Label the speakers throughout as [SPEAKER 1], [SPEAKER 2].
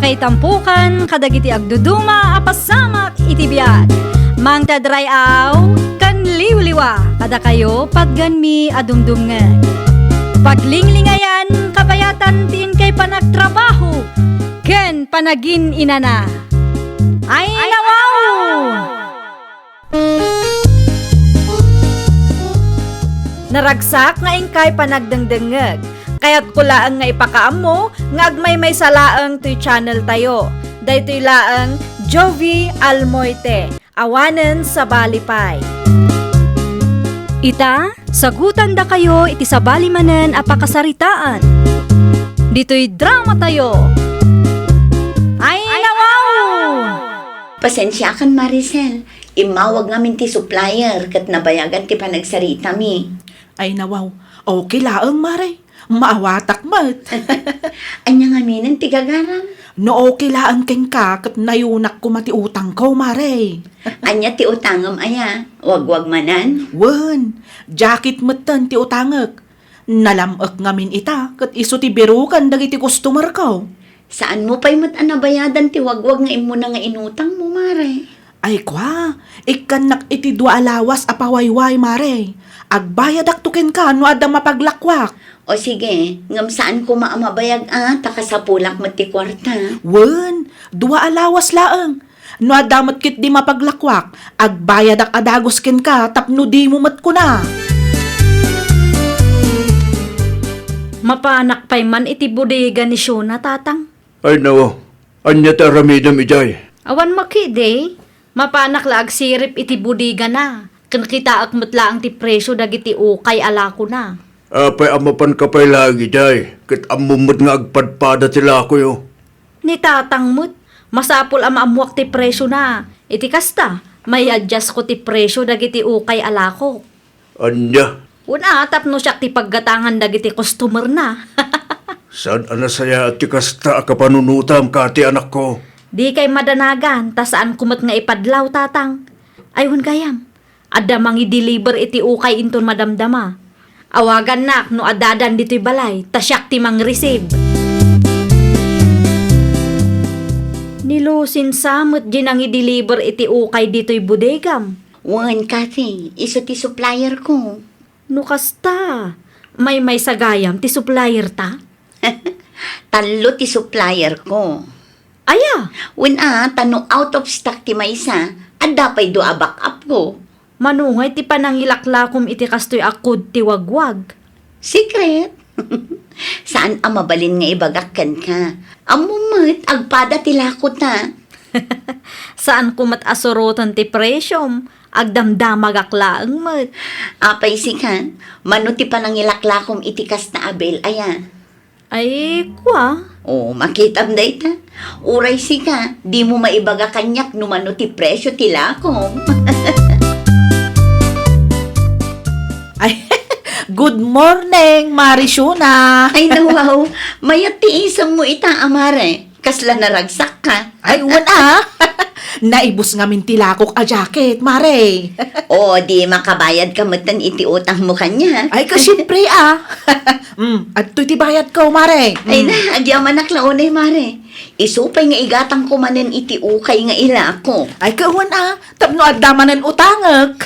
[SPEAKER 1] kay tampukan, kadagiti agduduma, apasamak iti biyag. Mang tadray aw, kan liwliwa, kada kayo pagganmi adumdumngan. Paglinglingayan, kabayatan tin kay panagtrabaho, ken panagin inana. Ay nawaw! Naragsak nga ingkay panagdengdengeg. Kaya't kulaang nga ipakaam mo, nga agmay may salaang to'y channel tayo. Daytoy laang Jovi Almoite, awanen sa balipay. Ita, sagutan da kayo iti sa balimanen apakasaritaan. Dito'y drama tayo. Ay nawaw!
[SPEAKER 2] Pasensya kan Maricel, imawag ngamin ti supplier kat nabayagan ti panagsarita mi.
[SPEAKER 3] Ay nawaw, okay laang mare. Maawatak mat.
[SPEAKER 2] Anya nga minin ti gagaram.
[SPEAKER 3] No okay laang keng ka kat nayunak ko mati utang ko mare.
[SPEAKER 2] Anya ti utangam aya, wag manan.
[SPEAKER 3] Wen, jacket matan ti utangak. Nalamak ngamin ita kat iso ti birukan dagiti customer ko.
[SPEAKER 2] Saan mo pa'y mat anabayadan ti wagwag nga imo na nga inutang mo mare?
[SPEAKER 3] Ay kwa, ikanak iti dua alawas apawayway mare. Agbayad aktukin ka no adang mapaglakwak.
[SPEAKER 2] O sige, ngam saan ko maamabayag takasapulak mo ti kwarta.
[SPEAKER 3] Wen, dua alawas laang. No adamat kit di mapaglakwak, agbayad ak adagos ken ka tapno di mo mat ko na.
[SPEAKER 1] Mapanak pa'y man iti bodega ni Shona, tatang.
[SPEAKER 4] Ay nawa, anya ta ramidam ijay.
[SPEAKER 1] Awan makide, mapanak laag sirip iti bodega na. Kan kita akmutla ang ti presyo dagiti ukay alako na.
[SPEAKER 4] Apay amapan ka pa'y lagi jay, kit amumot nga agpadpada sila ako yo.
[SPEAKER 1] Ni tatang mo't, masapol ang maamuak ti presyo na. Iti kasta, may adjust ko ti presyo dagiti ukay alako.
[SPEAKER 4] Anya,
[SPEAKER 1] Una, tapno siya ti paggatangan dagiti customer na.
[SPEAKER 4] saan anasaya at tikasta akapanunutam ka ti anak ko?
[SPEAKER 1] Di kay madanagan, ta saan kumot nga ipadlaw, tatang. Ayun gayam, adda mangi deliver iti ukay inton madamdama. Awagan nak no adadan dito'y balay, ta siyak ti mang receive. Nilusin samot ginang i-deliver iti ukay dito'y bodegam.
[SPEAKER 2] Wan kasi, iso ti supplier ko.
[SPEAKER 1] No kasta, may sagayam ti supplier ta?
[SPEAKER 2] Talo ti supplier ko.
[SPEAKER 1] Aya,
[SPEAKER 2] Wen tano out of stock ti maysa, adda pa'y do back up ko.
[SPEAKER 1] manungay ti panangilaklakom iti kastoy akod ti wagwag.
[SPEAKER 2] Secret? Saan ang mabalin nga ibagakan ka? Amumot, agpada ti lakot na.
[SPEAKER 1] Saan kumat asorotan ti presyom, agdamdamag aklaang mat.
[SPEAKER 2] Apay sikan, mano ti panangilaklakom itikas na abel, aya.
[SPEAKER 1] Ay, kwa.
[SPEAKER 2] O, makitam day ta. Uray sika, di mo maibaga kanyak no mano ti presyo ti lakom.
[SPEAKER 3] Ay, good morning, Marishuna.
[SPEAKER 2] Ay nawaw, mayat ti isang mo ita amare. Kasla naragsak ka.
[SPEAKER 3] Ay, wala. Naibos nga mintilakok a jacket, Mare.
[SPEAKER 2] O, di makabayad ka matan iti utang mo kanya.
[SPEAKER 3] Ay, kasyempre at to'y tibayad ko, Mare.
[SPEAKER 2] Ay na, agyaman naklaunay mare. Isupay nga igatang kumanen iti ukay nga ilako.
[SPEAKER 3] Ay, kawan tapno adamanan utangak.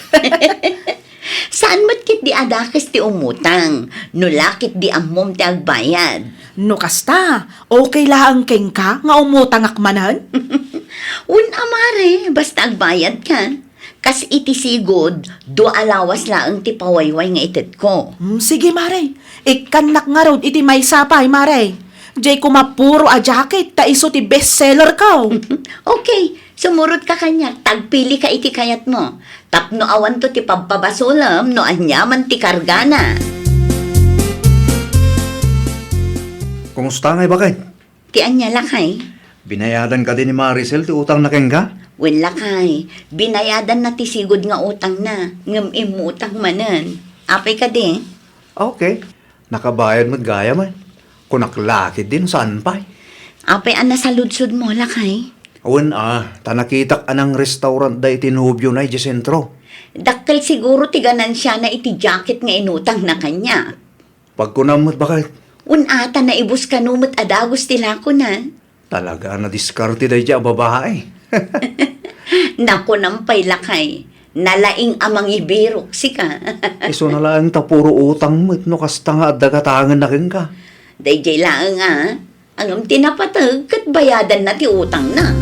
[SPEAKER 2] Saan mat kit di adakis ti umutang? Nulakit di ammom ti agbayad.
[SPEAKER 3] No kasta, okay lang keng ka nga umutangak manan?
[SPEAKER 2] Un amare, basta agbayad ka. Kas iti sigod, do alawas laang ti pawayway nga ited ko.
[SPEAKER 3] Sige, Mare. Ikanak nga rod iti may sapay, Mare. Jay kumapuro a jacket, ta iso ti bestseller ko.
[SPEAKER 2] Okay, sumurot ka kanya, tagpili ka iti kayat mo. Tapno awan to ti pagpabasulam, no anyaman ti kargana.
[SPEAKER 5] Kumusta ngay bakay?
[SPEAKER 2] Ti anya lakay?
[SPEAKER 5] Binayadan ka din ni Maricel ti utang na kengga?
[SPEAKER 2] Wen lakay, binayadan na ti sigod nga utang na, ngam imutang manan. Apay ka di?
[SPEAKER 5] Okay. Nakabayad mo't gaya man. Kunaklakid din saan pa?
[SPEAKER 2] Apay an nasaludsod mo lakay?
[SPEAKER 5] Awan tanakitak anang restaurant da iti nubyo na iti sentro.
[SPEAKER 2] Dakkel siguro ti ganansya na iti jacket nga inutang na kanya.
[SPEAKER 5] Pagkunamot bakit?
[SPEAKER 2] Unata na ibus kanumot adagos tila ko na.
[SPEAKER 5] Talaga na diskarte day dya babae.
[SPEAKER 2] Naku nampay lakay. Nalaing amang ibirok si ka.
[SPEAKER 5] Iso na lang ta puro utang mo no kasta nga at dagatangan na kin ka.
[SPEAKER 2] Dayjay lang ang tinapatag kat bayadan na ti utang na.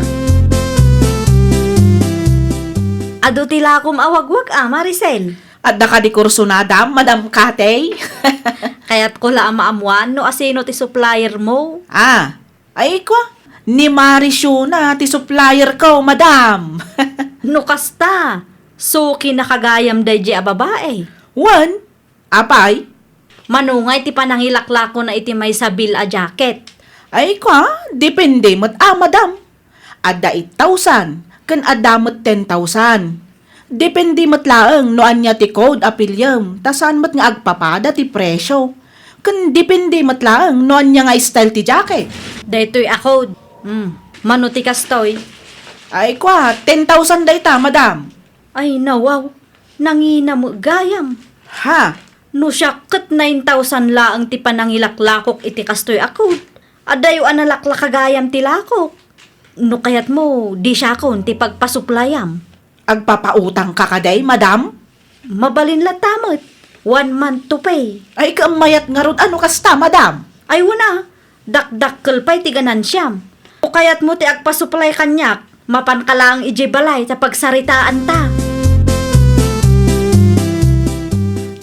[SPEAKER 1] Ado tila akom awagwag Maricel.
[SPEAKER 3] At da ka di kurso na, Madam Kate?
[SPEAKER 1] Kaya't ko la maamuan no asino ti supplier mo.
[SPEAKER 3] Ay kwa. Ni Marisyo na, ti supplier ko, Madam.
[SPEAKER 1] No kasta, suki nakagayam dayjay a babae.
[SPEAKER 3] One, apay?
[SPEAKER 1] Manungay ti panangilaklako na iti may sabil a jacket.
[SPEAKER 3] Ay kwa, depende mo't Madam. Ada 8,000, kan ada mo't 10,000. Depende mo't laeng no anya ti code apelyam, tasan mo't nga agpapada ti presyo. Kan depende mo't laeng no anya nga style ti jacket.
[SPEAKER 1] Daytoy ako. Manuti kastoy.
[SPEAKER 3] Ay kwa, 10,000 dayta, Madam.
[SPEAKER 1] Ay nawaw, nangina mo gayam.
[SPEAKER 3] Ha?
[SPEAKER 1] No siya kat 9,000 laang ti panangilaklakok iti kastoy ako. Adayo analaklak kagayam ti lakok. No kayat mo, di siya kon ti pagpasuplayam.
[SPEAKER 3] Agpapautang ka kaday, Madam?
[SPEAKER 1] Mabalin latamot. 1 month to pay.
[SPEAKER 3] Ay kamayat nga ron, ano kasta, Madam?
[SPEAKER 1] Ay wana, dakdakkel pa'y ti ganansyam. O kayat mo ti agpasuplay kanyak, mapan ka lang ijibalay sa pagsaritaan ta.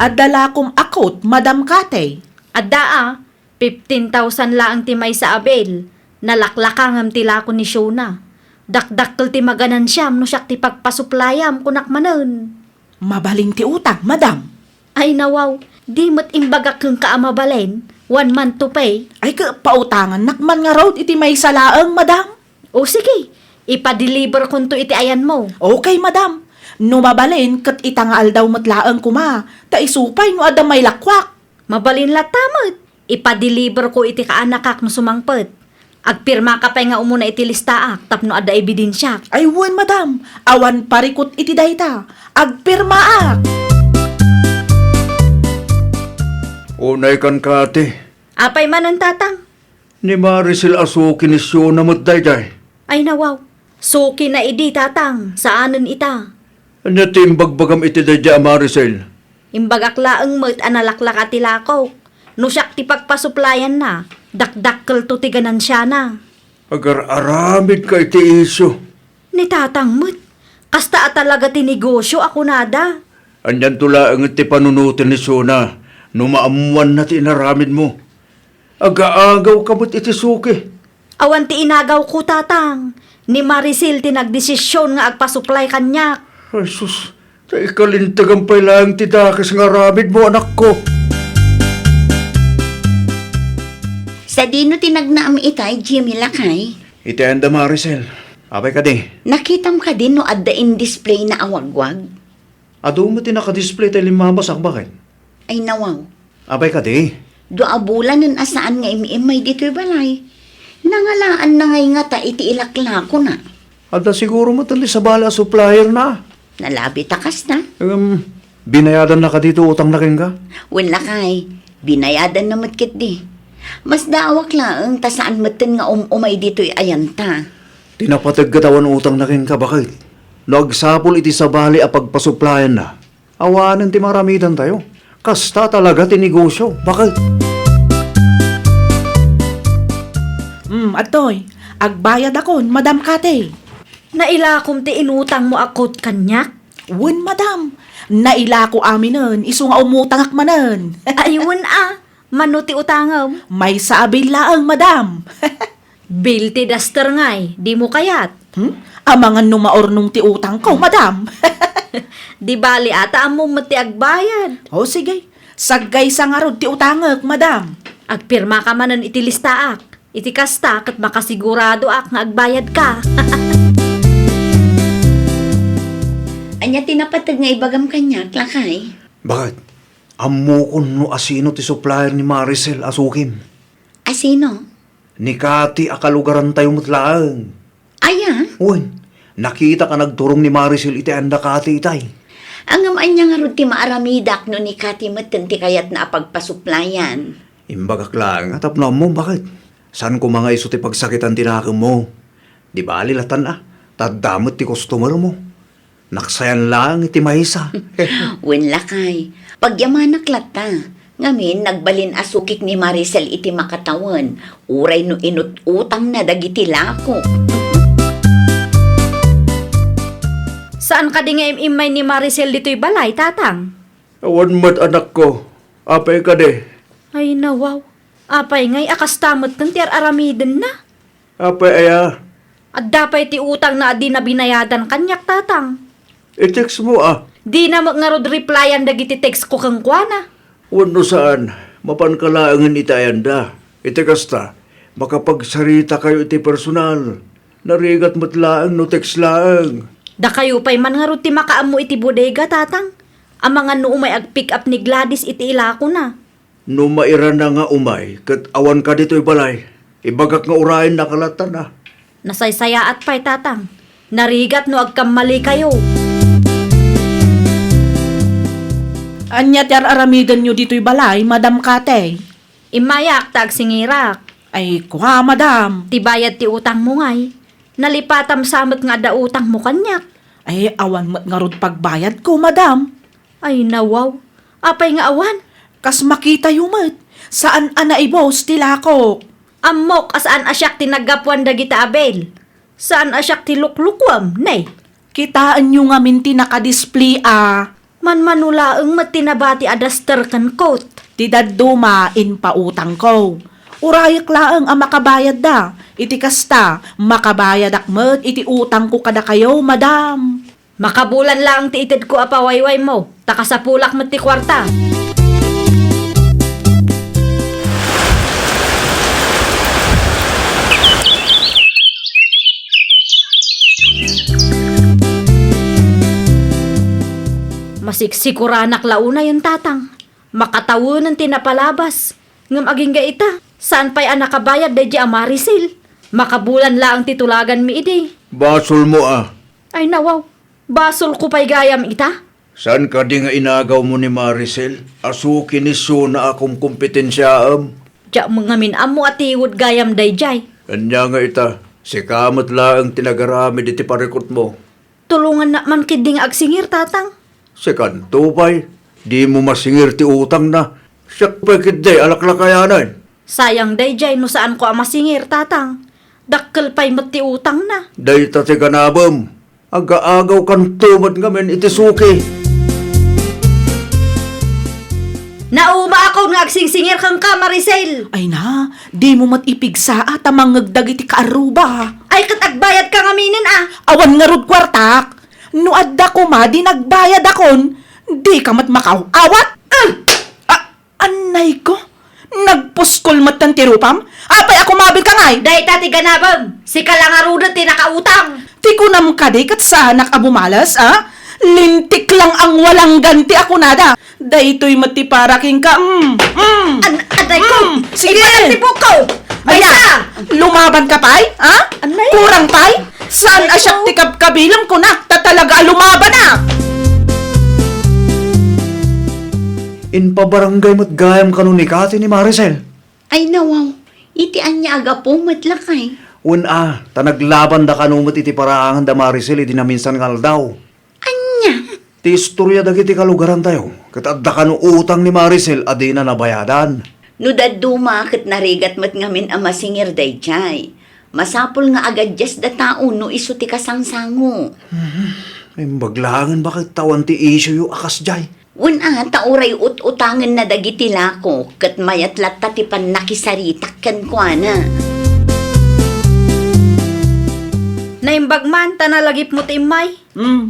[SPEAKER 3] Adala kong akot, Madam Kate.
[SPEAKER 1] Adda 15,000 laang ti may sa abel. Nalaklakangam ti lako ni Shona. Dakdakkel ti maganansyam no siyak ti pagpasuplayam kunak manen.
[SPEAKER 3] Mabaling ti utang, Madam.
[SPEAKER 1] Ay nawaw, di mo't imbagak kang kaamabalen. 1 month to pay.
[SPEAKER 3] Ay ka pautangan, nakman nga road iti may salaang, Madam.
[SPEAKER 1] O sige, ipa-deliver kun to iti ayan mo.
[SPEAKER 3] Okay, Madam. No mabalin, kat itangaal daw matlaang kuma. Ta isupay no ada may lakwak.
[SPEAKER 1] Mabalin latamot. Ipa-deliver ko iti kaanakak no sumangpet. Agpirma ka pa nga umuna iti listaak tapno ada ebidensyak.
[SPEAKER 3] Ay wan, Madam. Awan parikot iti dayta. Agpirmaak.
[SPEAKER 4] Unay kan kate.
[SPEAKER 1] Apay man ang tatang.
[SPEAKER 4] Ni Maricel asuki ni Shona mo't day.
[SPEAKER 1] Ay nawaw. Suki na idi tatang. Saanan ita?
[SPEAKER 4] Anya timbagbagam iti day Maricel.
[SPEAKER 1] Imbagak laeng met analaklak ati lakaw. No siyak ti pagpasuplayan na. Dakdakkel to ti ganansya na.
[SPEAKER 4] Agar-aramid ka iti iso.
[SPEAKER 1] Ni tatang met. Kasta talaga ti negosyo ako nada.
[SPEAKER 4] Anyan tula ang iti panunutin ni Shona. Numaamuan na ti inaramid mo. Aga-agaw ka mo't iti suki.
[SPEAKER 1] Awan ti inagaw ko tatang. Ni Maricel ti nagdesisyon nga agpasuplay kanyak.
[SPEAKER 4] Ay sus, ta ikalintagan pa lang ti dakis nga ramid mo anak ko.
[SPEAKER 2] Sa dino tinagnaam itay, Jimmy lakay.
[SPEAKER 5] Iti anda Maricel. Abay ka di.
[SPEAKER 2] Nakitam ka din no adda in display na awagwag.
[SPEAKER 5] Ado mo ti nakadisplay tayo limabasak bakit?
[SPEAKER 2] Ay nawaw.
[SPEAKER 5] Abay ka di.
[SPEAKER 2] Doa bulan nun asaan nga imi-imay dito'y balay. Nangalaan na ngay nga ta iti ilaklako na.
[SPEAKER 5] Ada siguro mo tali sa bala supplier na.
[SPEAKER 2] Nalabi takas na.
[SPEAKER 5] Binayadan na ka dito utang na kin ka?
[SPEAKER 2] Wala kay, binayadan na matkit di. Mas daawak lang ta saan matin nga umay dito'y ayanta.
[SPEAKER 5] Tinapatag katawan utang na kin ka bakit? Nagsapol iti sa bali a pagpasuplayan na. Awanan ti maramidan tayo. Kasta talaga ti negosyo. Bakit?
[SPEAKER 3] Atoy, agbayad akon, Madam Kate.
[SPEAKER 1] Nailakom ti inutang mo akot kanyak.
[SPEAKER 3] Wen, Madam. Naila ko aminen, iso nga umutang akmanen.
[SPEAKER 1] Ayun manuti utangam.
[SPEAKER 3] May saabil laang, Madam.
[SPEAKER 1] Bill ti daster ngay, di mo kayat.
[SPEAKER 3] Amangan numaornong ti utang ko, Madam.
[SPEAKER 1] Di bali ata amo mati agbayad.
[SPEAKER 3] O sige, sagay sa nga rod ti utangak, Madam.
[SPEAKER 1] Agpirma ka manan iti listaak. Iti kasta kat makasigurado ak nga agbayad ka.
[SPEAKER 2] Anya tinapatag nga ibagam kanya, lakay.
[SPEAKER 5] Bakit? Amo ko no asino ti supplier ni Maricel asukin.
[SPEAKER 2] Asino?
[SPEAKER 5] Ni Kati akalugaran tayo mutlaang.
[SPEAKER 2] Aya,
[SPEAKER 5] Uy, nakita ka nagturong ni Maricel iti anda Kati itay.
[SPEAKER 2] ang anya nga ron ti maaramidak no ni Kati maten ti kayat na apagpasuplayan.
[SPEAKER 5] Imbagak lang, atap na mo, bakit? San ko mga iso ti pagsakitan tinakam mo? Di ba alilatan tadamot ti customer mo. Naksayan lang iti maysa.
[SPEAKER 2] Wen lakay, pagyamanak lata. Ngamin, nagbalin asukik ni Maricel iti makatawan. Uray no inut-utang na dagiti lako.
[SPEAKER 1] Saan ka di nga imay ni Maricel dito'y balay, tatang?
[SPEAKER 4] Awan mat anak ko. Apay ka de.
[SPEAKER 1] Ay nawaw. Apay ngay akas tamot kang tiar aramiden na.
[SPEAKER 4] Apay aya.
[SPEAKER 1] At dapay ti utang na adi na binayadan kanyak, tatang.
[SPEAKER 4] I-text mo
[SPEAKER 1] Di na nga rod replyan dagiti text ko kang kuana.
[SPEAKER 4] Wano saan, mapankalaangan itayanda. Iti kasta, makapagsarita kayo iti personal. Narigat mo't laang no text laang.
[SPEAKER 1] Da kayo pa'y man nga rod ti makaamo iti bodega, tatang. Ang mga no umay ag-pick up ni Gladys iti ilako na.
[SPEAKER 4] No maira na nga umay, kat awan ka dito'y balay. Ibagak nga urayan nakalatan
[SPEAKER 1] Nasaysaya at pa'y, tatang. Narigat no agkamali kayo.
[SPEAKER 3] Anya ti aramidan nyo dito'y balay, Madam Kate.
[SPEAKER 1] Imayak tag singirak.
[SPEAKER 3] Ay, kuha, Madam.
[SPEAKER 1] Tibayad ti utang mo ngay. Nalipatam samot nga da utang mo kanyak.
[SPEAKER 3] Ay, awan mo't nga rod pagbayad ko, Madam.
[SPEAKER 1] Ay nawaw. Apay nga awan.
[SPEAKER 3] Kas makita yumat, saan ibos tila ko.
[SPEAKER 1] Amok asaan asyak ti naggapuan dagita abel. Saan asyak ti luklukwam, nay.
[SPEAKER 3] Kitaan nyo nga minti nakadisplay
[SPEAKER 1] Manmanulaeng matinabati adaster kan coat.
[SPEAKER 3] Tidaduma in pautang ko. Urayak laang ang makabayad da. Iti kasta, makabayad akmet iti utang ko kada kayo, Madam.
[SPEAKER 1] Makabulan lang ti itid ko apawayway mo. Takasapulak mo ti kwarta. Masiksikuran launa yung tatang. Makatawunan tinapalabas. Ngam aging ita. Saan pa'y anakabayad da di Maricel? Makabulan lang titulagan mi iti.
[SPEAKER 4] Basol mo
[SPEAKER 1] Ay nawaw. Basol ko pa'y gayam ita.
[SPEAKER 4] Saan ka di nga inagaw mo ni Maricel? Asuki ni Suna akong kompetensyaam.
[SPEAKER 1] Diya mga minamo at iwod gayam dayjay.
[SPEAKER 4] Kanya nga ita, si kamot laang tinagarami diti parikot mo.
[SPEAKER 1] Tulungan na man kiding agsingir, tatang.
[SPEAKER 4] Si kanto pa'y, di mo masingir ti utang na. Siyak pa'y kitday, alaklakayanan.
[SPEAKER 1] Sayang dayjay no saan ko amasingir, tatang. Dakkel pa'y mati utang na.
[SPEAKER 4] Day ta ti kanabam. Aga-agaw kan tumat ngamin iti suki.
[SPEAKER 1] Nauma ako nga agsingsingir kang ka, Maricel.
[SPEAKER 3] Ay na, di mo matipigsa at amangagdag iti kaaruba.
[SPEAKER 1] Ay kat agbayad ka ngaminin
[SPEAKER 3] Awan nga rod kwartak. No adda ko ma, di nagbayad akon. Di ka mat makawawat. Anay ko, nagpuskol mat ng tirupam. Apay ako mabil ka ngay.
[SPEAKER 1] Day tati ganabam. Si kalangaruda ti nakautang.
[SPEAKER 3] Ti ko nam kadi kat sa anak abumalas, Lintik lang ang walang ganti ako nada. Daytoy matiparaking ka.
[SPEAKER 1] Aday ko.
[SPEAKER 3] Sige.
[SPEAKER 1] Ipatipok ko.
[SPEAKER 3] Ay
[SPEAKER 1] Baysa.
[SPEAKER 3] na, lumaban ka pay?
[SPEAKER 1] Anay?
[SPEAKER 3] Kurang pay? Saan asyak ti kabilang ko na? Tatalaga lumaban na.
[SPEAKER 5] In pabarangay mo't gayam kanunikati ni Maricel.
[SPEAKER 2] Ay nawaw, iti anya aga po matlakay.
[SPEAKER 5] Tanaglaban da kanumot iti paraangan da Maricel iti na minsan daw.
[SPEAKER 2] Anya?
[SPEAKER 5] Ti istorya dagiti kalugaran tayo. Katadda kanu utang ni Maricel adi na nabayadan.
[SPEAKER 2] No daduma kat narigat mat ngamin ang masingir dayjay. Masapol nga agad jas da tao no iso ti kasangsango.
[SPEAKER 5] Ay baglangan bakit tawan ti issue yu akas jay.
[SPEAKER 2] Tauray ut-utangan na dagiti lako kat mayat latta ti pan nakisaritak kan kuana.
[SPEAKER 1] Naimbag man, tanalagip mo ti imay.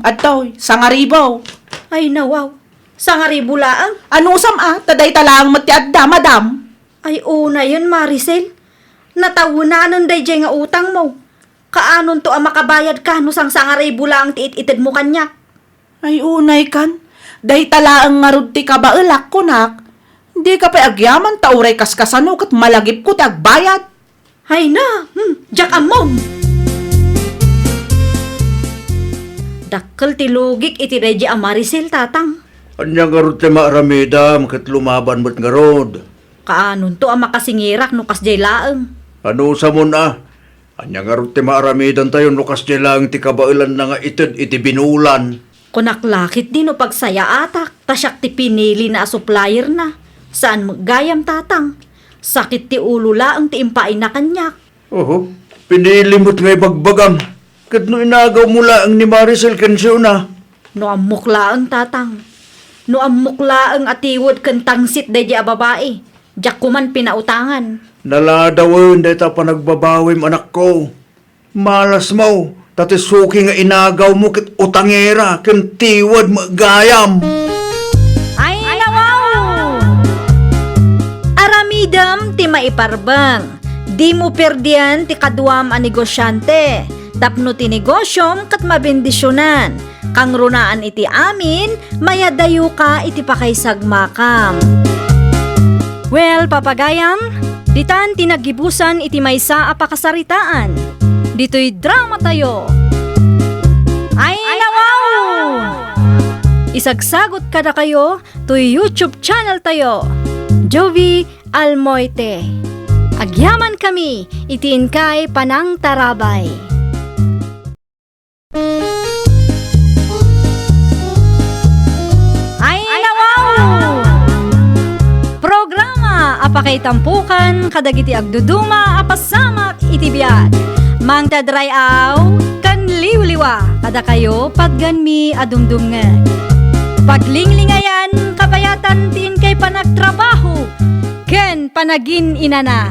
[SPEAKER 3] Adtoy, sangaribo.
[SPEAKER 1] Ay nawaw. Sangaribo laang.
[SPEAKER 3] Ano sam taday talang mati adda, Madam.
[SPEAKER 1] Ay una yun, Maricel. Natawunanon dayjay nga utang mo. Kaanon to ang makabayad ka no sang sangaribo laang ti itid mo kanya.
[SPEAKER 3] Ay unay kan. Day talaang marud ti kabaelak kunak. Di ka pa agyaman tauray kaskasano kat malagip ko ti agbayad.
[SPEAKER 1] Hay na, jak amom. Dakkel ti logik iti reji a Maricel, tatang.
[SPEAKER 4] Anya nga rod ti maaramida, makit lumaban mo't nga rod.
[SPEAKER 1] Kaanon to ang makasingirak no kasjay laeng.
[SPEAKER 4] Ano sa mo na? Anya nga rin ti maaramidan tayo nukas niya lang ti kabailan na nga itid iti binulan.
[SPEAKER 1] Kunaklakit din o pagsaya atak, tasyak ti pinili na supplier na. Saan gayam tatang? Sakit ti ulo laang ti impain na kanyak.
[SPEAKER 4] Oho, pinilimot ngay bagbagam. Kat no inagaw mo lang ni Maricel Kensyo na.
[SPEAKER 1] No amok laang tatang. No amok laang atiwod kan tangsit day di a babae. Diyak kuman pinautangan.
[SPEAKER 4] Naladawin deta pa nagbabawim anak ko. Malas mo, tati suki nga inagaw mo kit utangera, ken tiwad magayam.
[SPEAKER 1] Ay, nawaw! Aramidam ti maiparbang. Di mo perdian ti kaduam a negosyante. Tapno ti negosyom kat mabendisyonan. Kang runaan iti amin, mayadayo ka iti pakaysagmakam. Well, papagayam, ditan tinagibusan iti maysa a pakasaritaan. Dito'y drama tayo. Ay, nawaw! Isagsagot kada kayo to YouTube channel tayo. Jovi Almoite. Agyaman kami, itiin kay Panang Tarabay. Ay, nawaw! Programa apakay tampukan kadagiti agduduma apasamak iti biag. Mang tadray aw kan liwliwa kada kayo pagganmi adumdumngan. Paglinglingayan kabayatan tin kay panagtrabaho ken panagin inana.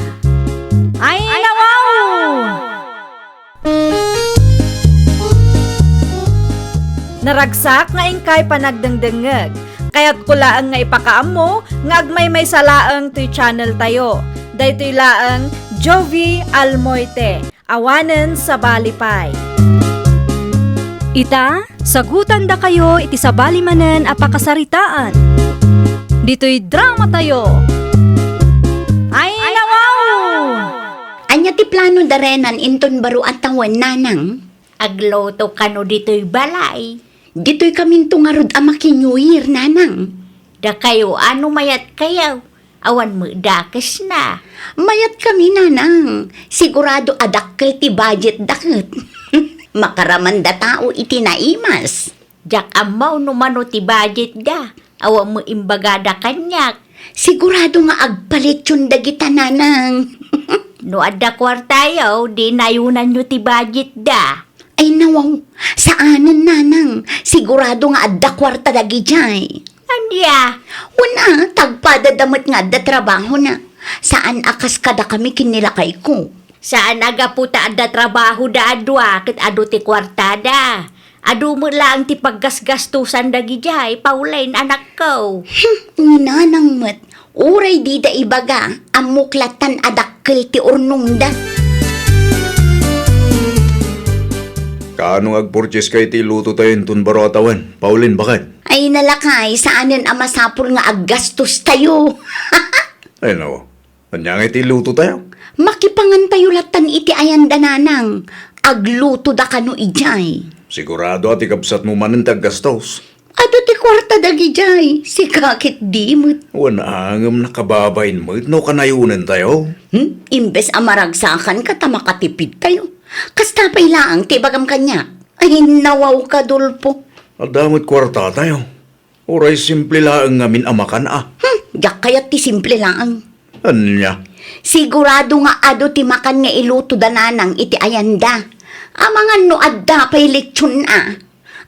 [SPEAKER 1] Ay, nawaw! Naragsak nga ingkay panagdengdengeg. Kaya't kulaang nga ipakaam nga agmay may salaang to'y channel tayo. Daytoy laang Jovi Almoite. Awanen sa Balipay. Ita, sagutan da kayo iti sa balimanen a pakasaritaan. Dito'y drama tayo. Ay, nawaw!
[SPEAKER 2] Anya ti plano darenan inton baro at tawan nanang? Agloto kano dito'y balay. Dito'y kaming tungarod ama ki New Year, nanang. Da kayo, ano mayat kayo? Awan mo dakes na. Mayat kami, nanang. Sigurado adakkel ti budget dakit. Makaramanda tao iti naimas. Jak amaw no mano ti budget da. Awan mo imbagada kanyak. Sigurado nga agpalit yun dagita, nanang. No adda kwartayaw, di nayunan nyo ti budget da. Ay nawaw, saanan, nanang? Sigurado nga adda kwarta dagi jay. Andya? Una, tagpada damot nga adda trabaho na. Saan akas kada kami kinilakay ko? Saan aga puta adda trabaho da adwa ket adu ti kwarta da. Adu mo lang ti paggasgastusan dagi jay, Pauline anak ko. Nanang mat, uray di da ibaga, amuklatan adakkel ti urnong da.
[SPEAKER 5] Kaano agpurchase kay ti luto tayo intun baro atawan? Pauline, bakit?
[SPEAKER 2] Ay nalakay, saanin ang masapul nga aggastos tayo.
[SPEAKER 5] Ay no, kanya nga ti luto tayo.
[SPEAKER 2] Makipangan tayo latan iti ayan dananang. Agluto da kano ijay.
[SPEAKER 5] Sigurado at ikapsat mo man ang taggastos.
[SPEAKER 2] Ado ti kwarta dagi jay. Si kakit di mo't.
[SPEAKER 5] Wanangam nakababain mo, no kanayunan tayo.
[SPEAKER 2] Imbes amaragsakan ka tamakatipid tayo. Kastapay laang ti bagam kanya. Ay nawaw ka dulpo.
[SPEAKER 5] Adamot kwarta tayo. Oray simple laang ngamin amakan ah.
[SPEAKER 2] Yak kayat ti simple laang.
[SPEAKER 5] Anya?
[SPEAKER 2] Sigurado nga ado ti makan nga iluto dananang iti ayanda. Amangan no adda pay lechon ah.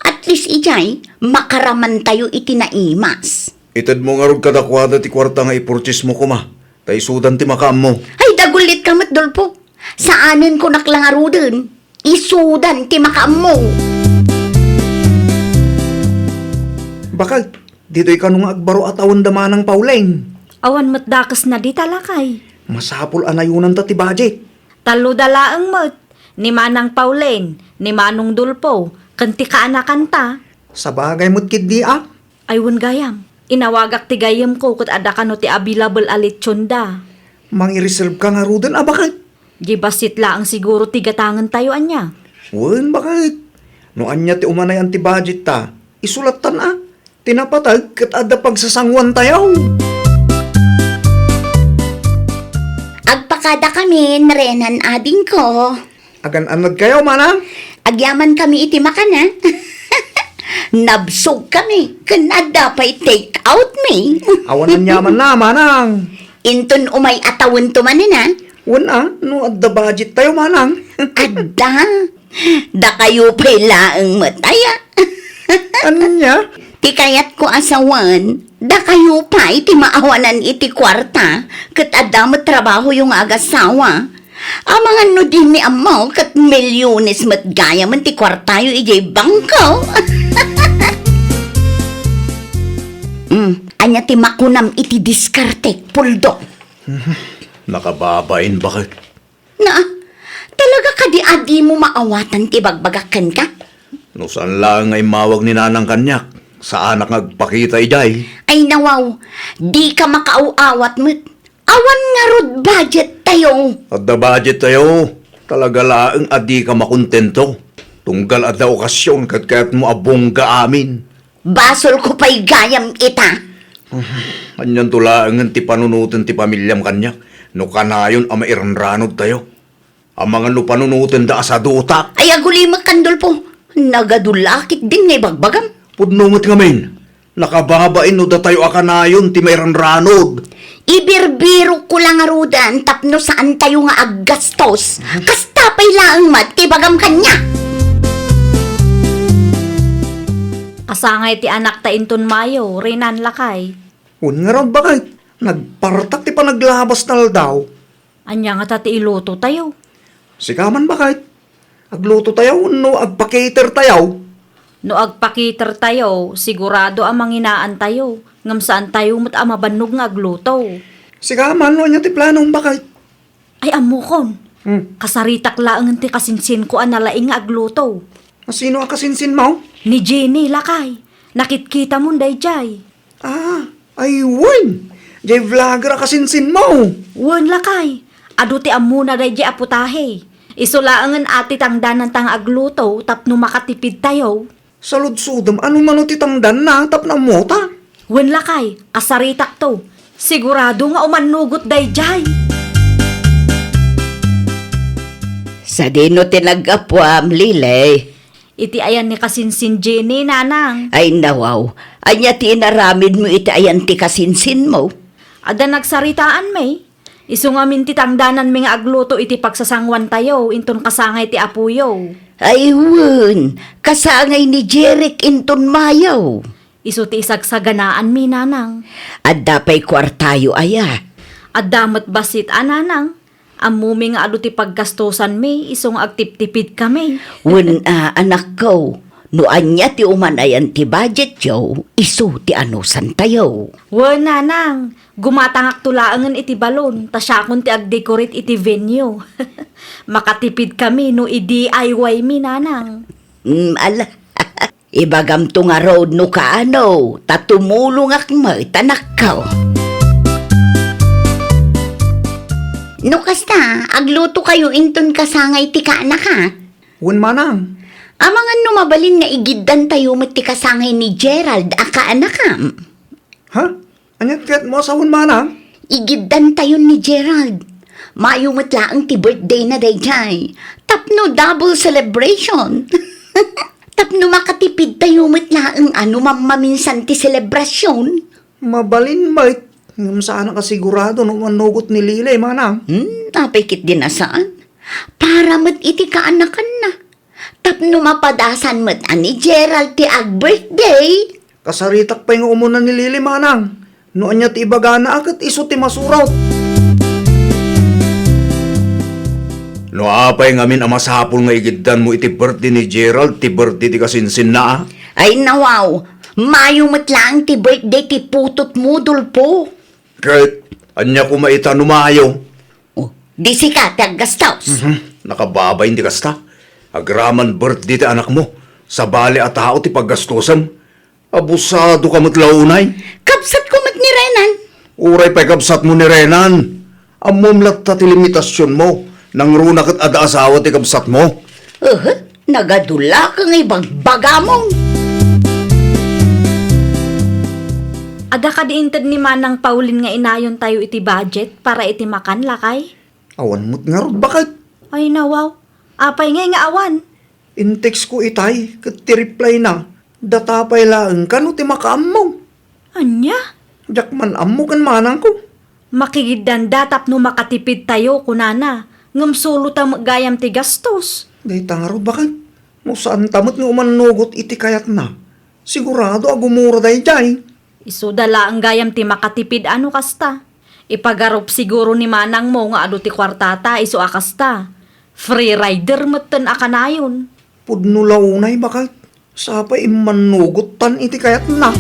[SPEAKER 2] At least ijay, makaraman tayo iti naimas.
[SPEAKER 5] Itad mo nga rod kadakwada ti kwarta nga ipurchase mo kuma. Tay sudan ti makam mo.
[SPEAKER 2] Ay dagulit ka mat dulpo. Saanin ko naklangaro dun? Isudan ti makam mo.
[SPEAKER 5] Bakal, dito'y kanong agbaro at awan damanang Pauline.
[SPEAKER 1] Awan matdakas na di talakay.
[SPEAKER 5] Masapul anayunan ta ti budget.
[SPEAKER 1] Talo dalaang mat. Ni Manang Pauline, ni Manong Dulpo, kanti ka anakanta.
[SPEAKER 5] Sa bagay mo't kiddi ah.
[SPEAKER 1] Aywan gayam. Inawagak ti gayam ko kat ada kano ti available alit da.
[SPEAKER 5] Mangi-reserve ka nga rudan ah bakal.
[SPEAKER 1] Gibasit laang siguro ti gatangan tayo anya.
[SPEAKER 5] Wen bakit? No anya ti umanay ang ti budget ta. Isulatan ah. Tinapatag kat ada pagsasangwan tayo.
[SPEAKER 2] Agpakada kami, Renan ading ko.
[SPEAKER 5] Agan-anad kayo, manang?
[SPEAKER 2] Agyaman kami iti makana. Nabsog kami. Kanada pa'y take out me.
[SPEAKER 5] Awan ng yaman na, manang.
[SPEAKER 2] Inton umay atawon to manana.
[SPEAKER 5] Wala, no at the budget tayo, manang.
[SPEAKER 2] Adda. Da kayo pa'y laang mataya.
[SPEAKER 5] Ano niya?
[SPEAKER 2] Ti kayat ko asawan. Da kayo pa iti maawanan iti kwarta. Kat adamot trabaho yung agasawa. Amangan no din ni amaw kat milyones mat gaya man ti kwartayo ijay bangko. Anya ti makunam iti diskarte, puldo.
[SPEAKER 4] Nakababain bakit?
[SPEAKER 2] Na, talaga ka di adi mo maawatan ti bagbagakan ka?
[SPEAKER 4] No saan lang ay mawag ni nanang kanyak? Sa anak nagpakita ijay.
[SPEAKER 2] Ay nawaw, di ka makauawat mo't. Awan nga rod budget tayo.
[SPEAKER 4] At the budget tayo, talaga laang adi ka makontento. Tunggal at the okasyon kaya't mo abongga amin.
[SPEAKER 2] Basol ko pa'y gayam ita.
[SPEAKER 4] Anyan tulaangan ti panunutin ti pamilyam kanyak. No kanayon ang mairanranod tayo. Ang mga no panunutin da sa dutak.
[SPEAKER 2] Ay aguli magkandol po. Nagadulakit din ngay bagbagam.
[SPEAKER 4] Pudnungot ngamin. Nakababain no da tayo akanayon ti mairanranod.
[SPEAKER 2] Ibirbiro ko lang arudan tapno saan tayo nga aggastos. Kasta pa'y laang mat ti bagam kanya.
[SPEAKER 1] Asangay ti anak ta inton mayo, Renan lakay.
[SPEAKER 5] Un nga raw bakit? Nagpartak ti panaglabas na daw.
[SPEAKER 1] Anya nga tati iluto tayo.
[SPEAKER 5] Sikaman bakit? Agluto tayo, no agpa-cater tayo.
[SPEAKER 1] No agpakiter tayo, sigurado ang manginaan tayo. Ngam saan tayo mat amabanog nga agluto.
[SPEAKER 5] Sikaman, no anya ti planong bakit?
[SPEAKER 1] Ay amukon, kasaritak laang ti kasinsin ko analaing nga agluto.
[SPEAKER 5] Sino ang kasinsin mo?
[SPEAKER 1] Ni Jenny lakay, nakitkita mo dayjay.
[SPEAKER 5] Ah, ay win! Jay vlogger ang kasinsin mo.
[SPEAKER 1] Wen lakay, adu ti amuna dayjay aputahe. Isulaangan ati tangdanan tang agluto tapno makatipid tayo.
[SPEAKER 5] Sa ludsudam, ano man titangdan na tap na mota?
[SPEAKER 1] Wen lakay, asaritak to. Sigurado nga umanugot dayjay.
[SPEAKER 2] Sa dino tinagapwam, Lile.
[SPEAKER 1] Iti ayan ni kasinsin Jenny, nanang.
[SPEAKER 2] Ay nawaw, anya ti inaramid mo iti ayan ti kasinsin mo.
[SPEAKER 1] Ada nagsaritaan may. Isu nga min ti tangdanan mi nga agluto iti pagsasangwan tayo, inton kasangay ti apuyo.
[SPEAKER 2] Ay wun, kasangay ni Jeric inton mayaw.
[SPEAKER 1] Isu ti isagsaganaan mi, nanang.
[SPEAKER 2] At dapay kwartayo aya.
[SPEAKER 1] At damat basit ananang. Amumi nga adu ti paggastosan mi, isong agtip-tipid kami.
[SPEAKER 2] Wun anak ko, no anya ti umanayan ti budget yo, isu ti anusan tayo.
[SPEAKER 1] Wen nanang, gumatangak tulaangan iti balon, tasyakon ti agdecorate iti venue. Makatipid kami no i-DIY mi, nanang.
[SPEAKER 2] Ala, ibagam to nga road no kaano, tatumulong akma tanak ko. No kasta, agluto kayo inton kasangay ti kaanak ha.
[SPEAKER 5] Win manang.
[SPEAKER 2] Amangan no mabalin nga igiddan tayo mat ti kasangay ni Gerald a kaanakam.
[SPEAKER 5] Ha? Anyat kaya't mo sa win manang?
[SPEAKER 2] Igiddan tayo ni Gerald. Mayo mat laang ti birthday na dayjay. Tapno double celebration. Tapno makatipid tayo mat laang ano mamaminsan ti selebrasyon.
[SPEAKER 5] Mabalin mait. Ngam saan ka sigurado no manugot ni Lilay manang?
[SPEAKER 2] Napikit din na saan? Para mat iti kaanakan na. Tapno mapadasan mat ani Gerald ti ag-birthday.
[SPEAKER 5] Kasaritak pa yung umunan ni Lilay manang. No anya ti ibagana akat iso ti masurot.
[SPEAKER 4] No apay ngamin ang masapol nga igiddan mo iti birthday ni Gerald, ti birthday ti kasinsin na.
[SPEAKER 2] Ay nawaw, mayo mat lang ti birthday ti putot mudol po.
[SPEAKER 4] Kahit anya ko maita numayo.
[SPEAKER 2] Oh, di sikat ang gastos.
[SPEAKER 4] Nakababay hindi kasta. Agraman birthday ti anak mo. Sa bali at tao ti paggastosan. Abusado ka matlaunay.
[SPEAKER 2] Kapsat ko mat ni Renan.
[SPEAKER 4] Uray pa'y kabsat mo ni Renan. Amumlat ta ti limitasyon mo. Nang runa kat ada asawa ti kabsat mo.
[SPEAKER 2] Nagadula ka ngay bagbagamong.
[SPEAKER 1] Ada ka diinted ni Manang Paulin nga inayon tayo iti budget para iti makan lakay?
[SPEAKER 5] Awan mo't nga rod, bakit?
[SPEAKER 1] Ay nawaw, apay ngay nga awan.
[SPEAKER 5] In-text ko itay, kat ti-reply na. Datapay laang ka no ti makaammo.
[SPEAKER 1] Anya?
[SPEAKER 5] Jakman ammo kan manang ko.
[SPEAKER 1] Makigiddan datap no makatipid tayo kunana. Ngam sulo ta gayam ti gastos.
[SPEAKER 5] Day tangarod, bakit? Mo saan tamot nga umanugot iti kayat na. Sigurado agumura day jay.
[SPEAKER 1] Isu dala ang gayam ti makatipid ano kasta. Ipagarup siguro ni manang mo nga adu ti kwartata isu akasta. Free rider meten akanayon.
[SPEAKER 5] Pudno launay, bakit? Sapa imanugot tan iti kayat na.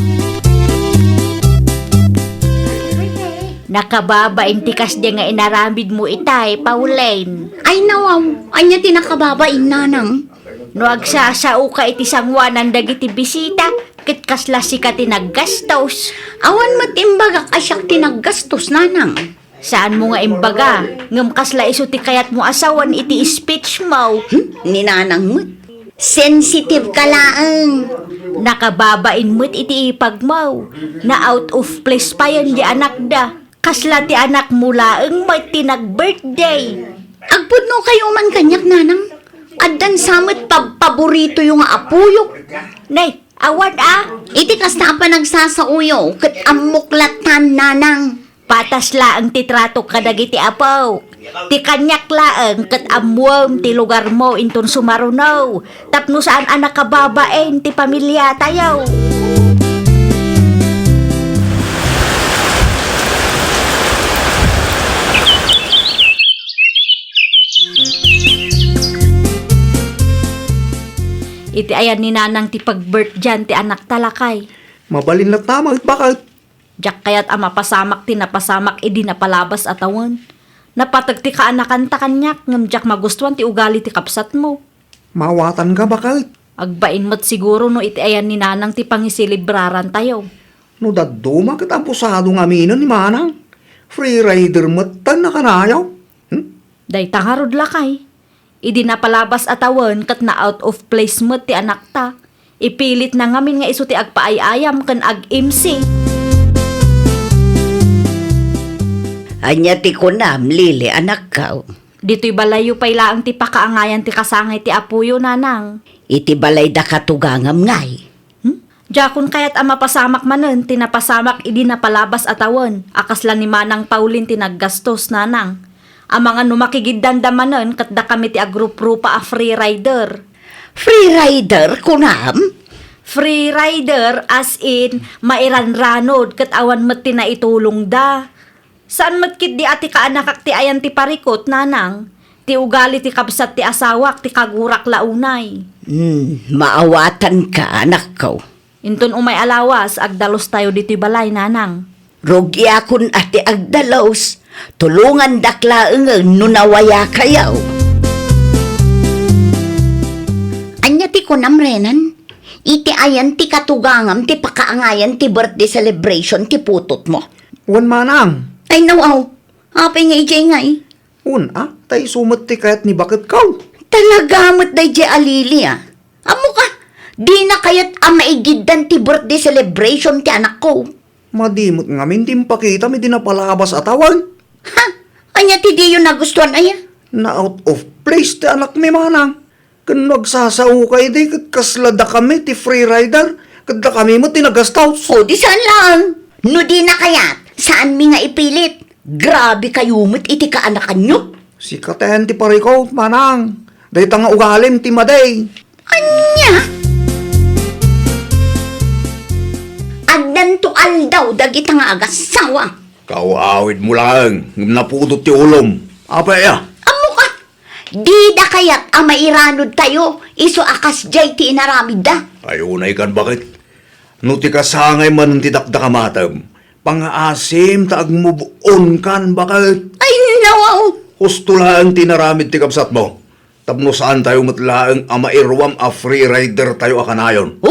[SPEAKER 2] Nakababain ti kasya nga inaramid mo itay, Pauline. Ay nawaw, anya tinakababain nanang. No agsasao ka iti sangwanan dagiti bisita, ket kasla si ka tinaggastos. Awan matimbaga kasyak tinaggastos nanang. Saan mo nga imbaga? Ngam kasla iso ti kayat mo asawan iti speech mo. Ni nanang mo. Sensitive ka laang. Nakababain mo't iti ipag mo. Na out of place pa yan di anak da. Kasla ti anak mo laang mo't tinag-birthday. Agpudno kayo man kanyak nanang. Addan samot paborito yung apuyok. Nay, awan Iti kasta pa nagsasauyo, kat amuklatan nanang. Patas laang ti trato kadagiti apaw. Ti kanyak laang kat amwam ti lugar mo inton sumarunaw. Tapno saan anak kababaen ti pamilya tayaw.
[SPEAKER 1] Iti ayan ni nanang ti pag-birth dyan ti anak talakay.
[SPEAKER 5] Mabalin na tama, bakit?
[SPEAKER 1] Diyak kaya't ama pasamak ti napasamak idi napalabas atawan. Napatag ti kaanakan ta kanyak ngam diyak magustuhan ti ugali ti kapsat mo.
[SPEAKER 5] Mawatan ka, bakit?
[SPEAKER 1] Agbain mo't siguro no iti ayan ni nanang ti pangisilibraran tayo.
[SPEAKER 5] No daduma kat ang pusado ng aminan ni manang. Free rider matan na kanayaw.
[SPEAKER 1] Day tangarod lakay. Idi napalabas atawan kat na out of place mo ti anak ta. Ipilit na ngamin nga iso ti agpaayayam kan ag-MC.
[SPEAKER 2] Anya ti kunam, Lili, anak ka.
[SPEAKER 1] Dito'y balayo pay laang ti pakaangayan ti kasangay ti apuyo nanang.
[SPEAKER 2] Iti balay da katugangam ngay.
[SPEAKER 1] Jakun kaya't ama pasamak manen, tinapasamak idi napalabas atawan. Akasla ni manang Paulin tinaggastos nanang. Ang mga numakigiddan damanen kat da kami ti agrup-rupa a free rider.
[SPEAKER 2] Free rider, kunam?
[SPEAKER 1] Free rider as in mairanranod kat awan met ti naitulong da. Saan matkit di ati kaanakak ti ayan ti parikot nanang? Ti ugali ti kabsat ti asawak ti kagurak launay.
[SPEAKER 2] Maawatan ka, anak ko.
[SPEAKER 1] Inton umay alawas agdalos tayo dito'y balay nanang.
[SPEAKER 2] Rugi akon ati agdalos. Tulungan daklaang nunawaya kayaw. Anya ti kunam renan? Iti ayan ti katugangam ti pakaangayan ti birthday celebration ti putot mo.
[SPEAKER 5] Wan manang.
[SPEAKER 2] Ay nawaw, apay nga ijay nga eh.
[SPEAKER 5] Tay sumat ti kayat ni bakit kaw.
[SPEAKER 2] Talagamot day jay alili Amo ka, di na kayat maigiddan ti birthday celebration ti anak ko.
[SPEAKER 5] Madimot nga min timpakita mi dinapalabas atawan.
[SPEAKER 2] Ha? Anya ti di yun nagustuhan aya?
[SPEAKER 5] Na out of place ti anak mi manang. Kan nagsasao kay di kaslada kami ti free rider. Kada kami mo tinagastaw.
[SPEAKER 2] O di saan lang? No di na kayat, saan mi nga ipilit? Grabe kayumot iti kaanakan nyo.
[SPEAKER 5] Si katen ti pariko manang. Day tanga ugalim ti maday.
[SPEAKER 2] Anya? Agdan to aldaw dagita nga agasawa.
[SPEAKER 4] Kawawid mo lang, napudot ti ulom. Apa ya?
[SPEAKER 2] Amo ka, di da kayat mairanod tayo, iso akas jay ti inaramid da.
[SPEAKER 4] Ayunay kan bakit? No ti kasangay man ti dakdakamatam. Pangaasim taag mubuon kan bakit?
[SPEAKER 2] Ay nawaw.
[SPEAKER 4] Husto lang tinaramid ti kapsat mo. Tapno saan tayo matlaang amairwam a free rider tayo akanayon.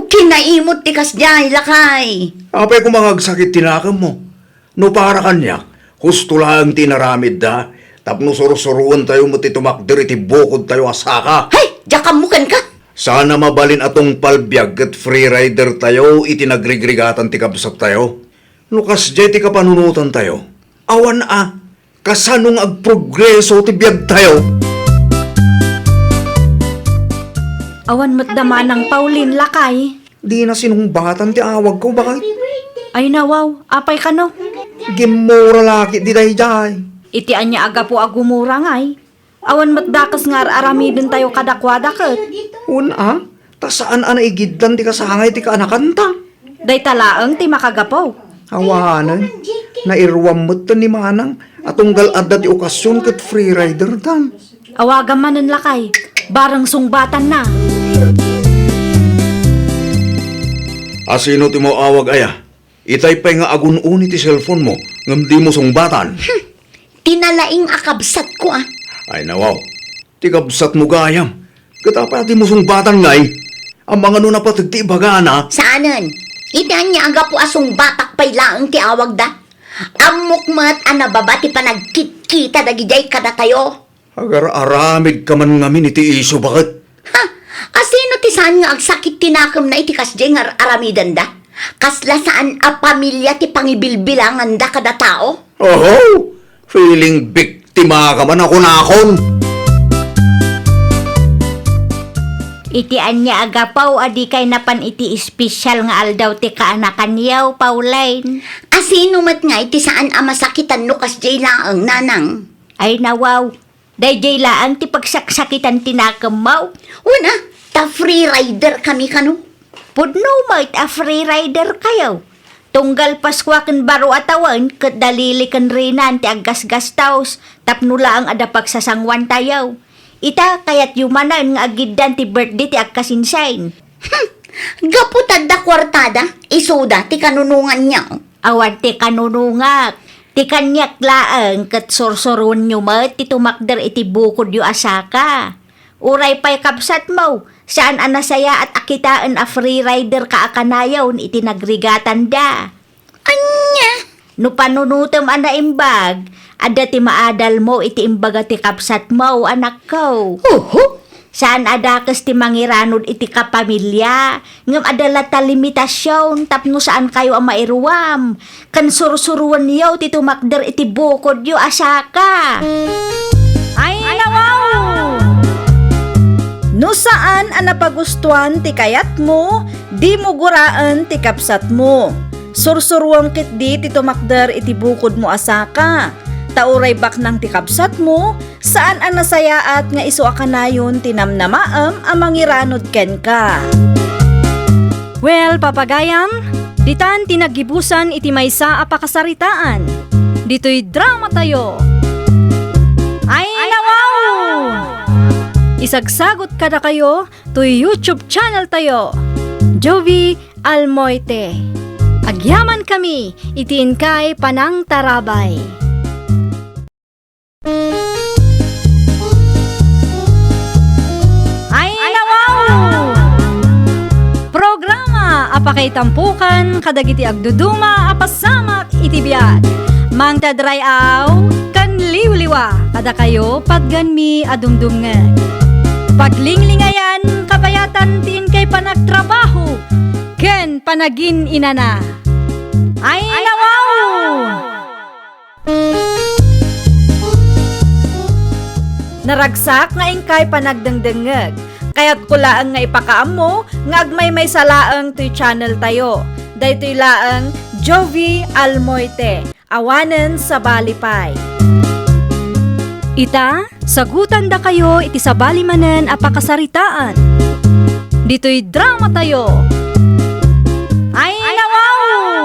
[SPEAKER 2] Kinaimot ti kasjay lakay.
[SPEAKER 4] Apay kung mangagsakit tinakam mo. No para kanya, husto lang tinaramid da. Tapno surusuruan tayo mo ti tumakdir iti bukod tayo asaka.
[SPEAKER 2] Hay, jakamukan ka.
[SPEAKER 4] Sana mabalin atong palbiag at free rider tayo itinagrigregatan ti kapsat tayo. Lukas jay ti kapanunutan tayo. Awan
[SPEAKER 5] Kasanong agprogreso ti biyag tayo?
[SPEAKER 1] Awan mo't dama ng Pauline lakay.
[SPEAKER 5] Di na sinumbatan ti awag ko, bakit?
[SPEAKER 1] Ay nawaw, apay ka no.
[SPEAKER 5] Gimura laki di day.
[SPEAKER 1] Itian niya aga po agumura ngay. Awan mo't dakas nga aramidin tayo kadakwadakat.
[SPEAKER 5] Una, ta saan ana igiddan ti kasangay ti kaanakanta?
[SPEAKER 1] Day talaang ti makagapaw.
[SPEAKER 5] Awanan, nairwam mo't ni manang atunggal adda ti okasyon kat free rider dan.
[SPEAKER 1] Awagan manen lakay, barang sungbatan na.
[SPEAKER 5] Asino ti mo awag aya? Itay pa'y nga agun-uni ti cellphone mo, ngam di mo sungbatan.
[SPEAKER 2] Tinalaing akabsat ko ah.
[SPEAKER 5] Ay nawaw, ti kabsat mo gayam. Katapa ti mo sungbatan ngay. Ang mga nuna patagti bagana.
[SPEAKER 2] Saanan? Itan niya aga po asong batak pay laang ti awag da. Amok mat anababa ti panagkit-kita dagijay kada tayo.
[SPEAKER 5] Agar aramid ka man ngamin iti iso bakit?
[SPEAKER 2] Ha? Asino ti saan nga agsakit tinakam na iti kasjay nga aramidan da? Kasla saan a pamilya ti pangibilbilangan da kada tao?
[SPEAKER 5] Oho! Feeling biktima ka man ako nakon.
[SPEAKER 2] Itian niya agapaw adi kay napan iti espesyal nga aldaw ti kaanakan yaw, Pauline. Asino mat nga iti saan a masakitan no kasjay laang nanang? Ay nawaw, dayjay laang ti pagsaksakitan tinakamaw. Una, ta free rider kami kano. Pudno mo't a free rider kayo. Tunggal paswakan baro atawan, kat dalili kan rinan ti aggas-gastaws, tapnula ang ada pagsasangwan tayaw. Ita kayat yumanan nga agiddan ti birthday ti agkasinsain. Gaputad da kwartada, isuda ti kanunungan niya. Awan ti kanunungak. Ti kanyak laang kat sorsoron nyo mat ti tumakder iti bukod yu asaka. Uray pa'y kapsat mo, saan anasaya at akitaan a free rider ka akanayaw ni iti nagrigatan da. Anya? No panunutom ana imbag, ada ti maadal mo iti imbaga ti kapsat mo, anak ko. Saan adakas ti mangiranod iti kapamilya, ngam adala ta limitasyon, tapno saan kayo ang mairuwam, kan sursuruan yaw ti tumakder iti bukod yu asaka.
[SPEAKER 1] Ay nawaw! No saan ang napagustuhan ti kayat mo, di mo guraan ti kapsat mo. Sursuruang kit di ti tumakder iti bukod mo asaka. Tauray bak ng ti kapsat mo, saan ang nasayaat nga iso akanayon tinamnamaam ang mangiranod ken ka. Well, papagayam, ditan tinagibusan iti maysa a pakasaritaan. Dito'y drama tayo. Ay nawaw! Isagsagot kada kayo to YouTube channel tayo, Jovi Almoite. Agyaman kami, itiin kay Panang Tarabay. Ay nawaw! Programa apakay tampukan kadagiti agduduma apasamak iti biag. Mang tadrayaw kan liwliwa kada kayo pagganmi adumdumngan. Paglinglingayan, kabayatan tin kay panagtrabaho, ken panagin inana. Ay nawaw! Naragsak nga ingkay panagdengdengeg, kaya't kulaan nga ipakaam mo, nga agmay may salaang to'y channel tayo. Daytoy laang Jovi Almoite, awanen sa Balipay. Ita, sagutan da kayo iti sabali manen a pakasaritaan. Dito'y drama tayo. Ay nawaw!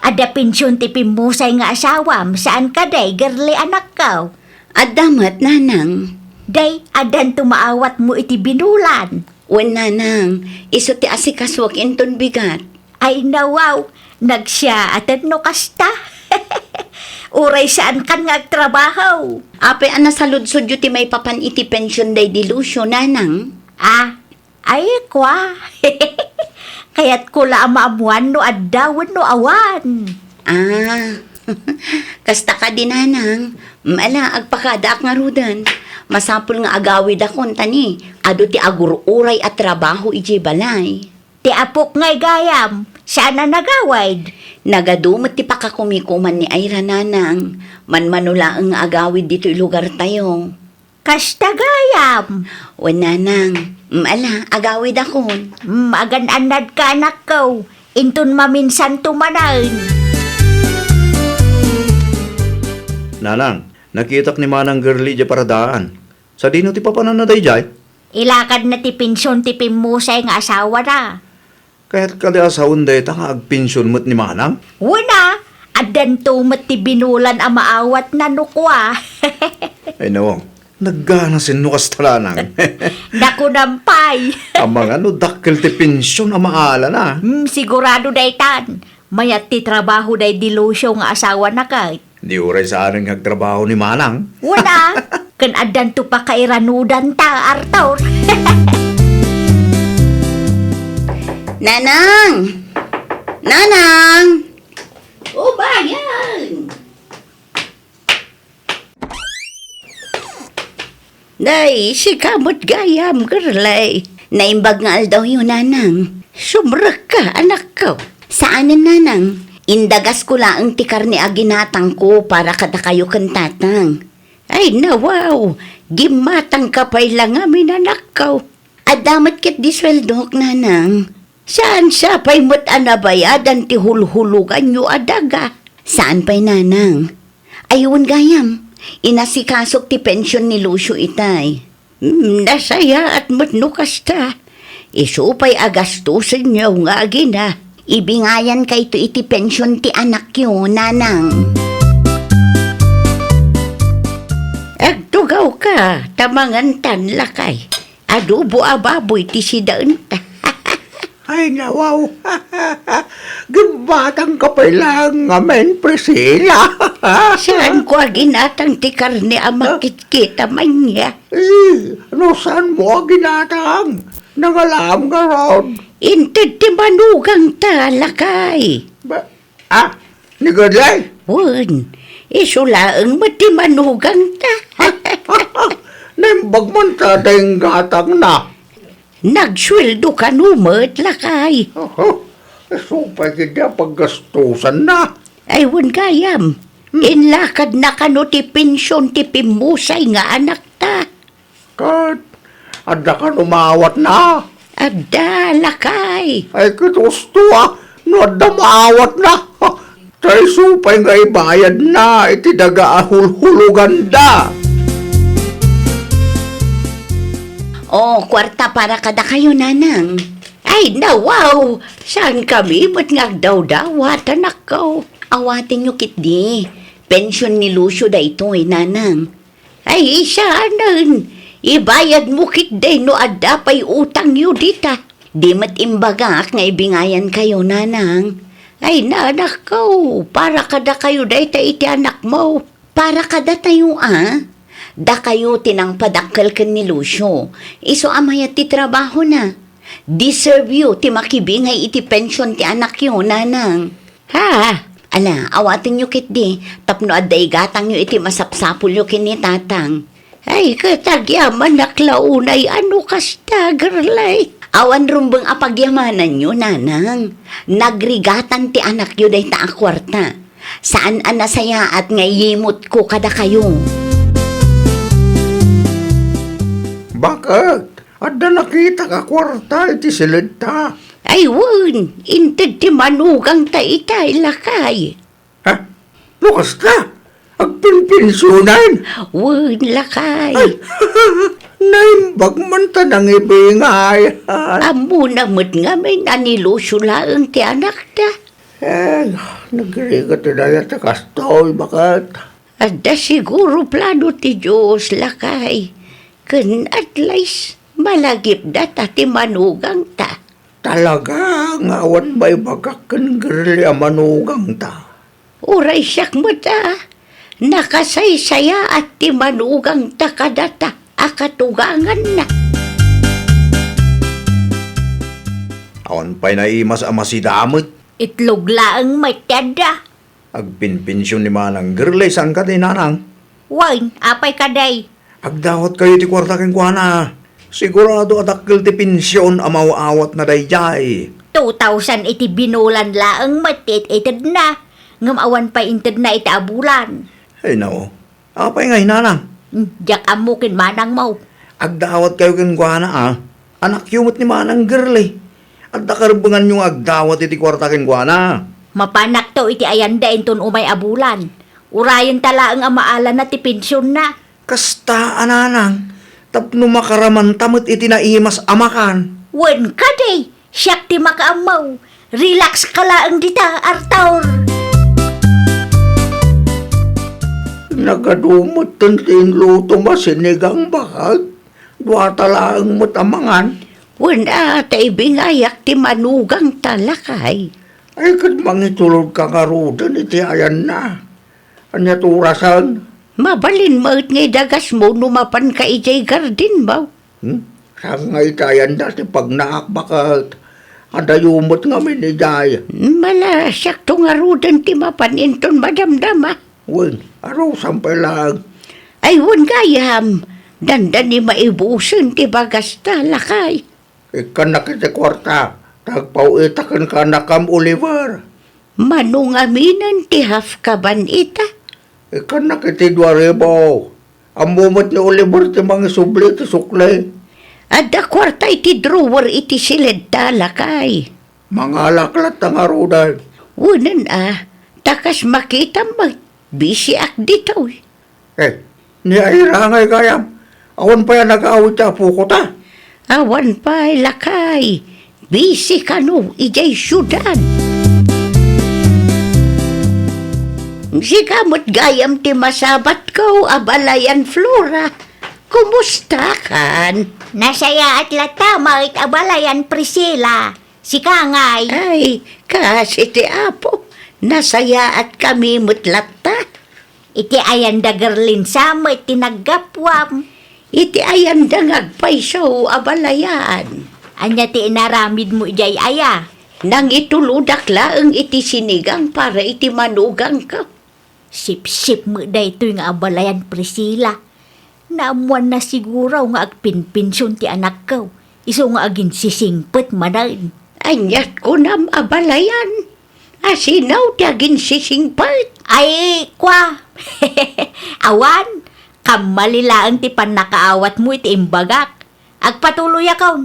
[SPEAKER 2] Ada pensyon ti pimusay nga asawam, saan ka day, girly anak ka?
[SPEAKER 6] Adamat, nanang.
[SPEAKER 2] Day, adan tumaawat mo iti binulan.
[SPEAKER 6] Wen, nanang. Iso ti asikaswag inton bigat.
[SPEAKER 2] Ay nawaw, nagsya atat no kasta. Uray saan kan nga agtrabaho.
[SPEAKER 6] Ape ana saludsod yu ti may papan iti pensyon day dilusyo, nanang.
[SPEAKER 2] Ah, ay kwa. Kaya't kula maamuan no addawan no awan.
[SPEAKER 6] Ah, kasta ka din, nanang. Mala, agpakadaak nga rudan. Masapul nga agawid akon tani. Ado ti agururay at trabaho iji balay.
[SPEAKER 2] Ti apok ngay gayam, Sana nagawid.
[SPEAKER 6] Nagadumot ti pakakumikuman ni Ira nanang. Manmanula ang agawid dito lugar tayo.
[SPEAKER 2] Kasta gayam.
[SPEAKER 6] O nanang, ala, agawid akon.
[SPEAKER 2] Magan-anad ka anak ko. Intun maminsan tumanan.
[SPEAKER 5] Nanang, nakitak ni Manang girly di paradaan. Sa dino ti papanan na day jay?
[SPEAKER 2] Ilakad na ti pinsyon ti pimusay nga asawa na.
[SPEAKER 5] Kaya't kada asawon day ta nga agpinsyon mo't ni Manang?
[SPEAKER 2] Una, adan tumat ti binulan ang maawat na nukwa.
[SPEAKER 5] Ay nawang, naggana sinukas talanang.
[SPEAKER 2] Nakunampay.
[SPEAKER 5] Ang mga no dakkel ti pensyon ang maala na.
[SPEAKER 2] Sigurado daytan. Mayat ti trabaho day dilusyo nga asawa na kay.
[SPEAKER 5] Di uray sa aring nagtrabaho ni Manang.
[SPEAKER 2] Wala. Kan adan to pa kairanudan ta, Arthur.
[SPEAKER 6] Nanang! Nanang! O bayan! Day, si kamot gayam, girlay. Naimbag nga daw yun, nanang. Sumrak ka, anak ko. Saanan, nanang? Indagas ko lang tikar ni aginatang ko para kada kayo kantatang. Ay, nawaw! Gimatang kapay lang amin, anak ko. Adamat kit disweldok, nanang. Saan siya pa'y mo't anabayadan ti hulhulugan nyo adaga? Saan pa'y nanang? Ayun gayam, inasikasok ti pensyon ni Lucio itay. Nasaya at matnukas ta. Isupay agastusin nyo nga agina. Ibingayan kay to iti pensyon ti anak yo, nanang. Agtugaw ka, tamangan tanlakay. Adobo ababoy ti sidaan ta.
[SPEAKER 4] Ay, nawaw. Gibatang kapay lang ngamen, Priscilla.
[SPEAKER 6] Saan ko aginatang ti karne amakit-kita man niya?
[SPEAKER 4] No, saan mo ang ginatang? Nangalam ka ron.
[SPEAKER 6] Inted ti manugang talakay.
[SPEAKER 4] Ni Gadlay?
[SPEAKER 6] Wun, isulaang mo ti manugang ta.
[SPEAKER 4] Naimbag man sa dayang gatang na.
[SPEAKER 6] Nagsweldo ka numot lakay.
[SPEAKER 4] Supay kita paggastusan na.
[SPEAKER 6] Ay wun gayam, inlakad na kano ti pensyon ti pimusay nga anak ta.
[SPEAKER 4] Kat, ada ka umawat na.
[SPEAKER 6] Agda lakay.
[SPEAKER 4] Ay, kitusto no ada maawat na. Tay supay nga ibayad na, iti daga ahul-hulugan da.
[SPEAKER 6] O, kwarta para kada kayo, nanang. Ay, nawaw! Saan kami? Ba't ngagdaw-dawat, anak ko? Awatin nyo kit di. Pensyon ni Lucio da ito, nanang. Ay, saanan? Ibayad mo kit day no adda pa'y utang nyo dita. Di mat imbagak nga ibingayan kayo, nanang. Ay, nanak ko, para kada kayo day ta iti anak mo. Para kada tayo, Da kayo tinang padakkel ken ni Lucio. Iso amayat ti trabaho na. Deserve you ti makibingay iti pensyon ti anak yo, nanang. Ha? Ala, awatin nyo kit di. Tapno adday gatang nyo iti masapsapul yo kini tatang. Ay, katagyaman naklaunay ano kasta, girlay. Awan rumbang apagyamanan nyo, nanang. Nagrigatan ti anak yo day ta akwarta. Saan anasaya at ngayimot ko kada kayo?
[SPEAKER 4] Bakit? Ada nakita ka kwarta, iti silid ta.
[SPEAKER 6] Ay, wun, inted ti manugang ta itay lakay.
[SPEAKER 4] Ha? Lukas ka? Agpinpinsunan?
[SPEAKER 6] Wun, lakay.
[SPEAKER 4] Naimbag man ta nang ibingay.
[SPEAKER 6] Amo na mo't nga may nanilusyo lang ti anak ta.
[SPEAKER 4] Nagrigat na daya ta kastoy, bakit?
[SPEAKER 6] Ada siguro plano ti Diyos, lakay. Kun at least malagip data ti manugang ta.
[SPEAKER 4] Talaga, ngawat ba'y bagakan girli ang manugang ta?
[SPEAKER 6] Uray siyak mo ta. Nakasaysaya at ti manugang ta kadata. Akatugangan na.
[SPEAKER 5] Awan pa'y naimas ama si damot.
[SPEAKER 2] Itlog laang may tada.
[SPEAKER 5] Agpinpinsyon ni Manang girly, saan ka din nanang?
[SPEAKER 2] Wine, apay kaday.
[SPEAKER 5] Agdawat kayo ti kwarta ken kuana. Sigurado adakkel ti pensyon amaw-awat na dayjay.
[SPEAKER 2] 2,000 iti binulan laang matit itad na. Ngam awan pa intad na iti abulan.
[SPEAKER 5] Ay nao, apay ngay nanang.
[SPEAKER 2] Diyak amukin manang mo.
[SPEAKER 5] Agdawat kayo kan kuana Anak yumot ni manang girl eh. At nakarbangan yung agdawat iti kwarta kan kuana.
[SPEAKER 2] Mapanak to iti ayanda inton umay abulan. Urayan tala ang amaalan na ti pensyon na.
[SPEAKER 5] Kasta ananang, tapno makaraman tamot iti naimas amakan.
[SPEAKER 2] Wen ka day, siyak ti makaamaw. Relax ka laang dita, Arthur.
[SPEAKER 4] Nagadumot tantin luto masinigang bakag. Duwata laang matamangan.
[SPEAKER 6] Wen atay bingayak ti manugang talakay.
[SPEAKER 4] Ay kad mangitulog ka karudan iti ayan na. Anya turasan?
[SPEAKER 6] Mabalin mo it ngay dagas mo numapan ka ijay garden ba?
[SPEAKER 4] Saan nga itayan na ti pag naakbakat. Adayumot nga minijay.
[SPEAKER 6] Malasyak to nga rudan ti mapan inton madamdama.
[SPEAKER 4] Wen, araw sampay lang.
[SPEAKER 6] Ay wen gayam, dandan ni maibusin ti bagas talakay.
[SPEAKER 4] Ikan na kita kwarta. Tagpauitakan ka na kam Oliver.
[SPEAKER 6] Manungaminan ti hafkaban ita.
[SPEAKER 4] Ikan na kita 2,000. Ang mumot ni Oliver ti mga subli ti sukle.
[SPEAKER 6] Adda kwarta iti drawer iti silid talakay.
[SPEAKER 4] Mga laklat ang arudan.
[SPEAKER 6] Unan takas makita mag busy ak dito.
[SPEAKER 4] Ni Aira ngay kayam. Awan pa yan nag-awit sa puko ta.
[SPEAKER 6] Awan pa'y lakay. Busy ka no, ijay syudad. Sikamot gayam ti masabat ko, abalayan Flora. Kumusta kan?
[SPEAKER 2] Nasaya at lata, mait abalayan Priscilla. Si Kangay.
[SPEAKER 6] Ay, kasi ti apo, nasaya at kami mutlata.
[SPEAKER 2] Iti ayan da gerlin sama iti naggapwam.
[SPEAKER 6] Iti ayan dangag paisaw abalayan.
[SPEAKER 2] Anya ti inaramid mo ijay aya.
[SPEAKER 6] Nang ituludak laeng iti sinigang para iti manugang ka.
[SPEAKER 2] Sip-sip mo da ito yung abalayan Priscilla. Naamuan na siguro nga agpinpinsyon ti anak ko. Iso nga agin sisingpet manain.
[SPEAKER 6] Anyat ko nam abalayan. Asinaw ti agin sisingpet.
[SPEAKER 2] Ay, kwa. Awan, kamalilaan ti panakaawat mo iti imbagak. Agpatuloy akaw.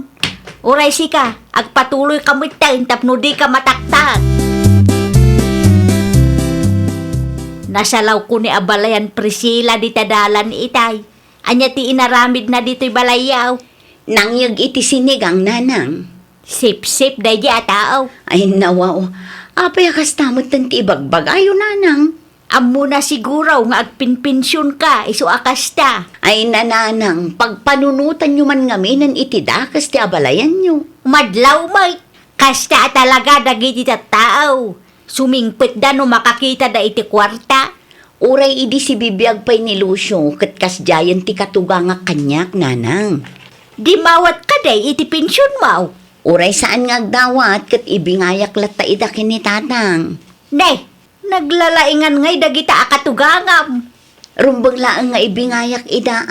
[SPEAKER 2] Uray sika, agpatuloy ka mo itayin tapno di ka mataktak. Nasalaw ko ni abalayan Priscilla di tadalan itay. Anya ti inaramid na dito'y balayaw.
[SPEAKER 6] Nangyag iti sinigang nanang.
[SPEAKER 2] Sip-sip day di ataaw.
[SPEAKER 6] Ay nawaw, apay akas tamot ti ibagbag ayo nanang.
[SPEAKER 2] Amo na siguro nga agpinpinsyon ka, iso akasta.
[SPEAKER 6] Ay nananang, pagpanunutan nyo man ngaminan iti dakas ti abalayan nyo.
[SPEAKER 2] Madlaw may, kasta talaga dagiti tattao. Sumingpit da no makakita da iti kwarta.
[SPEAKER 6] Uray idi si bibiyag pa'y ni Lucio, kat kasjayan ti katuganga kanyak nanang.
[SPEAKER 2] Di mawat ka day iti pensyon mo.
[SPEAKER 6] Uray saan nga agdawat, kat ibingayak lata ida kini tatang.
[SPEAKER 2] Day, naglalaingan ngay dagita akatugangam.
[SPEAKER 6] Rumbang laang nga ibingayak ida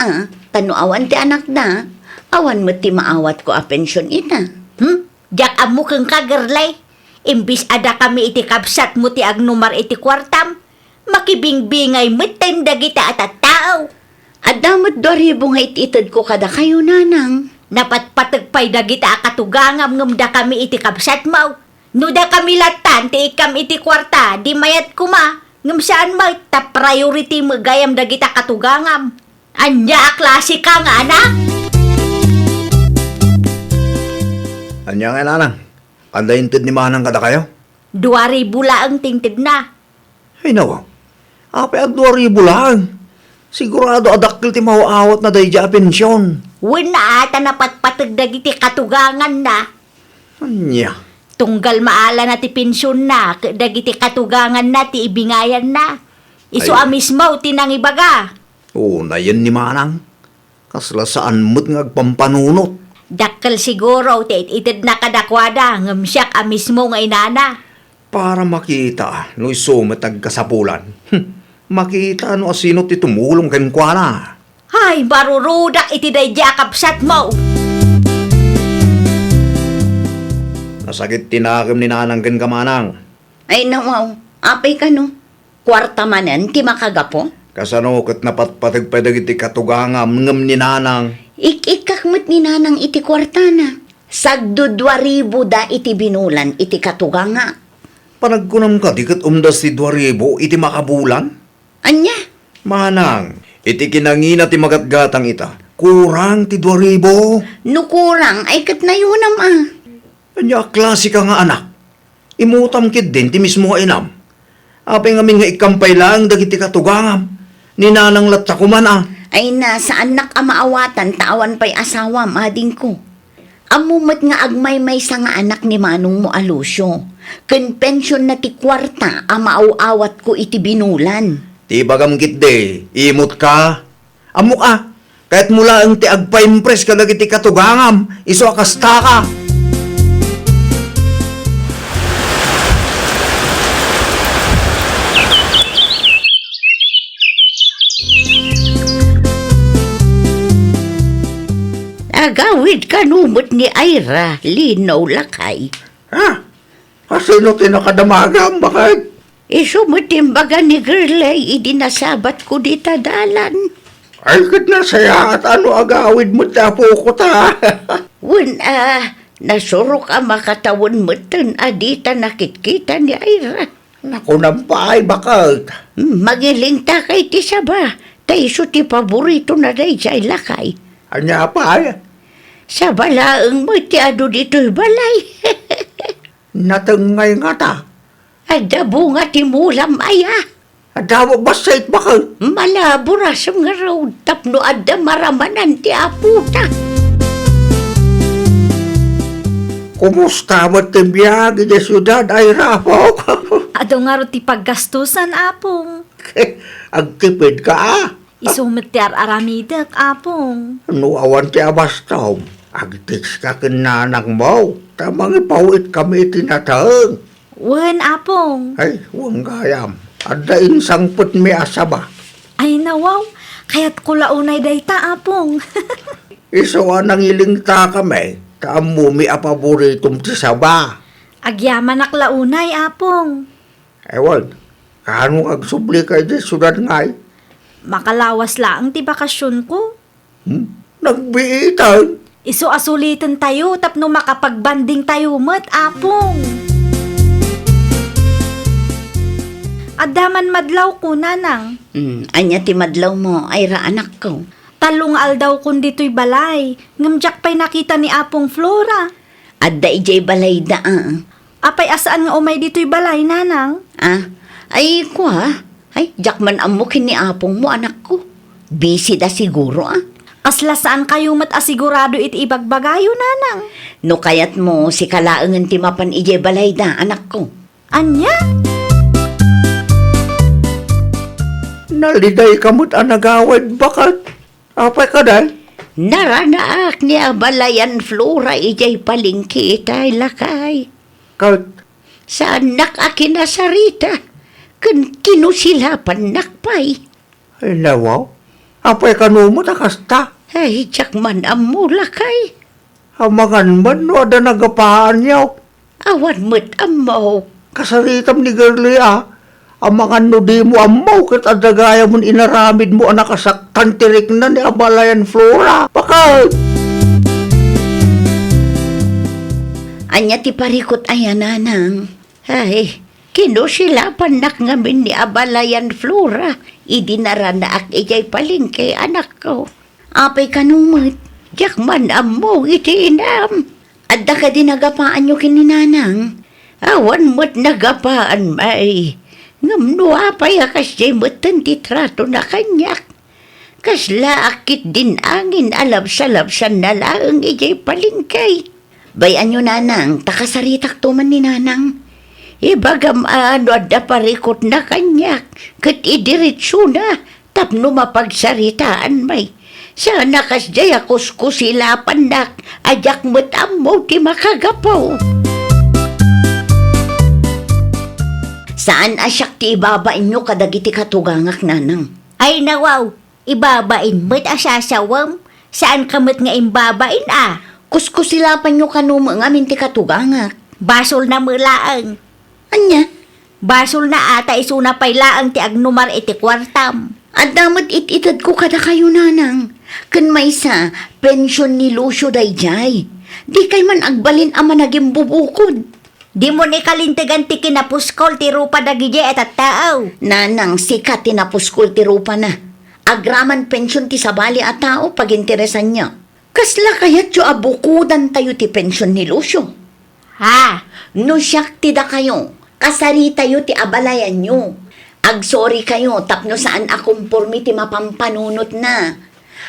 [SPEAKER 6] tano awan ti anak da, awan mo ti maawat ko a pensyon ita.
[SPEAKER 2] Diyak amo kang kagerlay. Imbis ada kami iti kapsat mo ti agnumar iti kwartam. Makibingbingay mo ten dagita at tao.
[SPEAKER 6] At damot 2,000 nga ititad ko kada kayo nanang.
[SPEAKER 2] Napatpatagpay dagita akatugangam ngam da kami iti kapsat mo. No da kami latan ti ikam iti kwarta, di mayat kuma. Ngam saan mo ta priority mo gayam dagita katugangam. Anya klase ka nga anak.
[SPEAKER 5] Anya nga nanang, kadaintid ni manang kada kayo?
[SPEAKER 2] 2,000 ang tingtid na.
[SPEAKER 5] Ay nawa, apay ag 2,000 lang. Sigurado adakil ti mauawat na day dya pensyon.
[SPEAKER 2] Wala ata napatpatag dagiti katugangan na.
[SPEAKER 5] Anya,
[SPEAKER 2] Tunggal maala na ti pensyon na, dagiti katugangan na ti ibingayan na. Iso
[SPEAKER 5] Ay.
[SPEAKER 2] amis mo tinangibaga.
[SPEAKER 5] oo na yan ni manang. Kasla saan mo't nga agpampanunot.
[SPEAKER 2] Dakkel siguro ti itid na kadakwada, ngam siyak amis mo nga inana.
[SPEAKER 5] Para makita no isumatag kasapulan. Makita no asino ti tumulong ken kuana.
[SPEAKER 2] Ay, barurudak iti day jakapsat mo.
[SPEAKER 5] Nasagit tinakim ni nanang ken kamanang.
[SPEAKER 6] Ay nawaw, apay ka no. Kwarta manan, ti makagapo.
[SPEAKER 5] Kasano kat napatpatagpadag iti katugangam ngam ni nanang.
[SPEAKER 6] Ikikakmat ni nanang iti kwarta na. Sagdo 2,000 da iti binulan iti katuganga.
[SPEAKER 5] Panagkunam ka, di kat umdas ti 2,000 iti makabulan?
[SPEAKER 6] Anya?
[SPEAKER 5] Manang, iti kinangina ti magatgatang ita. Kurang ti 2,000.
[SPEAKER 6] Nukurang ay kat na yunam ah.
[SPEAKER 5] Anya klase ka nga anak. Imutam kid din ti mismo nga inam. Apay ngamin nga ikampay lang dagiti katugangam. Ni nanang latsakuman ah.
[SPEAKER 6] Ay na, sa anak amaawatan, tawan pa'y asawa, mading ko. Amumat nga agmay-may sa nga anak ni Manong mo Alusyo. Ken pensyon na ti kwarta, amaaw-awat ko iti binulan.
[SPEAKER 5] Ti bagam kitde, imot ka. Amok ah, kahit mula ang ti agpa-impress ka dagiti katugangam, iso akasta ka.
[SPEAKER 6] Agawid ka numot ni Ira, linaw lakay.
[SPEAKER 5] Ha? Sino tinakadamagam? Bakit?
[SPEAKER 6] Isumutimbaga ni Girlay, idinasabat ko di tadalan.
[SPEAKER 5] Ay, kat na saya at ano agawid mo tapo ko ta.
[SPEAKER 6] Wen nasurok ang makatawan mo tan adita nakitkita ni Ira.
[SPEAKER 5] Naku nampay, bakit?
[SPEAKER 6] Magiling ta kay ti saba, taiso ti paborito na day jay lakay.
[SPEAKER 5] Anya pa ay?
[SPEAKER 6] Sa balaang mo ti ado dito'y balay.
[SPEAKER 5] Natangay nga ta.
[SPEAKER 6] Adabo nga ti mulam aya.
[SPEAKER 5] Adawa basait bakit?
[SPEAKER 6] Malabura sa nga road tapno adda maramanan ti aputa.
[SPEAKER 5] Kumusta mo timbiyag di syudad ay rapok?
[SPEAKER 1] Ado nga ro ti paggastusan, apong.
[SPEAKER 5] Agtipid ka ah.
[SPEAKER 1] Isumit ti aramidak, apong.
[SPEAKER 5] Ano awan ti abastaw? Agtix ka kinanang mo. Tamang ipawit kami tinataang.
[SPEAKER 1] Wen, apong.
[SPEAKER 5] Ay, huwag gayam. Ada insangput mi asaba.
[SPEAKER 1] Ay nawaw, kaya't kulaunay dayta, apong.
[SPEAKER 5] Iso nang ilingta kami. Taamu mi apaboritum ti saba.
[SPEAKER 1] Agyaman aklaunay, apong.
[SPEAKER 5] Ewan, kano agsubli kay di sudad ngay?
[SPEAKER 1] Makalawas lang ti bakasyon ko.
[SPEAKER 5] Nagbiitan.
[SPEAKER 1] Iso asulitan tayo tapno makapagbanding tayo mat, apong. Adaman madlaw ko, nanang.
[SPEAKER 6] Anya ti madlaw mo, Ira anak ko.
[SPEAKER 1] Talong aldaw kun dito'y balay. Ngamjak pa'y nakita ni Apong Flora.
[SPEAKER 6] Adda ijay balay da
[SPEAKER 1] Apay asaan nga umay dito'y balay, nanang?
[SPEAKER 6] Ay ko Ay, jakman amukin ni apong mo anak ko. Busy da siguro
[SPEAKER 1] Kasla saan kayo mat asigurado iti ibagbagayo, nanang?
[SPEAKER 6] No kayat mo si kalaangan ti mapan ijay balay da anak ko.
[SPEAKER 1] Anya?
[SPEAKER 5] Naliday kamot anagawad bakat. Apay ka dahil?
[SPEAKER 6] Naranaak ni abalayan Flora ijay palingki itay lakay.
[SPEAKER 5] Kat,
[SPEAKER 6] Sa anak akinasarita. Kun kinusilapan nakpay.
[SPEAKER 5] ay nawaw. Apay ka numot akasta.
[SPEAKER 6] Ay, jakman amula kay.
[SPEAKER 5] Hamangan man no ada nagapaan yaw.
[SPEAKER 6] Awan mo't amaw.
[SPEAKER 5] Kasaritam ni girly ah. Amangan no di mo amaw kat adagaya mo inaramid mo anak asaktan tirik na ni abalayan Flora. Bakit?
[SPEAKER 6] Anya ti parikot ayan nanang. Ay, kinusilapan nak ngamin ni abalayan Flora. Idinaranaak ijay palingke anak ko. Apay kanumot, jakman amo iti inam. Adda ka din nagapaan nyo kininanang. Awan mo't nagapaan may. Ngamno apay akas jay mo't titrato na kanyak. Kasla akit din angin alabsa-labsan na laang ijay palingkay. Bayan nyo nanang, takasaritak tuman ni nanang. Ibagam ano adda parikot na kanyak. Kat idiritso na, tapno mapagsaritaan may. Sa nakas jay akuskusilapan nak, ajak mo't amo ti makagapaw. Saan asyak ti ibabain nyo kadagiti katugangak nanang?
[SPEAKER 2] Ay nawaw, ibabain mo't asasawam. Saan kamot nga imbabain
[SPEAKER 6] Kuskusilapan nyo kanumang amin ti katugangak.
[SPEAKER 2] Basol na mulaang.
[SPEAKER 6] Anya,
[SPEAKER 2] Basol na ata isuna pay laang ti agnumar iti kwartam.
[SPEAKER 6] at damat ititad ko kada kayo nanang. Kan may sa pensyon ni Lucio dayjay. Di kay man agbalin ama naging bubukod.
[SPEAKER 2] Di mo ni kalintigan ti kinapuskol ti rupa dagije at tao.
[SPEAKER 6] Nanang sikat tinapuskol ti rupa na. Agraman pensyon ti sabali a tao pag interesan niya. Kasla kayat yo abukudan tayo ti pensyon ni Lucio.
[SPEAKER 2] Ha?
[SPEAKER 6] No siyak ti da kayo. Kasari tayo ti abalayan nyo. Agsorry kayo tapno saan akumpormi ti mapampanunot na.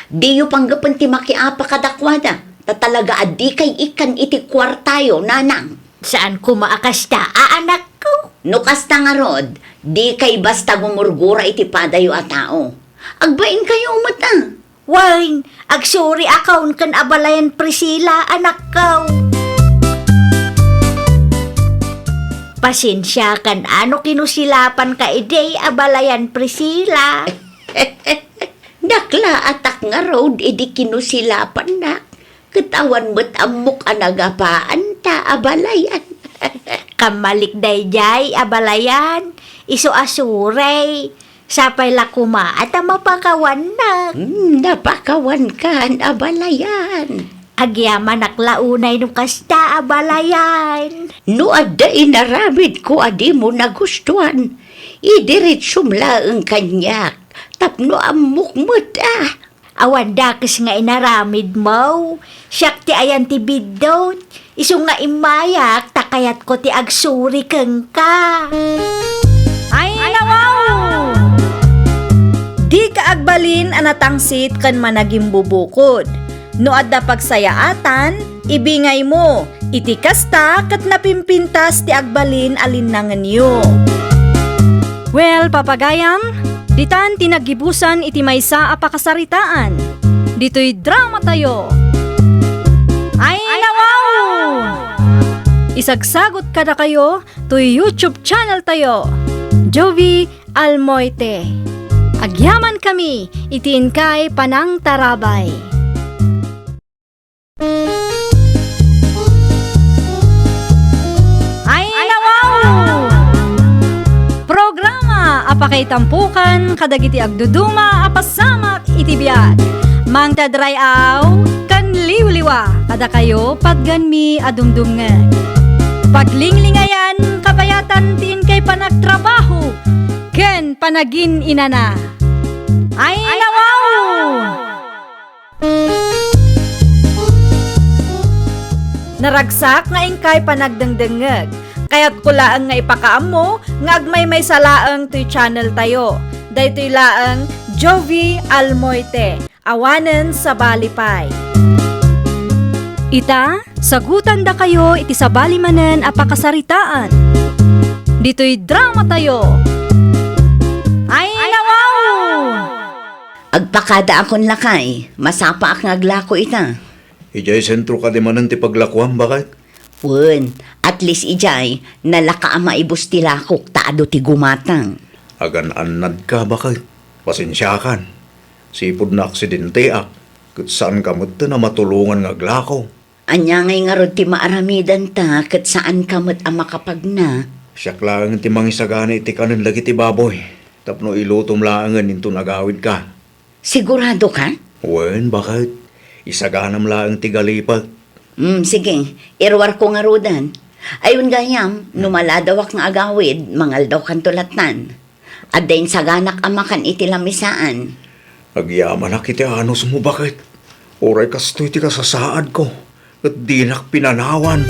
[SPEAKER 6] Di yu panggapan ti makiapa kadakwada. Tatalaga adi kay ikan iti kwartayo, nanang.
[SPEAKER 2] Saan ko maakasta, anak ko?
[SPEAKER 6] No kasta nga rod, di kay basta gumurgura iti padayo a tao. Agbain kayo umata.
[SPEAKER 2] Wine, agsuri akaun kan abalayan Priscilla, anak ko. Pasensya kan ano kinusilapan ka ide abalayan Priscilla.
[SPEAKER 6] Dakla atak nga road, edi kinusilapan na. Katawan mo't amok anagapaan ta abalayan.
[SPEAKER 2] Kamalik dayjay abalayan, iso asure. Sapay lakuma at mapakawan na.
[SPEAKER 6] Napakawan kan abalayan.
[SPEAKER 2] Agyaman naklaunay nung kasta abalayan.
[SPEAKER 6] No adda inaramid ko adi mo nagustuhan. Idiritsum laang kanyak. Tapno amok mo't ah.
[SPEAKER 2] Awan dakes nga inaramid mo. Siyak ti ayan ti bidot. Iso nga imayak, takayat ko ti agsuri keng ka.
[SPEAKER 1] Ay, nawaw! Di ka agbalin anatangsit kan managing bubukod. No adda pagsayaatan, ibingay mo. Iti kasta kat napimpintas ti agbalin alinangan yo. Well, papagayam, ditan tinagibusan iti maysa a pakasaritaan. Dito'y drama tayo. Ay, nawaw! Isagsagot kada kayo to YouTube channel tayo. Jovi Almoite. Agyaman kami, itiin kay Panang Tarabay. Ay, nawaw! Programa apakay tampukan kadagiti agduduma apasamak iti biag. Mang tadrayaw kan liwliwa kada kayo pagganmi adumdumngeg. Paglinglingayan kabayatan tin kay panagtrabaho ken panagin inana. Ay, nawaw! Naragsak nga ingkay panagdengdengeg. Kaya't kulaang nga ipakaamo nga agmay may salaang to'y channel tayo. Daytoy laang Jovi Almoite. Awanen sa Balipay. Ita, sagutan da kayo iti sa balimanen a pakasaritaan. Dito'y drama tayo. Ay, nawaw!
[SPEAKER 6] Agpakada akon lakay, masapa ak ngaglako ita.
[SPEAKER 5] Ijay sentro ka di manan ti paglakwam, bakit?
[SPEAKER 6] Wen, at least ijay, nalaka ama ibus ti lakok taado ti gumatang.
[SPEAKER 5] Agan-anad ka, bakit? Pasensyakan. Sipod na aksidente ak. Kat saan ka mo't na matulungan nga glako.
[SPEAKER 6] Anya ngay nga rod ti maaramidan ta, kat saan kamot ang makapagna.
[SPEAKER 5] Siyak lang ti mangisagana iti kanan lagi ti baboy. Tapno ilutom laangan into nagawid ka.
[SPEAKER 6] Sigurado ka?
[SPEAKER 5] Wen, bakit? Isaganam laang ti galipat.
[SPEAKER 6] Sige, irwar ko nga rodan. Ayun gayam, numala daw ak nga agawid, mangal daw kan tulatan. At dahin saganak amakan iti lamisaan.
[SPEAKER 5] Agyaman na kiti anos mo, bakit? Oray kastoy ti kasasaad ko. At dinak pinanawan.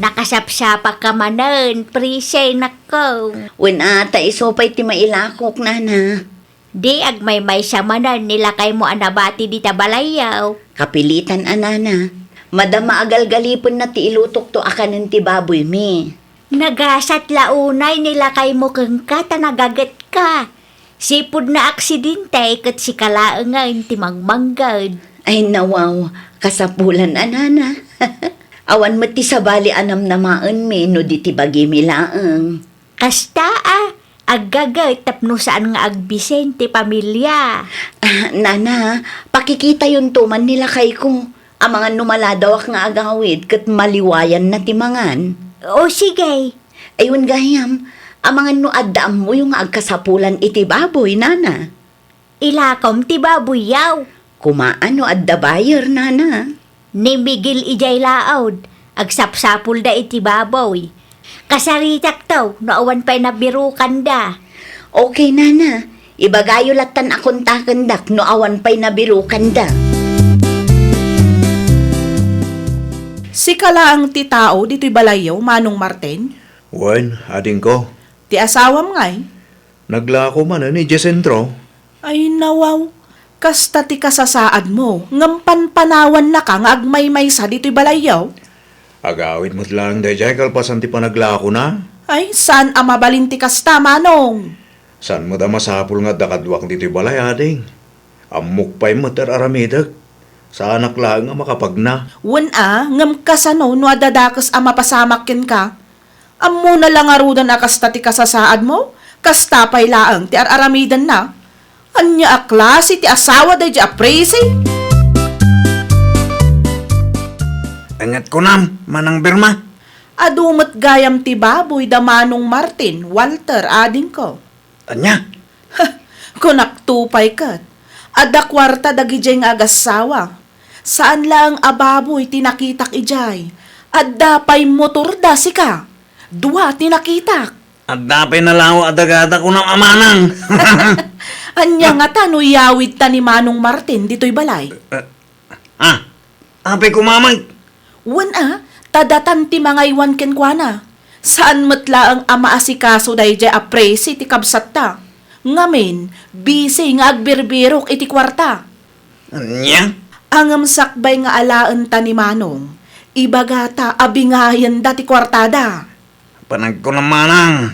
[SPEAKER 2] Nakasapsapa ka manen, Prisay nako.
[SPEAKER 6] Wen ata isopay ti mailakok nana.
[SPEAKER 2] Di agmay sa manan nila kay mo anabati di tabalayaw.
[SPEAKER 6] Kapilitan anana. Madama agal-galipon na ti ilutok to akanin ti baboy mi.
[SPEAKER 2] Nagasat launay nila kay mo keng ka tanagagat ka. Sipod na aksidente kat si kalaangan ti magmanggad.
[SPEAKER 6] Ay nawaw, kasapulan anana. Awan mo ti sabali anam namaan mi no di ti bagi mi laeng.
[SPEAKER 2] Kasta aggagay tapno saan nga agbisen ti pamilya.
[SPEAKER 6] Nana, pakikita yun tuman nila kay ko. Ang mga numaladawak nga agawid kat maliwayan na timangan.
[SPEAKER 2] O sige.
[SPEAKER 6] Ayun gayam, ang mga nuaddaam mo yung agkasapulan iti baboy, nana.
[SPEAKER 2] Ilakom ti baboy yaw.
[SPEAKER 6] Kumaano adda bayer, nana.
[SPEAKER 2] Ni Miguel ijay laod. Agsapsapul da iti baboy. Kasaritak taw, naawan pa'y nabirukan da.
[SPEAKER 6] Okay, nana. Ibagayo latan akong takandak no awan pa'y nabirukan da.
[SPEAKER 3] Si kalaang ti tao dito'y balayaw, Manong Martin.
[SPEAKER 4] Wen, ading ko.
[SPEAKER 3] Ti asawam ngay.
[SPEAKER 4] Naglako man ni Jesentro.
[SPEAKER 3] Ay nawaw, kasta ti kasasaad mo, ngampan panawan na ka nga agmay-may sa dito'y balayaw.
[SPEAKER 4] Agawid mo't lang dayjay kalpasan ti panaglako na.
[SPEAKER 3] Ay, saan amabalin ti kasta, Manong?
[SPEAKER 4] San mo da masapul nga dakadwak dito'y balay, ading? Amok pa'y matar aramidag. Sa anak lang nga makapagna.
[SPEAKER 3] Wan ngam kasano no adadakas mapasamakin ka. Ammo na lang arudan kasta ti kasasaad mo, kasta pa'y laang ti aramidan na. Anya klase ti asawa day di apresi.
[SPEAKER 4] Angat ko nam, manang Birma.
[SPEAKER 3] Adumat gayam ti baboy da Manong Martin, Walter, ading ko.
[SPEAKER 4] Anya?
[SPEAKER 3] Kunak tupay kat. Ada kwarta dagijay nga agasawa. Saan lang ababoy tinakitak ijay. Adda pa'y motor da sika. Dua tinakitak.
[SPEAKER 4] At dapay nalaw adagada ko ng amanang.
[SPEAKER 3] Anya nga tano yawid ta ni Manong Martin dito'y balay.
[SPEAKER 4] Apay kumamay.
[SPEAKER 3] Wan tadatan ti mga iwan kenkwana. Saan matla ang ama asikaso day jay apresi ti kabsat ta. Ngamin, busy nga agbirbirok iti kwarta.
[SPEAKER 4] Anya?
[SPEAKER 3] Angam sakbay nga alaan ta ni Manong. Ibagata abingayan dati kwartada.
[SPEAKER 4] Panag ko ng manang.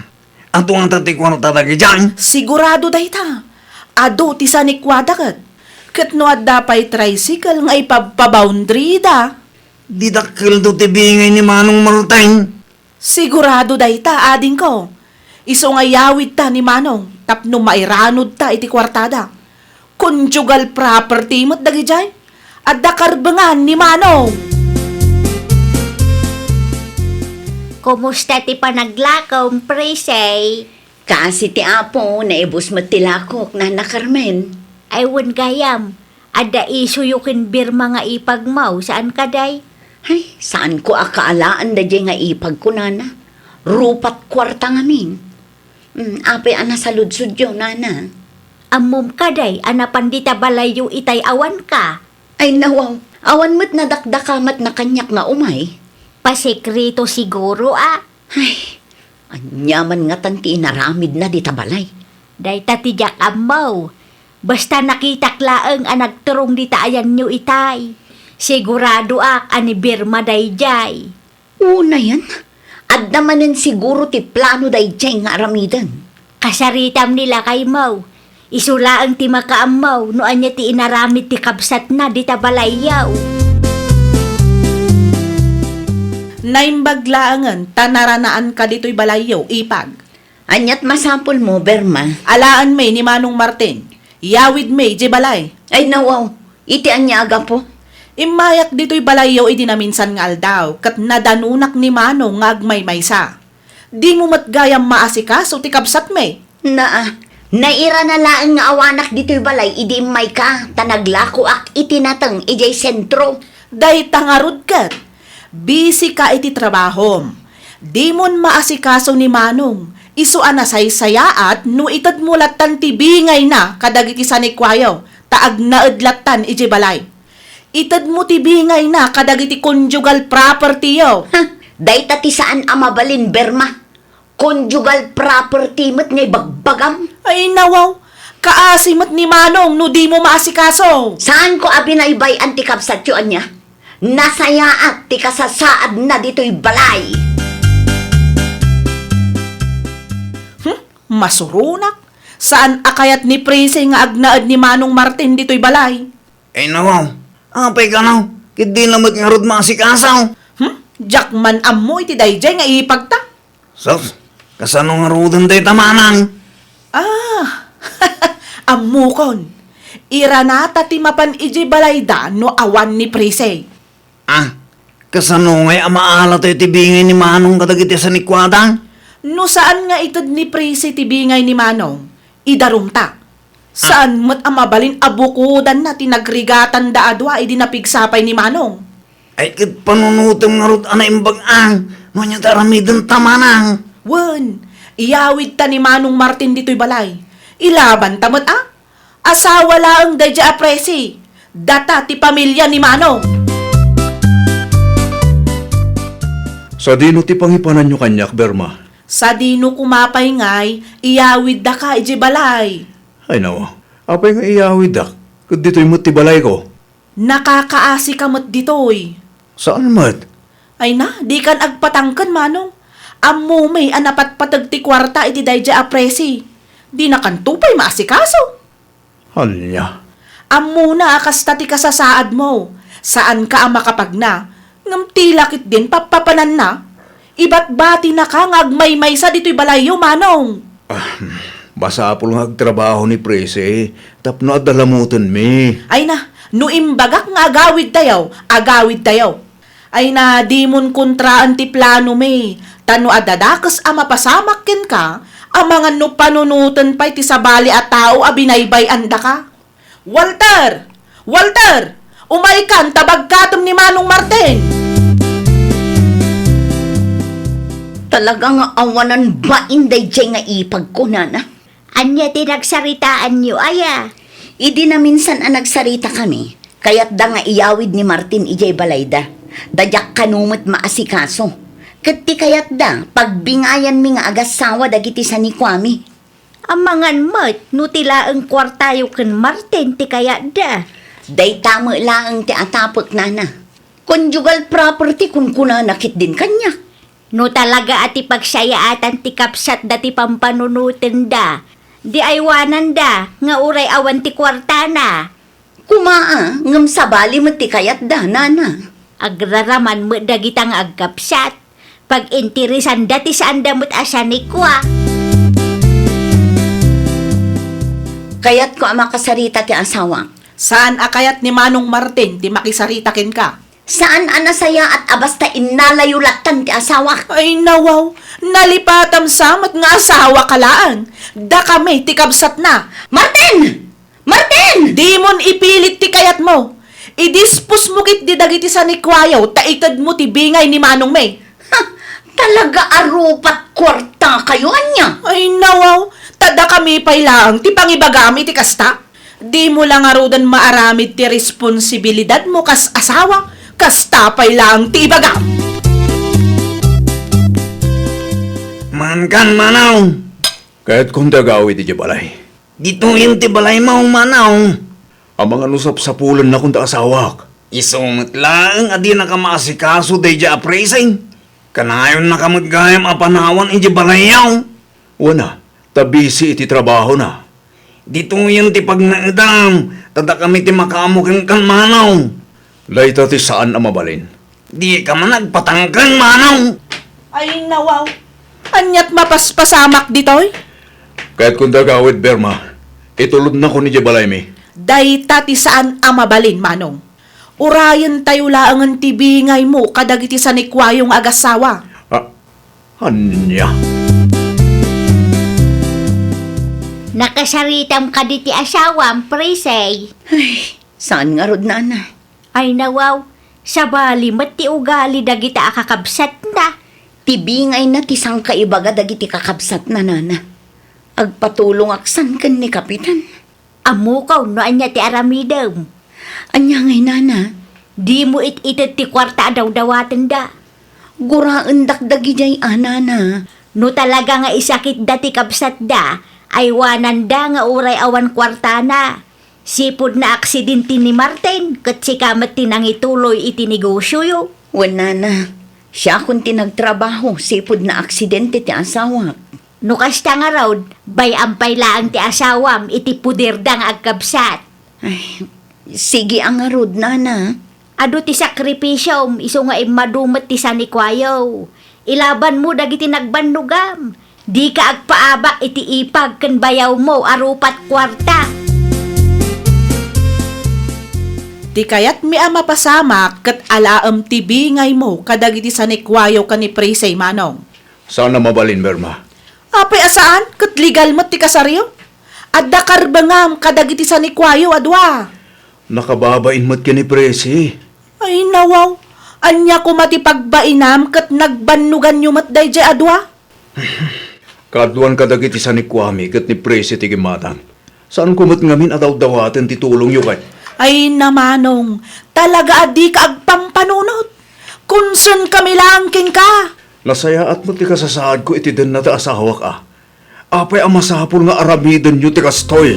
[SPEAKER 4] Ato ang tatikwan tatagi dyan.
[SPEAKER 3] Sigurado day ta. Ado ti sanikwada kat. Kat no adda pa'y tricycle nga ipabboundary da.
[SPEAKER 4] Didakil do tibingay ni Manong Martin.
[SPEAKER 3] Sigurado day ta, ading ko. Iso nga yawid ta ni Manong. Tapno mairanod ta iti kwartada. Conjugal property mo't dagi jay. Adda karbengan ni Manong.
[SPEAKER 2] Kumusta ti panaglakaw, presay?
[SPEAKER 6] Kasi ti apo, naibos matilakok, nana Carmen.
[SPEAKER 2] Ay wan gayam. Ada isuyukin Birma nga ipagmaw. Saan ka day?
[SPEAKER 6] Ay, saan ko akaalaan da nga ipag ko, nana? Rupat kwarta ngamin. Apay ana sa ludsud yun, nana.
[SPEAKER 2] Amom ka day. Anapan di ta balayo itay awan ka.
[SPEAKER 6] Ay nawaw, awan mo't nadakdakamat na kanyak nga umay.
[SPEAKER 2] Pasekrito siguro
[SPEAKER 6] Ay, anyaman nga tanti inaramid na di tabalay.
[SPEAKER 2] Day tatijak amaw. Basta nakitak laeng nagturong di taayan nyo itay. Sigurado ani Birma day jay.
[SPEAKER 6] Una yan, at namanin siguro ti plano day jay nga aramidan.
[SPEAKER 2] Kasaritam nila kay Mau. Isula ang ti makaamaw no anya ti inaramid ti kabsat na di tabalayaw.
[SPEAKER 3] Naimbaglaangan, tanaranaan ka dito'y balayaw, ipag.
[SPEAKER 6] Anyat masapol mo, Berma.
[SPEAKER 3] Alaan may ni Manong Martin. Yawid may, di balay.
[SPEAKER 6] Ay nawaw, iti anya aga po.
[SPEAKER 3] Imayak dito'y balayaw idinaminsan nga aldaw, kat nadanunak ni Manong nga agmay-maysa. Di mo matgayam maasikaso ti kabsat may.
[SPEAKER 6] Naira na laang nga awanak dito'y balay, idi may ka, tanaglako ak itinatang ijay sentro.
[SPEAKER 3] Day tangarod kat. Busy ka iti trabahom. Di mon maasikaso ni Manong. Isu anasay-sayaat no itad mulatan ti bingay na kadagiti sanikwayo. Taag naadlatan iji balay. Itad mo ti bingay na kadagiti conjugal property yo.
[SPEAKER 6] Day tati saan amabalin, Berma? Conjugal property mo't ngay bagbagam.
[SPEAKER 3] Ay nawaw, kaasimat ni Manong no di mo maasikaso.
[SPEAKER 6] Saan ko abinaybay antikapsat yun niya? Nasayaat ti kasasaad na dito'y balay.
[SPEAKER 3] Masurunak. Saan akayat ni Prese nga agnaad ni Manong Martin dito'y balay?
[SPEAKER 4] Ay nawaw, apay ka naw. Kidi namat nga rod masikasaw.
[SPEAKER 3] Jakman ammo iti dayjay nga ipagta.
[SPEAKER 4] Sos, kasano nga rodan day tamanang?
[SPEAKER 3] Amukon. Iranata ti mapan iji balayda no awan ni Prese.
[SPEAKER 5] Kasano ngay amaala tayo tibingay ni Manong kadagiti sa nikwada?
[SPEAKER 3] No saan nga itad ni Presi tibingay ni Manong? Idarumta. Saan mat amabalin abukudan na tinagrigatan da adwa idinapigsapay ni Manong?
[SPEAKER 5] Ay kat panunutom nga rod anay imbag-ang. Nunya taramidon tamanang.
[SPEAKER 3] Wen, iyawid ta ni Manong Martin dito'y balay. Ilaban tamat asawa laang dadya apresi. Data ti pamilya ni Manong.
[SPEAKER 4] Sa dino ti pangipanan nyo kanyak, Berma.
[SPEAKER 3] Sa dino kumapay ngay, iyawid da ka iji balay.
[SPEAKER 4] Ay nawa, apay nga iyawid dak. Kud dito'y mo't ti balay ko.
[SPEAKER 3] Nakakaasi ka mat ditoy.
[SPEAKER 4] Saan mat?
[SPEAKER 3] Ay na, di kan agpatangkan Manong. Ammo may anapat patag ti kwarta iti dadya apresi. Di na kan tupay maasikaso.
[SPEAKER 4] Halnya.
[SPEAKER 3] Ammo na akasta ti kasasaad mo. Saan ka ang makapagna? Ngam tilakit din papapanan na. Iba't bati na ka ngagmay-may sa dito'y balayo, Manong.
[SPEAKER 4] Basa apol nga agtrabaho ni Prese. Tapno at dalamutan mi.
[SPEAKER 3] Ay na, no imbagak nga agawid tayaw. Ay na, di mon kontraan ti plano me. Tano adadakas ama pasamakin ka, ang mga no panunutan pa'y ti sabali at tao abinaybay anda ka. Walter! Umay kan tabagkatom ni Manong Martin!
[SPEAKER 6] Talagang awanan ba inday jay nga ipag ko, nana?
[SPEAKER 2] Anya tinagsaritaan niyo, aya.
[SPEAKER 6] Idi na minsan ang nagsarita kami, kaya't da nga iyawid ni Martin ijay balayda. Dadyak kanumot maasikaso. Kati kaya't da, pagbingayan mi nga agasawa dagiti sa ni Kwame.
[SPEAKER 2] Amangan mat, nutila ang kwartayo kan Martin ti kaya da.
[SPEAKER 6] Day tamo lang ti atapot, nana. Conjugal property kung kunanakit din kanya.
[SPEAKER 2] No talaga ati pagsayaatan ti kapsat dati pampanunutin da. Di aywanan da, nga uray awan ti kwartana.
[SPEAKER 6] Kumaa, ngam sabali mo ti kayat da, nana.
[SPEAKER 2] Agraraman mo dagitang agkapsat. Pag intirisan dati saan damot asa ni kwa.
[SPEAKER 6] Kaya't ko ang makasarita ti asawa.
[SPEAKER 3] Saan akayat ni Manong Martin ti makisaritakin ka?
[SPEAKER 6] Saan anasaya at abasta inalayulatan ti asawa?
[SPEAKER 3] Ay nawaw, nalipatam samat nga asawa kalaan. Da kami ti kabsat na.
[SPEAKER 6] Martin! Martin!
[SPEAKER 3] Di mon ipilit ti kayat mo. Idispos mo kit di dagiti sa nikwayaw, taitad mo ti bingay ni Manong May.
[SPEAKER 6] Ha, talaga arupat kwarta kayo, anya?
[SPEAKER 3] Ay nawaw, tada kami pailaang ti pangibagami ti kasta. Di mo lang arudan maaramid ti responsibilidad mo kas asawa, kasta pailaang ti ibagam.
[SPEAKER 5] Mankan manaw.
[SPEAKER 4] Kaya't kung dagawid iti balay.
[SPEAKER 5] Dito yung ti balay mo manaw.
[SPEAKER 4] Ang mga nusap sa pulan na kung asawak.
[SPEAKER 5] Isumot lang adi na ka maasikaso day ja appraising. Kanayon na ka magayam apanawan iti balayaw.
[SPEAKER 4] Wana, tabisi iti trabaho na.
[SPEAKER 5] Dito yung ti pagnaedam. Tada kami ti makamukin kan manaw.
[SPEAKER 4] Layta ti saan ang mabalin.
[SPEAKER 5] Di ka man nagpatangkan manaw.
[SPEAKER 3] Ay nawaw, anyat mapaspasamak ditoy.
[SPEAKER 4] Kaya't kung dagawid, Berma, itulod na ko ni balay mi.
[SPEAKER 3] Dayta ti saan ang mabalin, Manong. Urayan tayo laangan ti bingay mo kadagiti sa nikwayong agasawa.
[SPEAKER 4] Anya.
[SPEAKER 2] Nakasaritam ka di ti asawam, presay.
[SPEAKER 6] Saan nga rod, nana?
[SPEAKER 2] Ay nawaw, sabali mat ti ugali dagita akakabsat na.
[SPEAKER 6] Tibingay na ti sang kaibaga dagiti kakabsat na, nana. Agpatulong aksan kan ni kapitan.
[SPEAKER 2] Amukaw no anya ti aramidem.
[SPEAKER 6] Anya ngay, nana.
[SPEAKER 2] Di mo it-itit ti kwarta daw-dawatan da.
[SPEAKER 6] Guraan dakdagi jay anana.
[SPEAKER 2] No talaga nga isakit dati kabsat da, ay wanan da nga uray awan kwartana. Sipod na aksidente ni Martin, kat sikamat tinang ituloy iti negosyo yo.
[SPEAKER 6] Wanana, siya kung tinagtrabaho, sipod na aksidente ti asawa.
[SPEAKER 2] No kasta nga raw, bay ampay laang ti asawam, iti puder dang agkabsat.
[SPEAKER 6] Ay, sige ang arod, nana.
[SPEAKER 2] Ado ti sakripisyo, iso nga madumat ti sanikwayaw. Ilaban mo dagiti nagbanlugam. Di ka agpaabak iti ipag kan bayaw mo arupat kwarta.
[SPEAKER 3] Ti Di kayat mi ama pasamak kat alaam tibi ngay mo kadagiti sanikwayo ka ni Presay Manong.
[SPEAKER 4] Sana mabalin, Berma.
[SPEAKER 3] Apay asaan kat legal mo't ti kasaryo? Adda karbangam kadagiti sanikwayo adwa.
[SPEAKER 4] Nakababain mo't ka ni Presi.
[SPEAKER 3] Ay nawaw, anya ko matipagbainam kat nagbanugan nyo mat dayjay adwa.
[SPEAKER 4] Kaduan kadagiti sa ni Kwame kat ni Presi tigimatang. Saan kumot ngamin ataw dawaten titulong yu kay?
[SPEAKER 3] Ay namanong, talaga adi ka agpampanunot. Kunsun kami langking ka.
[SPEAKER 4] Nasaya at mo ti kasasaad ko iti den na ta asawa ka. Apay ang masapul nga aramiden yu ti kastoy.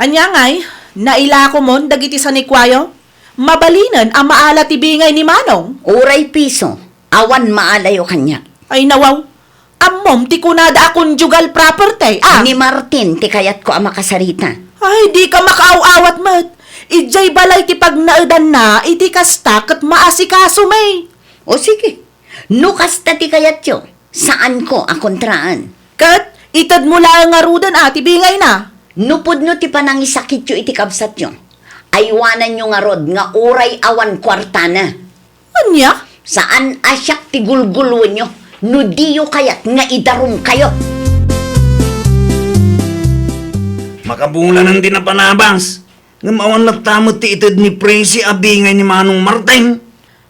[SPEAKER 3] Anya ngay, naila ko mon dagiti sanikwayo. Mabalinan ang maala tibingay ni Manong.
[SPEAKER 6] Uray piso, awan maalayo kanya.
[SPEAKER 3] Ay nawaw, ammom ti kunada a conjugal property.
[SPEAKER 6] Ni Martin, ti kayat ko ang makasarita.
[SPEAKER 3] Ay, di ka makaaw-awat mat. Ijay balay ti pagnaedan na, iti kasta kat maasikaso may.
[SPEAKER 6] O sige, nukasta ti kayat yo, saan ko akontraan?
[SPEAKER 3] Kat, itad mo lang nga rudan ati bingay na.
[SPEAKER 6] Nupod no ti panangisakit yo iti kabsat yo. Aywanan nyo nga rod nga uray awan kwarta na.
[SPEAKER 3] Anya?
[SPEAKER 6] Saan asyak ti gulgulwan nyo? No diyo kayat nga idarum kayo.
[SPEAKER 7] Makabunglan ng dinapanabas. Nga mawan tamot ti itad ni Presi abingay ni Manong Martin.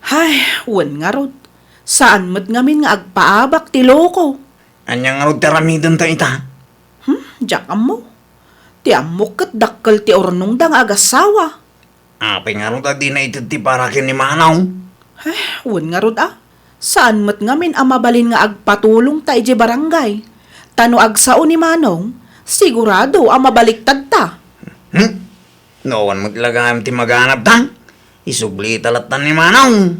[SPEAKER 3] Ay, wan nga rod. Saan mat ngamin nga agpaabak ti loko?
[SPEAKER 7] Anya nga ro teramidan ta ita.
[SPEAKER 3] Diyak mo. Ti amok kat dakkal ti ornong dang agasawa.
[SPEAKER 7] Apay nga ro di na itad ti parakin ni Manong.
[SPEAKER 3] Ay, wan nga rod Saan mat ngamin ang mabalin nga agpatulong ta ije barangay? Tano agsao ni Manong, sigurado ang mabaliktad ta.
[SPEAKER 7] Noon maglagam ti maganap ta. Isubli talatan ni Manong.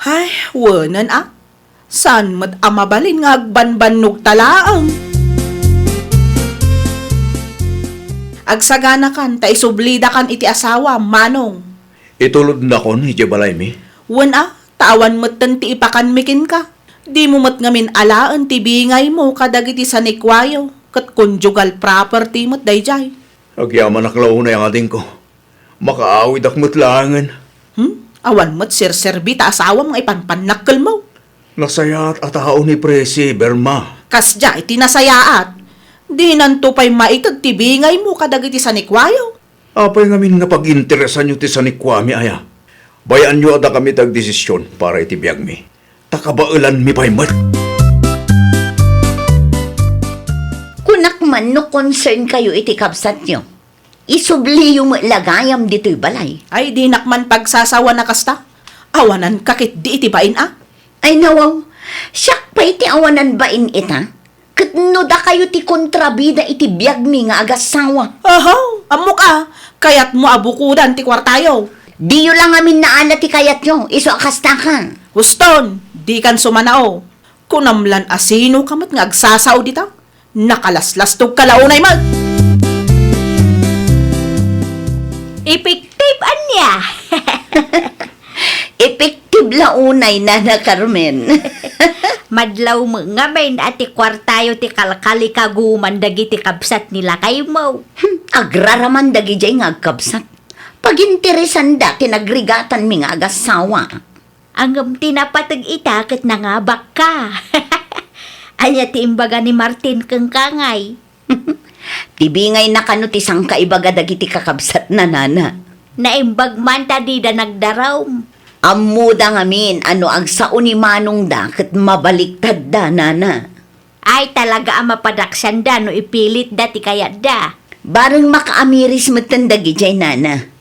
[SPEAKER 3] Ay, wanan Saan mat ang mabalin nga agbanbanog talaang? Agsagana kan, ta isublida kan iti asawa, Manong.
[SPEAKER 4] Itulod na kon, iti balay mi.
[SPEAKER 3] Wan tawan mo't ti ipakan mikin ka. Di mo mat ngamin alaan ti bingay mo kadagiti sanikwayo, kat conjugal property mo't dayjay.
[SPEAKER 4] Agyaman aklaw na yung ating ko. Makaawid ak matlangan.
[SPEAKER 3] Awan mo't sirserbi ta asawa mga ipanpanakkel mo.
[SPEAKER 4] Nasaya at atao ni Presi, Berma.
[SPEAKER 3] Kasja iti nasayaat. Di nanto pa'y maitag ti bingay mo kadagiti sanikwayo.
[SPEAKER 4] Apay ngamin nga pag-interesan nyo ti sa ni Kwame aya. Bayan nyo ada kami tag-desisyon para itibiyag mi. Takabailan mi pa'y mat.
[SPEAKER 6] Kunak man no concern kayo iti kabsat nyo. Isubli yung lagayam dito'y balay.
[SPEAKER 3] Ay di nakman pagsasawa na kasta. Awanan kakit di iti bain
[SPEAKER 6] Ay nawaw, siyak pa iti awanan bain ita? Katno da kayo ti kontrabida iti biyag mi nga agasawa.
[SPEAKER 3] Ahaw, amok kayat mo abukudan ti kwartayo.
[SPEAKER 6] Di yun lang amin naala ti kayat nyo, iso akasta ka.
[SPEAKER 3] Guston, di kan sumanao. Kunamlan asino kamat nga agsasaw dita. Nakalaslas tog kalaunay mag.
[SPEAKER 2] Effective anya.
[SPEAKER 6] Epektiv launay na Carmen.
[SPEAKER 2] Madlaw mo nga main ati kwartayo ti kalkali kaguman dagiti kabsat nila kay mo.
[SPEAKER 6] Agraraman dagi jay nga agkabsat. Paginteresan da tinagrigatan mi nga agasawa.
[SPEAKER 2] Ang tinapatag ita ket nangabak ka. Anya ti imbaga ni Martin keng kangay.
[SPEAKER 6] Tibingay na kano ti sangkaibaga dagiti kakabsat na nana.
[SPEAKER 2] Naimbag man ta di da nagdaraw.
[SPEAKER 6] Amuda ngamin ano agsao ni Manong da ket mabaliktad da nana.
[SPEAKER 2] Ay talaga ang mapadaksan da no ipilit da ti kayat da.
[SPEAKER 6] Bareng makaamiris matandagi jay nana.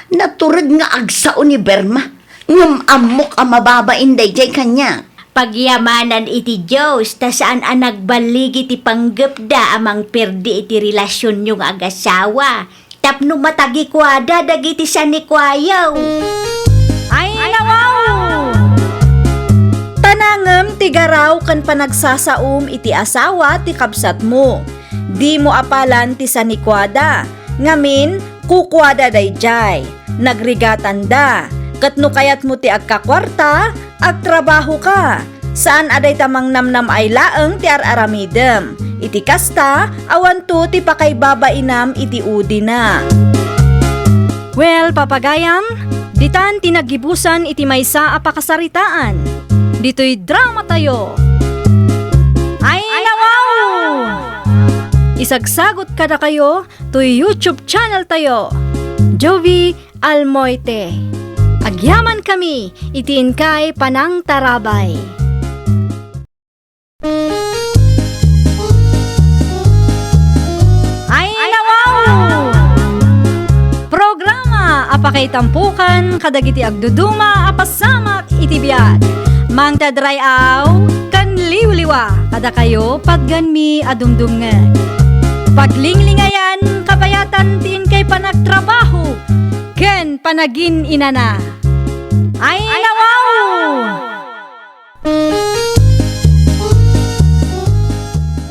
[SPEAKER 6] Naturad nga agsao ni Berma. Ngam amok ang mababain day jay kanya.
[SPEAKER 2] Pagyamanan iti Diyos, ta saan ang nagbaligi ti panggap da amang perdi iti relasyon yung agasawa. Tapno matagi kwada dagiti sanikwayaw.
[SPEAKER 1] Ay, nawaw! Tanangem ti garaw kan panagsasaum iti asawa ti kabsat mo. Di mo apalan ti sanikwada. Ngamin, kukwada dayjay. Nagrigatan da. Katno kayat mo ti agkakwarta, agtrabaho ka. Saan aday tamang namnam ay laeng ti araramidem. Iti kasta, awan to ti pakaibabainam iti udi na. Well, papagayam, ditan tinagibusan iti maysa a pakasaritaan. Dito'y drama tayo. Ay, nawaw! Isagsagot kada kayo to YouTube channel tayo. Jovi Almoite. Agyaman kami, itiin kay Panang Tarabay. Ay, nawaw! Programa apakay tampukan kadagiti agduduma apasamak iti biag. Mang tadrayaw kan liwliwa kada kayo pagganmi adumdumngan. Paglinglingayan kabayatan tiin kay panagtrabaho ken panagin inana. Ay, nawaw!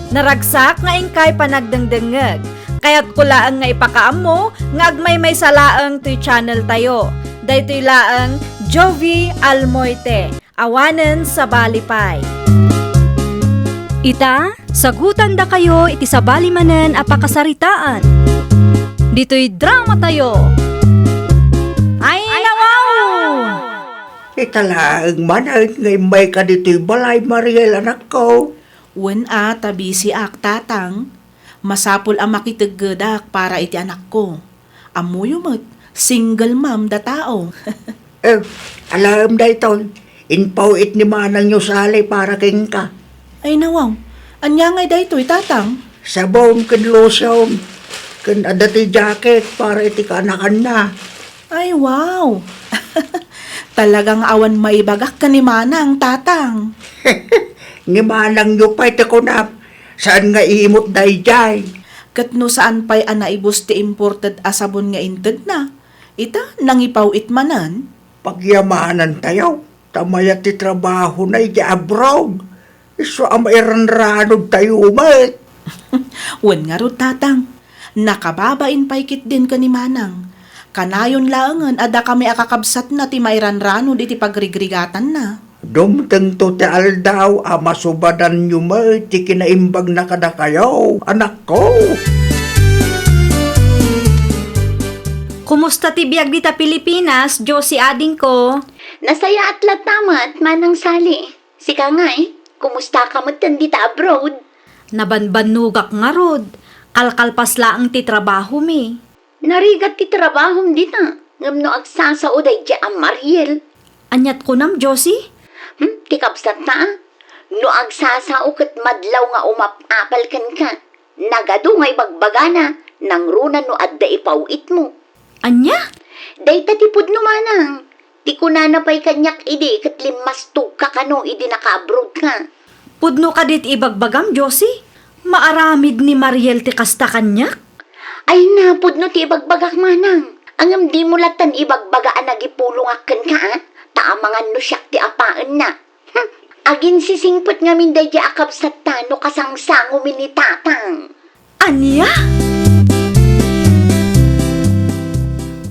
[SPEAKER 1] Naragsak nga ingkay panagdengdengeg. Kaya't kulaan nga ipakaam mo nga agmay may salaang to'y channel tayo. Daytoy laang Jovi Almoite. Awanen sa Balipay. Ita, sagutan da kayo iti sa balimanen apakasaritaan. Dito'y drama tayo. Ay, nawaw!
[SPEAKER 6] Italaang manay ngay may ka dito'y balay, Mariel, anak ko.
[SPEAKER 3] Wen tabi si ak tatang, masapul ang makitaggadak para iti anak ko. Amuyo mo't, single mom da tao.
[SPEAKER 6] Alam da ito, inpawit ni manang nyo sali para king ka.
[SPEAKER 3] Ay nawaw, anya ngay daytoy tatang.
[SPEAKER 6] Sabong kan losyong, kan adati jacket para iti kanakan na.
[SPEAKER 3] Ay wow! Talagang awan maibagak ka ni manang tatang.
[SPEAKER 6] Ni manang nyo pa iti kunap, saan nga iimot day jay.
[SPEAKER 3] Kat no saan pa'y anaibos ti imported asabon nga inted na. Ita, nangipaw itmanan.
[SPEAKER 6] Pagyamanan tayo, tamaya ti trabaho na iti abroad. Iso ang mairanranod tayo umat.
[SPEAKER 3] Wen nga ro tatang, nakababain paikit din ka ni manang. Kanayon laangan ada kami akakabsat na ti mairanranod iti pagrigrigatan na.
[SPEAKER 6] Dumteng to ti aldaw, masubadan nyo mo, ti kinaimbag na kada kayo, anak ko.
[SPEAKER 1] Kumusta ti biag dita Pilipinas, Josie ading ko?
[SPEAKER 2] Nasaya at latamat, manang sali. Sika nga kumusta ka mo dita abroad?
[SPEAKER 1] Nabanbanugak nga rod. Kalkalpas laang ti trabaho mi.
[SPEAKER 2] Narigat ti trabahom dita. Ngam no agsasao day di ang Mariel.
[SPEAKER 1] Anyat ko nam, Josie?
[SPEAKER 2] Ti kapsat na no agsasao ket madlaw nga umapapal kan ka. Nagado ngay bagbagana nang runa no adda ipawit mo.
[SPEAKER 1] Anya?
[SPEAKER 2] Day tatipod no manang. Ti kunana pa'y kanyak idi ket limas ka kano idi naka-abroad ka.
[SPEAKER 1] Pudno ka dit ibagbagam, Josie? Maaramid ni Mariel ti kasta kanyak?
[SPEAKER 2] Ay napod no ti ibagbagak manang. Angam di mo latan ibagbagaan nagipulong akken ka taamangan no siyak ti apaan na. Agin sisingpot nga min day di akap sa tano kasangsango minitatang.
[SPEAKER 1] Anya?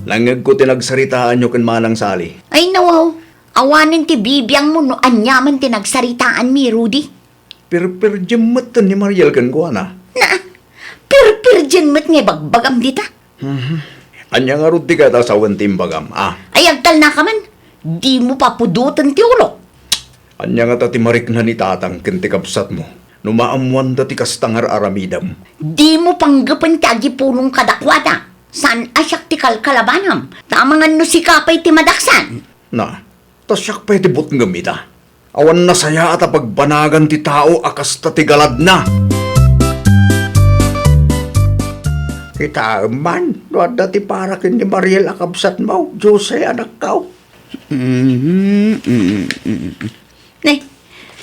[SPEAKER 5] Langag ko tinagsaritaan nyo kan manang sali.
[SPEAKER 2] Ay nawaw, awanin ti bibiyang mo no anyaman ti nagsaritaan mi, Rudy.
[SPEAKER 5] Pirjimatan ni Mariel kan ko na.
[SPEAKER 2] Na, pirjin mo't nga bagbagam dita.
[SPEAKER 5] Anya nga rod ti ka sa timbagam,
[SPEAKER 2] Ay agtal na ka man, di mo papudutan ti ulo.
[SPEAKER 5] Anya nga ti marik na ni tatang kinti kapsat mo. Numaamuan ti kastangar aramidam.
[SPEAKER 2] Di mo panggapan ti agipulong kadakwada. San asyak ti kalkalabanam? Tamangan no si kapay ti madaksan.
[SPEAKER 5] Na, tasyak pa iti but gamita. Awan na saya at pagbanagan ti tao akas ta ti galad na.
[SPEAKER 6] Kita man, no adda ti para kin ni Mariel akabsat mo, Jose anak kao.
[SPEAKER 2] Nay,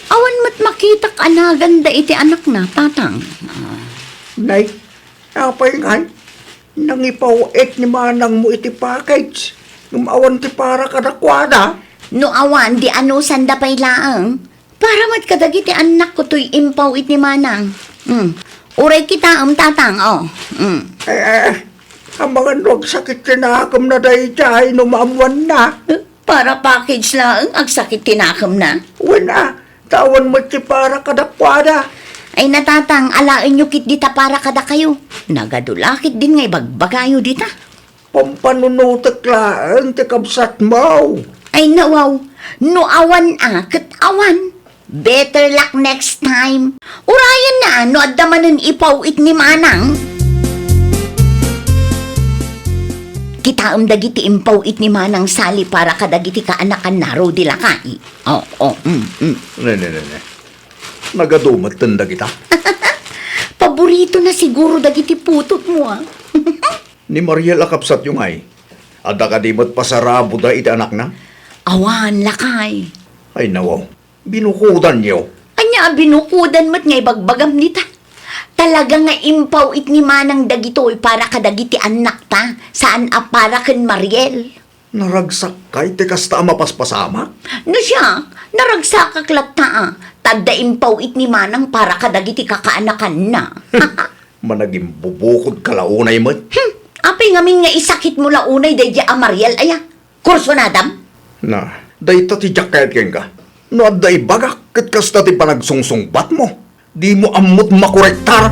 [SPEAKER 2] awan mo't makita ka na ganda iti anak na, tatang.
[SPEAKER 6] Nay, apay ngay, nangipawit ni manang mo iti package. Ngumawan ti para kadakwada.
[SPEAKER 2] No awan, di ano sanda pa'y laang. Para mat kadagiti anak ko to'y impawit ni manang. Uray kita tatang,
[SPEAKER 6] Ang mga nuwag sakit tinakam na dahi tiyahay no maamuan na.
[SPEAKER 2] Para package lang, ang sakit tinakam na.
[SPEAKER 6] Wala, tawan mo ti para kadakwada. Ay natatang, alain nyo kit dita para kada kayo. Nagadulakit din nga ibagbagayo dita.
[SPEAKER 4] Pampanunutak laan ti kabsat mo.
[SPEAKER 6] Ay nawaw, no awan kat awan. Better luck next time. Urayan na, no adamanan ipawit ni Manang. Kita dagiti impawit ni Manang Sali para kadagiti kaanakan naro dilakay.
[SPEAKER 4] Ne. Nagadumat tanda kita.
[SPEAKER 6] Paborito na siguro dagiti putot mo ah.
[SPEAKER 4] Ni Mariel akapsat yung ay. Ada ka di mo't pasarabo da iti anak na?
[SPEAKER 6] Awan lakay.
[SPEAKER 4] Ay nawaw, binukudan niyo.
[SPEAKER 6] Anya binukudan mo't nga ibagbagam nita. Talaga nga impawit ni Manang dagitoy para kadagiti anak ta. Saan a para ken Mariel?
[SPEAKER 4] Naragsak kay te kasta mapaspasama?
[SPEAKER 6] No siya, naragsakak lata tadda impawit ni Manang para kadagiti kakaanakan na.
[SPEAKER 4] Managing bubukod kalaunay mo.
[SPEAKER 6] Apay ngamin nga isakit mo launay dayja a Mariel aya. Kurso na dam?
[SPEAKER 4] Na, dayta ti jacket ken ka. No adday bagak ket kasta ti panagsungsungbat mo. Di mo amot makorektar.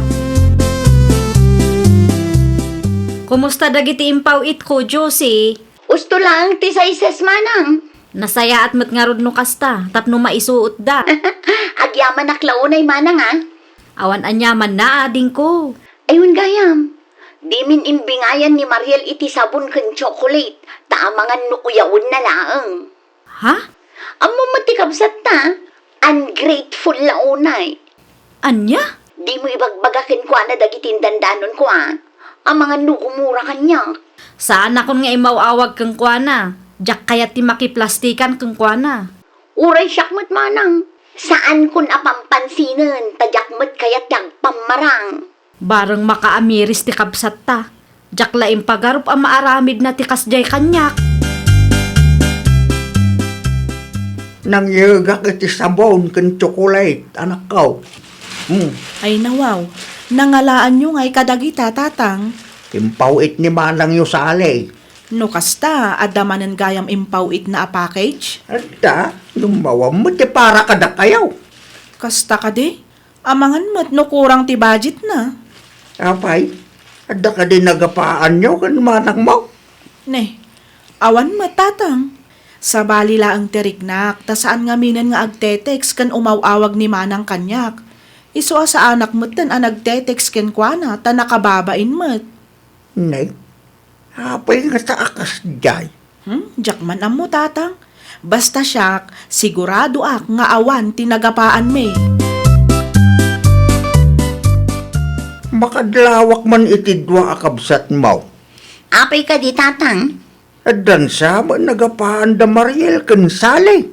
[SPEAKER 1] Kumusta dagiti impawit ko, Josie?
[SPEAKER 6] Usto lang ti sizes Manang.
[SPEAKER 1] Nasaya at matngarod no kasta, tapno maisuot da.
[SPEAKER 6] Agyaman nak launay Manang ah.
[SPEAKER 1] Awan anyaman na ading ko.
[SPEAKER 6] Ayun gayam. Di min imbingayan ni Mariel iti sabon ken chocolate. Taamangan no uyawon na laeng.
[SPEAKER 1] Ha?
[SPEAKER 6] Amo matikabsat ta. Ungrateful launay.
[SPEAKER 1] Anya?
[SPEAKER 6] Di mo ibagbagakin ko na dagitin dandanon ko ah. Ang mga nukumura kanya.
[SPEAKER 1] Saan akon nga imawawag kang kuana? Jak kayat ti makiplastikan kang kuana.
[SPEAKER 6] Uray siyakmat Manang. Saan kun apampansinan, tajakmat kayat yang pamarang.
[SPEAKER 1] Barang makaamiris ti kabsat ta. Jak laim pagarup ang maaramid na ti kasjay kanyak.
[SPEAKER 4] Nangyagak iti sabon ken chocolate, anak ko.
[SPEAKER 3] Ay nawaw, nangalaan nyo nga'y kadagita tatang.
[SPEAKER 4] Impawit ni Manang yu sali.
[SPEAKER 3] No kasta, adamanan gayam impawit na a package.
[SPEAKER 4] Ada, lumawam mo ti para kada kayaw.
[SPEAKER 3] Kasta ka di, amangan mo't no kurang ti budget na.
[SPEAKER 4] Apay, ada ka din nagapaan nyo kan Manang mo.
[SPEAKER 3] Ne, awan mo't tatang. Sa bali laang teriknak, ta saan nga minan nga agtetex kan umawawag ni Manang kanyak. Iso sa anak mo't tan ang nagtetex ken kuana, ta nakababain mo't.
[SPEAKER 4] Nay, apay nga sa akas jay.
[SPEAKER 3] Jak man am mo tatang. Basta siyak, sigurado ak nga awan tinagapaan me.
[SPEAKER 4] Makadlawak man itidwa akabsat mo.
[SPEAKER 6] Apay ka di tatang.
[SPEAKER 4] Adan sa man nagapaan da Mariel ken sali.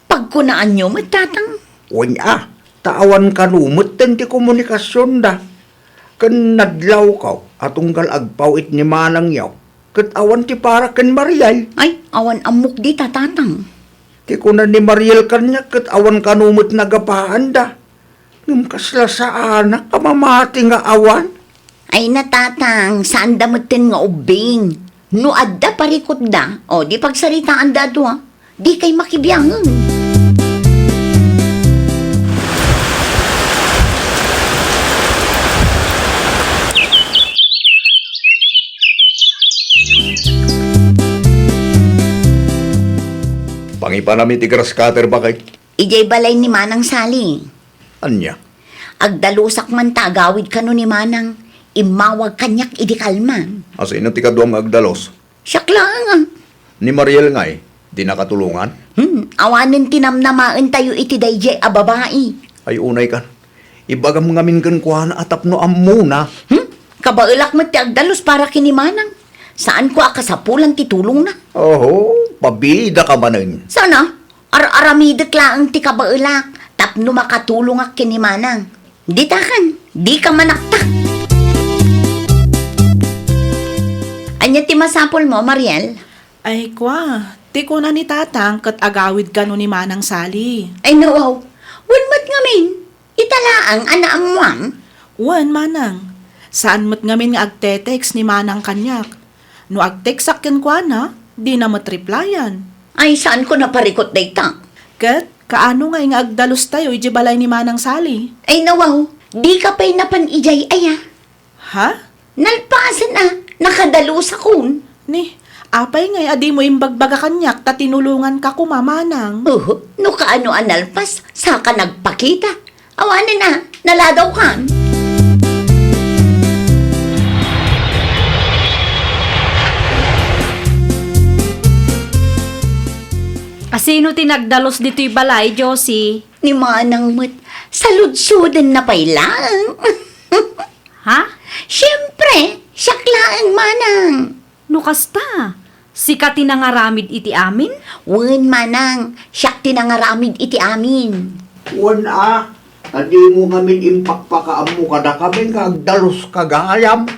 [SPEAKER 6] Pagkunaan nyo matatang.
[SPEAKER 4] Wanya, taawan kanumot ten ti komunikasyon da. Ken nadlaw kaw atunggal agpawit ni Manang yaw. Ket awan ti para ken Mariel.
[SPEAKER 6] Ay, awan amok di tatang.
[SPEAKER 4] Ti kunan ni Mariel kanya ket awan kanumot nagapaan da. Ngem kasla sa anak kamamati nga awan.
[SPEAKER 6] Ay natatang, saan damutin nga ubing? No adda parikot da, o di pagsaritaan da doa, di kay makibiyangan.
[SPEAKER 4] Pangipa namin ti grass cutter ba kay?
[SPEAKER 6] Ijay balay ni Manang Sali.
[SPEAKER 4] Anya?
[SPEAKER 6] Agdalusak man ta, agawid ka no ni Manang. Imawag kanyak idikalman.
[SPEAKER 4] Asa ino ti kaduam agdalos?
[SPEAKER 6] Siyak lang ah.
[SPEAKER 4] Ni Mariel ngay, di nakatulungan?
[SPEAKER 6] Awanin tinamnamaan tayo iti dayjay a babae.
[SPEAKER 4] Ay unay kan. Ibagam ngamin kan kuha na atap no amuna.
[SPEAKER 6] Kabailak mo ti agdalos para kini Manang. Saan ko akasapulan ti tulong na?
[SPEAKER 4] Oho, pabida ka manin.
[SPEAKER 6] Sana, ar-aramidak lang ti kabailak. Tapno makatulong ak kini Manang. Di takan, di ka manaktak. Anya ti masapol mo, Mariel?
[SPEAKER 3] Ay kwa, ti ko na ni tatang kat agawid ka no ni Manang Sali.
[SPEAKER 6] Ay nawaw, wanmat ngamin. Italaang anaamuam.
[SPEAKER 3] Wan Manang, saan mo't ngamin nga agtetex ni Manang kanyak. No agtex akin kwa na, di na matriplayan.
[SPEAKER 6] Ay saan ko naparikot dayta?
[SPEAKER 3] Kat, kaano nga nga agdalos tayo ijibalay ni Manang Sali.
[SPEAKER 6] Ay nawaw, Di ka pa'y napanijay aya.
[SPEAKER 3] Ha?
[SPEAKER 6] Nalpasan na, nakadalo sa kun.
[SPEAKER 3] Ni, apay ngay adi mo imbagbaga kanyak ta tinulungan ka kumamanang.
[SPEAKER 6] No kaano analpas, saka nagpakita. Awanan na, naladaw kan.
[SPEAKER 1] Asino tinagdalos dito'y balay, Josie?
[SPEAKER 6] Ni manang mat, saludsudan na pa'y lang.
[SPEAKER 1] Ha?
[SPEAKER 6] Siyempre, siyak lang manang.
[SPEAKER 1] Nukas ta. Sikat tinangaramid iti amin?
[SPEAKER 6] Wen manang, siyak tinangaramid iti amin.
[SPEAKER 4] Wan adi mo ngamin impakpakaam mo kada kami nga agdalos kagayam.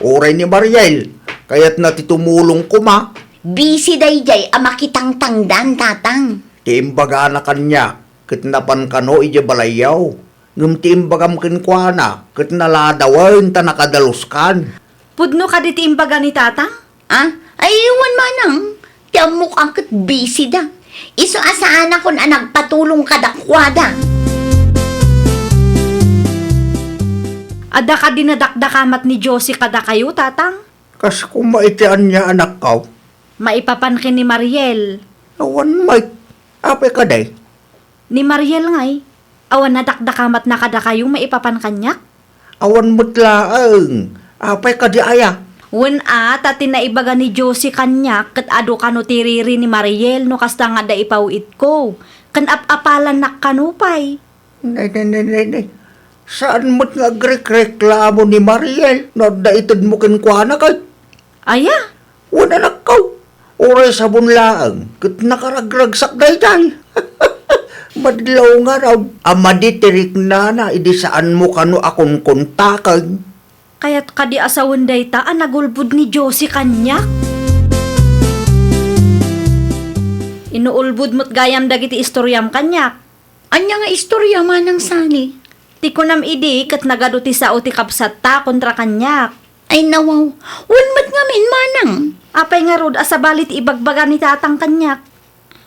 [SPEAKER 4] Oray ni Mariel, kaya't natitumulong kuma.
[SPEAKER 6] Busy dayjay amakitang tangdan tatang.
[SPEAKER 4] Tiimbaga na kanya, kat napan kano ija balayaw. Ngam tiimbagam kinkwana, kat naladawan ta nakadalos kan.
[SPEAKER 1] Pudno ka diti imbaga ni tatang?
[SPEAKER 6] Ah, aywan manang. Tiamok ang kat busy da. Iso asaan ako na nagpatulong kadakwada.
[SPEAKER 1] Ada ka dinadakdakamat ni Josie kada kayo, tatang?
[SPEAKER 4] Kas kung maitian niya anak kaw,
[SPEAKER 1] Maipapankin ni Mariel.
[SPEAKER 4] awan may, ape ka day.
[SPEAKER 1] Ni Mariel ngay. Awan na dakdakamat na kada kayo maipapan kanyak?
[SPEAKER 4] Awan mutlaang, ape ka di aya.
[SPEAKER 1] Wen tati na ibaga ni Josie kanyak kat ado kano tiriri ni Mariel no kasta nga da ipawit ko. Kan apalan nak kanupay.
[SPEAKER 4] Nay. Saan mo't nga reklamo ni Mariel? No, da itod mo kinkwana kay.
[SPEAKER 1] Aya,
[SPEAKER 4] Wala na kaw. Oray sa bunlaang, kat nakaragragsak day day. Madlaw nga raw. Amadi tirik na, idi saan mo kano akong kontakan.
[SPEAKER 1] kaya't kadi asawan day ta nagulbud ni Josie kanyak. Inuulbud mo't gayam dagiti istoryam kanyak.
[SPEAKER 6] Anya nga istorya manang sani.
[SPEAKER 1] Ti kunam idi kat nagado ti sao ti kapsat ta kontra kanyak.
[SPEAKER 6] Ay nawaw, wanmat nga min manang.
[SPEAKER 1] Apay nga rod asabalit ibagbaga ni tatang kanyak.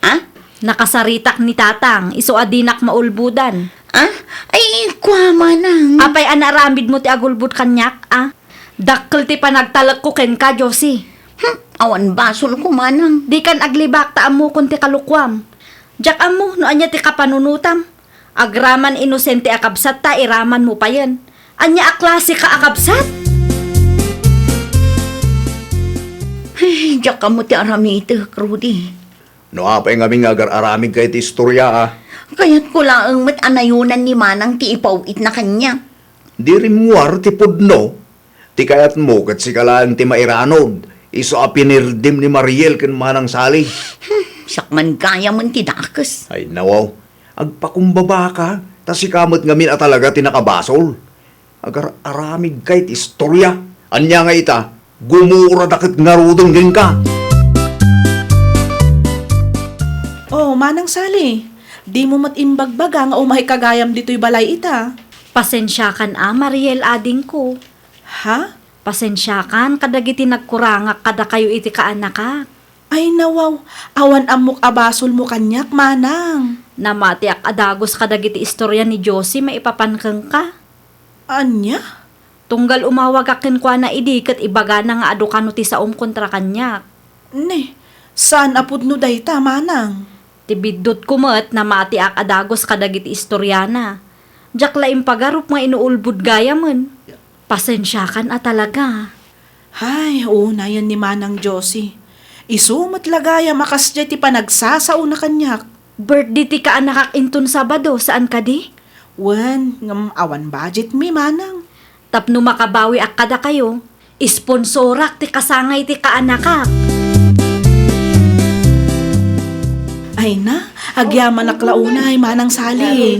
[SPEAKER 6] Ah?
[SPEAKER 1] Nakasaritak ni tatang, iso adinak maulbudan.
[SPEAKER 6] Ah? Ay, kwa manang.
[SPEAKER 1] Apay anaramid mo ti agulbud kanyak, Dakkel ti panagtalak ko ken ka, Josie.
[SPEAKER 6] Awan basol ko manang.
[SPEAKER 1] Di kan aglibak ta amo kun ti kalukwam. Jak amo, no anya ti kapanunutam. Agraman inosente akabsat ta, iraman mo pa yan. Anya aklase ka akabsat?
[SPEAKER 6] Ay, diyak ka mo ti aramite, Rudy.
[SPEAKER 5] No, apay nga aming agar-aramig kahit istorya
[SPEAKER 6] Kaya't ko lang mat anayunan ni manang ti ipawit na kanya.
[SPEAKER 5] Di rin muar ti pudno. Ti kayat mo kat si kalaan ti mairanod. Iso apinirdim ni Mariel ken manang sali.
[SPEAKER 6] Sakman kaya man ti dakas.
[SPEAKER 5] Ay nawaw, agpakumbaba ka. Ta si kamot ngamin at talaga tinakabasol. Agar-aramig kahit istorya. Anya nga ita, gumura dakit ngarudong din ka.
[SPEAKER 3] Oh, manang sali. Di mo matimbagbaga nga umay kagayam dito'y balay ita.
[SPEAKER 1] Pasensyakan Mariel ading ko.
[SPEAKER 3] Ha?
[SPEAKER 1] Pasensyakan kadagiti nagkurangak kada kayo iti kaanaka.
[SPEAKER 3] Ay nawaw, awan amok abasol mo kanyak, manang.
[SPEAKER 1] Namatiak adagos kadagiti istorya ni Josie maipapankeng ka.
[SPEAKER 3] Anya?
[SPEAKER 1] Tunggal umawagakin kwa na idi kat ibaga na nga ado kano ti saom kontra kanyak.
[SPEAKER 3] Ne, saan apod no dayta, manang?
[SPEAKER 1] Tibidot kumet na matiak adagos kadagiti istoryana. Jak laing pagarup nga inuulbud gayaman. Pasensyakan talaga.
[SPEAKER 3] Hay, una yan ni manang Josie. Isumat lagaya makas ti panagsasao na kanyak.
[SPEAKER 1] Birthday ti ka anakak inton Sabado, saan ka di?
[SPEAKER 3] Wen, ngam awan budget mi, manang.
[SPEAKER 1] Tapno makabawi ak kada kayo, isponsorak ti kasangay ti kaanakak.
[SPEAKER 3] Ay na, agyaman aklauna ay manang sali.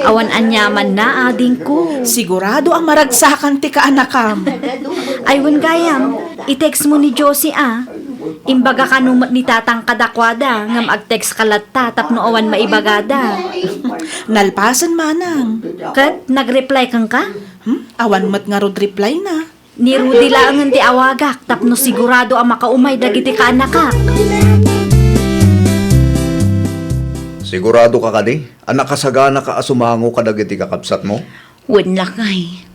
[SPEAKER 1] Awan anyaman na ading ko.
[SPEAKER 3] Sigurado ang maragsakan ti kaanakam.
[SPEAKER 1] Aywan gayam, i-text mo ni Josie Imbaga ka nung ni tatang kadakwada, ngam ag-text kalatta tapno awan maibagada.
[SPEAKER 3] Nalpasan, manang.
[SPEAKER 1] Kat, nag-reply kang ka?
[SPEAKER 3] Awan mat nga rod reply na.
[SPEAKER 1] Ni Rudy lang ti awagak, tapno sigurado ang makaumay dagiti kaanakak.
[SPEAKER 5] Sigurado ka kadi? Anak kasagana ka asumango kadagiti kakapsat mo?
[SPEAKER 6] Wen lakay.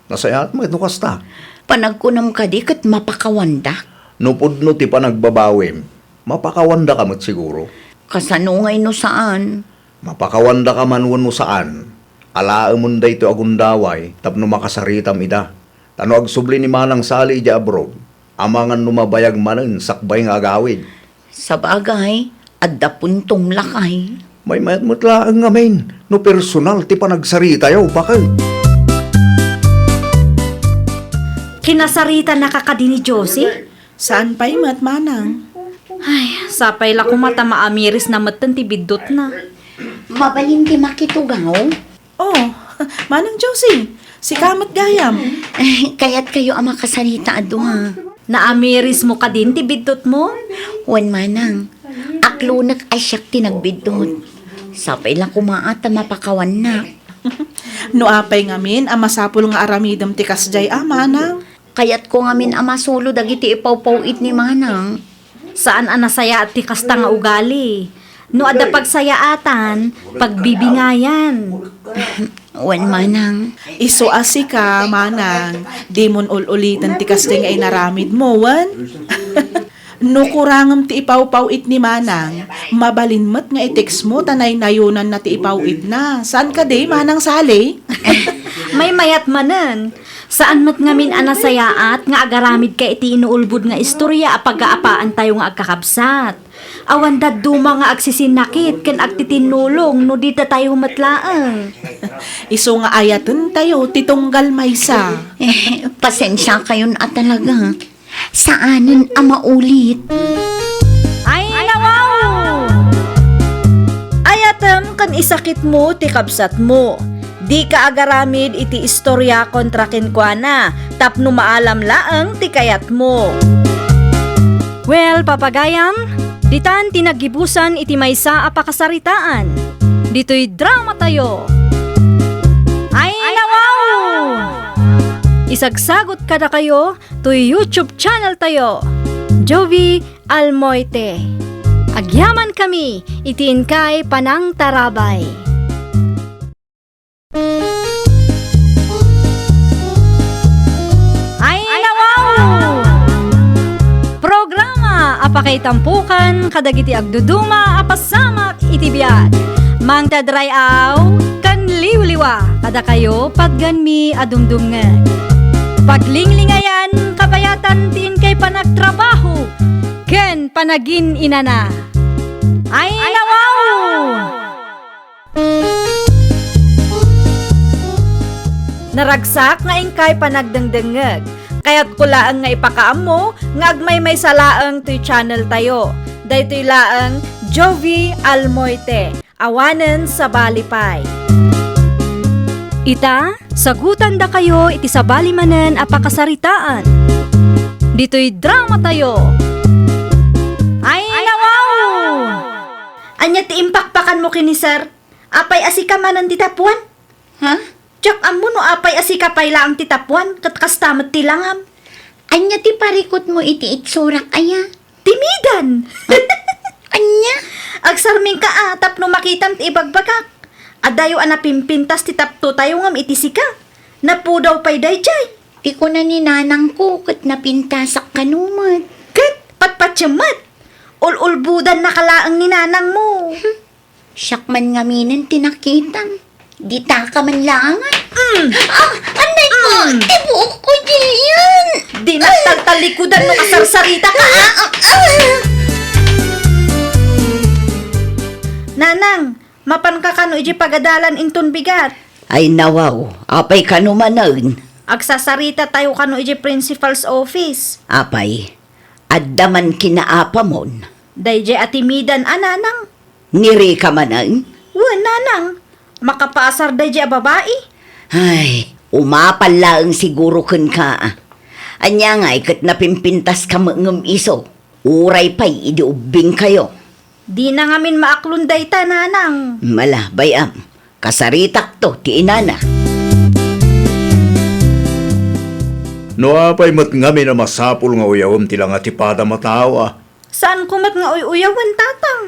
[SPEAKER 5] Nasayat mo ito kasta.
[SPEAKER 6] Panagkunam ka di kat mapakawanda.
[SPEAKER 5] Nupod no ti pa nagbabawim. Mapakawanda ka mat siguro.
[SPEAKER 6] Kasanungay no saan.
[SPEAKER 5] Mapakawanda ka man no saan. Alaamon da ito agundaway, tapno makasaritam ida. Tano agsubli ni manang sali ija abroad. Amangan numabayag manan sakbay nga agawid.
[SPEAKER 6] Sa bagay, adda puntong lakay.
[SPEAKER 5] May mayat mutlaang ngamin. No personal ti pa nagsarita yaw, bakit?
[SPEAKER 1] Kinasarita na kakadi ni Josie?
[SPEAKER 3] Saan pa'y mat manang?
[SPEAKER 1] Ay, sapay la ko mata maamiris na matan ti bidot na.
[SPEAKER 6] Mabalin ti makitugaw.
[SPEAKER 3] Oh, manang Josie, si kamat gayam.
[SPEAKER 6] Kaya't kayo ang makasalita ado ha.
[SPEAKER 1] Naamiris mo ka din ti bidot mo?
[SPEAKER 6] Wan manang, aklunak ay siyak tinagbidot. Sapay lang kumaata mapakawan na.
[SPEAKER 3] No apay ngamin, ang masapul nga aramidam ti kasjay manang.
[SPEAKER 6] Kaya't ko ngamin amasulo dagiti ipaw-pawit ni manang.
[SPEAKER 1] Saan anasaya at ti kasta nga ugali? No ada pagsayaatan, pagbibingayan.
[SPEAKER 6] Wan manang,
[SPEAKER 3] Iso asi ka, manang. Di mon ululitan ti kasjay nga inaramid mo, wan? No kurangam ti ipaw-pawit ni manang, mabalinmat nga i-text mo, tanay nayunan na ti ipawit na. Saan ka di, manang sali?
[SPEAKER 1] May mayat manan. Saan mat ngamin anasayaat nga agaramid ka iti inuulbud nga istorya a pag-aapaan tayo nga agkakabsat. Awan duma nga agsisinakit ken agtitinulong no dita tayo matlaang.
[SPEAKER 3] Iso nga ayaten tayo, titunggal maysa.
[SPEAKER 6] pasensya kayon at talaga. Saanin ang maulit?
[SPEAKER 1] Ay, nawaw! Ayatem kan isakit mo ti kabsat mo. Di ka agaramid iti istorya kontra kinkwana, tapno maalam laang ti kayat mo. Well, papagayam, ditan tinagibusan iti maysa a pakasaritaan. Dito'y drama tayo. Ay, nawaw! Isagsagot kada kayo to YouTube channel tayo. Jovi Almoite. Agyaman kami, itiin kay Panang Tarabay. Ay, nawaw! Programa apakay tampukan kadagiti agduduma apasamak iti biag. Mang tadrayaw kan liwliwa kada kayo pagganmi adumdumngan. Paglinglingayan kabayatan tiin kay panagtrabaho ken panagin inana. Ay, nawaw! Naragsak nga ingkay panagdengdengeg. Kaya't kulaan nga ipakaam mo nga agmay may salaang to'y channel tayo. Daytoy laang Jovi Almoite. Awanen sa Balipay. Ita, sagutan da kayo iti sa balimanen apakasaritaan. Dito'y drama tayo. Ay, nawaw! Anya ti impakpakan mo kini sir? Apay asika manan ti tapuan?
[SPEAKER 6] Ha?
[SPEAKER 1] Tsak amo no apay asika pay laang ti tapuan kat kastamat ti langam.
[SPEAKER 6] Anya ti parikot mo iti itsurak aya?
[SPEAKER 1] Timidan!
[SPEAKER 6] Anya?
[SPEAKER 1] Agsarming ka atap no makitam ti ibagbagak. Adayo anapimpintas ti tapto tayo ngam iti sika. Napudaw pay dayjay.
[SPEAKER 6] Di ko na ni nanang ko kat napintasak kanumat.
[SPEAKER 1] Kat patpatyamat. Ululbudan na kalaang ni nanang mo.
[SPEAKER 6] Siyak man ngaminan tinakitang. Di ta ka man langan. Anay ko! Tibuok ko diyan!
[SPEAKER 1] Di na taltalikudan no kasarsarita ka. Nanang, mapan ka kano iji pagadalan inton bigat.
[SPEAKER 6] Ay nawaw, apay kanumanan.
[SPEAKER 1] Agsasarita tayo kano iji principal's office.
[SPEAKER 6] Apay, addaman kinaapamon.
[SPEAKER 1] Dayjay atimidan ananang.
[SPEAKER 6] Niri ka manan?
[SPEAKER 1] Nanang, makapaasar dayjay a babae.
[SPEAKER 6] Ay, umapal lang siguro kun ka. Anya nga ikat napimpintas ka mangam iso. Uray pa'y idiubing kayo.
[SPEAKER 1] Di na ngamin maaklunday ta, nanang.
[SPEAKER 6] Mala, bayam. Kasaritak to, ti inana.
[SPEAKER 5] No apay mat ngami na masapul nga uyawam tila nga tipada matawa.
[SPEAKER 1] Saan kumat nga uyawan tatang?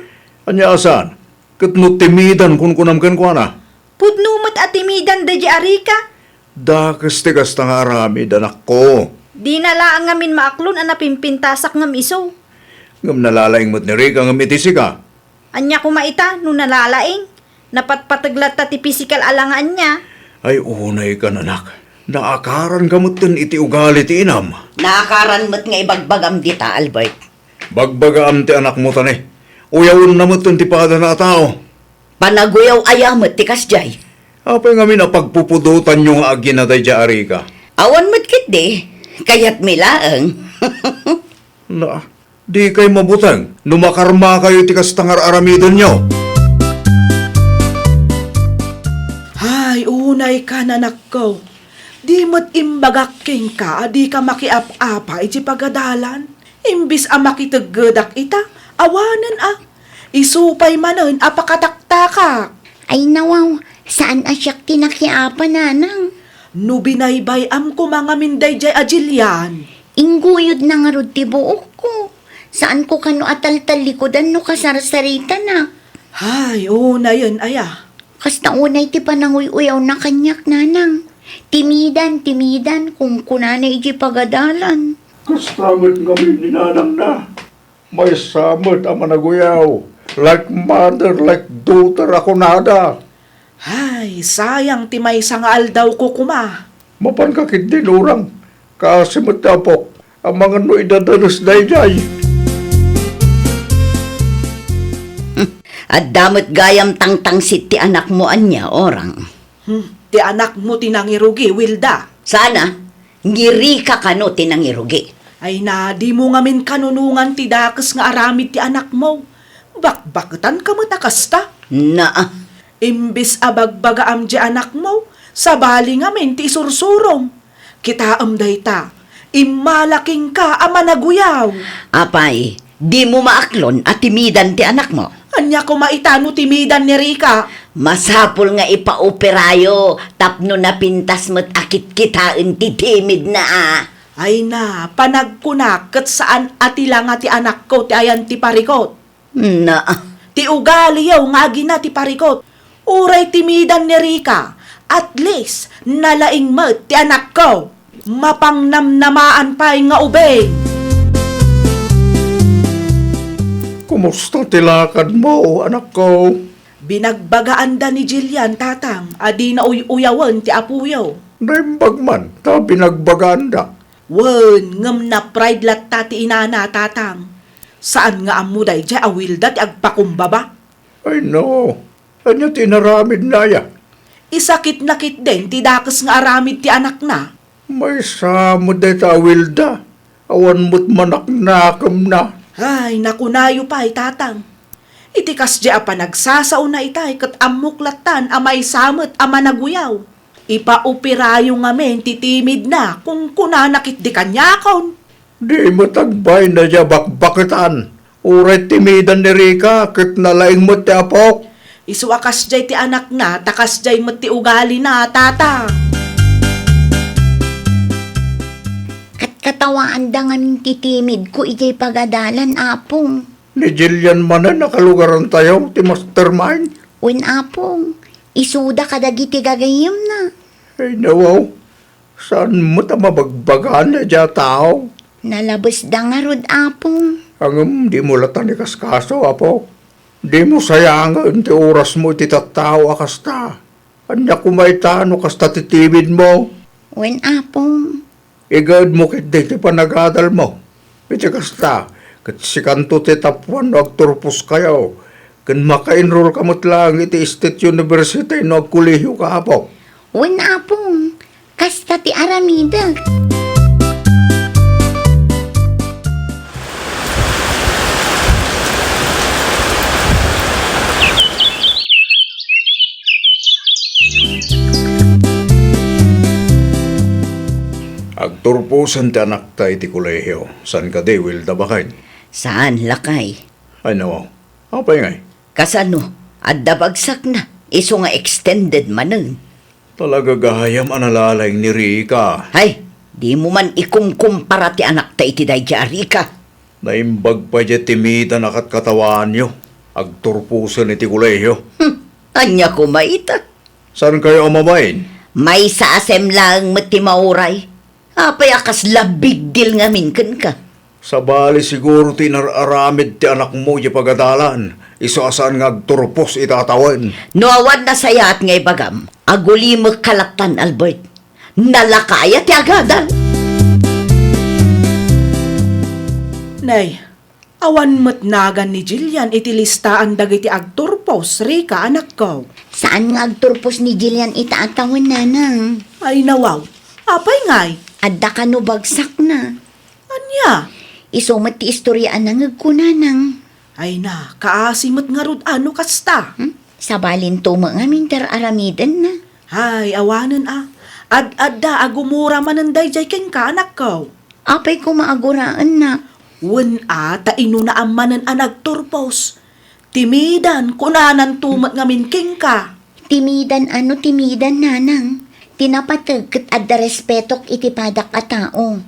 [SPEAKER 5] Anya asan? Kat no timidan kun kunam ken kuana.
[SPEAKER 1] Pudnumot at timidan da di arika.
[SPEAKER 5] Dakas tigas na nga aramid, anak ko.
[SPEAKER 1] Di nala ang ngamin maaklon ang napimpintasak ngam iso.
[SPEAKER 5] Ngam nalalaing mo't ni Rika ngam itisi ka.
[SPEAKER 1] Anya kumaita no nalalaing. Napatpataglat ta ti physical alangan niya.
[SPEAKER 5] Ay unay ka nanak. Naakaran ka mo't iti ugali ti inam.
[SPEAKER 6] Naakaran mo't nga ibagbagam dita, Albert.
[SPEAKER 5] Bagbaga ti anak mo tani. Uyawon na mo't ti pada na tao.
[SPEAKER 6] Panaguyaw ayamot ti kasjay.
[SPEAKER 5] Apay nga minapagpupudutan yung agi na day ari ka.
[SPEAKER 6] Awan mo't kit di, kayat milaang.
[SPEAKER 5] Na, di kay mabutang. Numakarma kayo ti kastangar aramidon nyo.
[SPEAKER 3] Hay, unay ka nanak ko. Di mo't imbagaking ka, di ka makiap-apa iti pagadalan. Imbis a makitaggedak ita, awanan Isupay manon apakataktakak.
[SPEAKER 2] Ay nawaw, saan asyak tinakiapa nanang?
[SPEAKER 3] No binaybayam ko mga minday jay ajilyan.
[SPEAKER 2] Inguyod na nga rod ti buok ko. Saan ko kano ataltal likodan no kasarsarita na?
[SPEAKER 3] Hay, una yun, aya.
[SPEAKER 2] Kasta unay ti pananguy-uyaw na kanyak nanang. Timidan, kung kunanay iti pagadalan.
[SPEAKER 4] Kastamit kami ni nanang na. May samot ang managuyaw. Like mother, like daughter ako nada.
[SPEAKER 3] Hay, sayang ti may sangal daw ko kuma.
[SPEAKER 4] Mapan kakit din urang. Kasi matapok. Ang mga no idadanas dayjay.
[SPEAKER 6] At damot gayam tangtang sit ti anak mo anya, orang.
[SPEAKER 3] Ti anak mo tinangirugi, Wilda.
[SPEAKER 6] Sana, ngiri ka kano tinangirugi.
[SPEAKER 3] Ay na, di mo nga min kanunungan ti dakas nga aramid ti anak mo. Bakbakutan ka mo takasta.
[SPEAKER 6] Na,
[SPEAKER 3] Imbis abagbagaam di anak mo, sabali nga min ti isursurong. Kitaam day ta, imalaking ka ama naguyaw.
[SPEAKER 6] apay, di mo maaklon at timidan ti anak mo.
[SPEAKER 3] Anya ko maitano timidan ni Rika.
[SPEAKER 6] Masapul nga ipaoperayo, tapno na pintas mo't akit kitain ti timid na
[SPEAKER 3] Ay na, panagkunak kat saan atila nga ti anak ko ti ayan ti parikot.
[SPEAKER 6] Na,
[SPEAKER 3] Ti ugali yaw nga gina ti parikot. Uray timidan ni Rika. At least, nalaing mo ti anak ko. Mapangnamnamaan pa'y nga ubeng.
[SPEAKER 4] Kumusta tilakad mo, anak ko?
[SPEAKER 3] Binagbagaan da ni Jillian, tatang. Adi na uyawan ti apuyo.
[SPEAKER 4] Naimbag man, ta binagbaganda.
[SPEAKER 3] Wen, ngam na pride latta ti inana, tatang. Saan nga amuday dya awilda ti agpakumbaba?
[SPEAKER 4] Ay no, anya tinaramid na ya.
[SPEAKER 3] Isakit nakit din ti dakas nga aramid ti anak na.
[SPEAKER 4] May samod na ta Wilda. Awan mo't manak nakam na.
[SPEAKER 3] Ay, nakunayo pa ay tatang. Itikas dya pa nagsasauna itay kat amuklatan amay samot ama naguyaw. Ipaupirayo nga men titimid na kung kunanakit di kanyakon.
[SPEAKER 4] Di mo tagbay na dya bakbakitan. Uray timidan ni Rika, kit nalaing mo ti apok.
[SPEAKER 3] Isuakas jay ti anak na, takas jay mo ti ugali na, tatang.
[SPEAKER 2] Katawaan da nga min titimid ko ijay pagadalan apong.
[SPEAKER 4] Ni Jillian man na nakalugaran tayo, ti mastermind.
[SPEAKER 2] Wen apong, isuda kadagiti gagayim na.
[SPEAKER 4] Ay nawaw, saan mo ta mabagbagan na dya tao?
[SPEAKER 2] Nalabas da nga rod apong.
[SPEAKER 4] Hangam di mo latan ni kaskaso, apok. Di mo sayangan ti oras mo ti tattao akasta. Anya kumaitano kasta ti timid mo.
[SPEAKER 2] Wen apong.
[SPEAKER 4] Igad mo kit di ti panagadal mo. Iti kasta, kat si kanto ti tapuan no agturpos kayo. Kan maka-enroll ka mo't lang iti State University no agkuliho ka apok.
[SPEAKER 2] Wen apong. Kasta ti aramida.
[SPEAKER 5] Agturpusan ti anak tayo ti kolehiyo. San ka di, Wilda bakain?
[SPEAKER 6] saan lakay?
[SPEAKER 5] Ay nawaw. Apay ngay.
[SPEAKER 6] Kasano, adda bagsak na, iso nga extended manen.
[SPEAKER 5] Talaga gahayam analalay ni Rika.
[SPEAKER 6] Hay, di mo man ikumkumpara ti anak ta iti dayjari ka.
[SPEAKER 5] Naimbag pa dya timita na katawan nyo. Agturpusan iti kolehiyo.
[SPEAKER 6] Anya ko maita.
[SPEAKER 5] Saan kayo amabain?
[SPEAKER 6] May sa asem lang mati mauray. Apay akas labig deal ngamin kan ka.
[SPEAKER 5] Sa bali siguro tinararamid ti anak mo di pagadalan. Iso asan nga agturpos itatawan.
[SPEAKER 6] Nuawan na sayat ngay bagam. Aguli mo kalaktan, Albert. Nalakaya ti agadal.
[SPEAKER 3] Nay, awan mo't nagan ni Jillian itilistaan dagiti agturpos, Rika, anak ko.
[SPEAKER 2] Saan nga agturpos ni Jillian itaatawan, nanang?
[SPEAKER 3] Ay nawaw, apay ngay.
[SPEAKER 2] Adda ka no bagsak na.
[SPEAKER 3] Anya?
[SPEAKER 2] Isumat ti istoryaan ng ko, nanang.
[SPEAKER 3] Ay na, kaasimot nga rod ano kasta.
[SPEAKER 2] Sa balin to mga minter aramidan na.
[SPEAKER 3] Ay, awanan Ad-adda agumura mananday jay ken ka, anak ko.
[SPEAKER 2] Apay ko maaguraan na.
[SPEAKER 3] Wen taino na amanan anag turpos. Timidan, kunanan tumat ngamin king ka.
[SPEAKER 2] Timidan nanang. Tinapatag ket adda respetok iti padak a tao.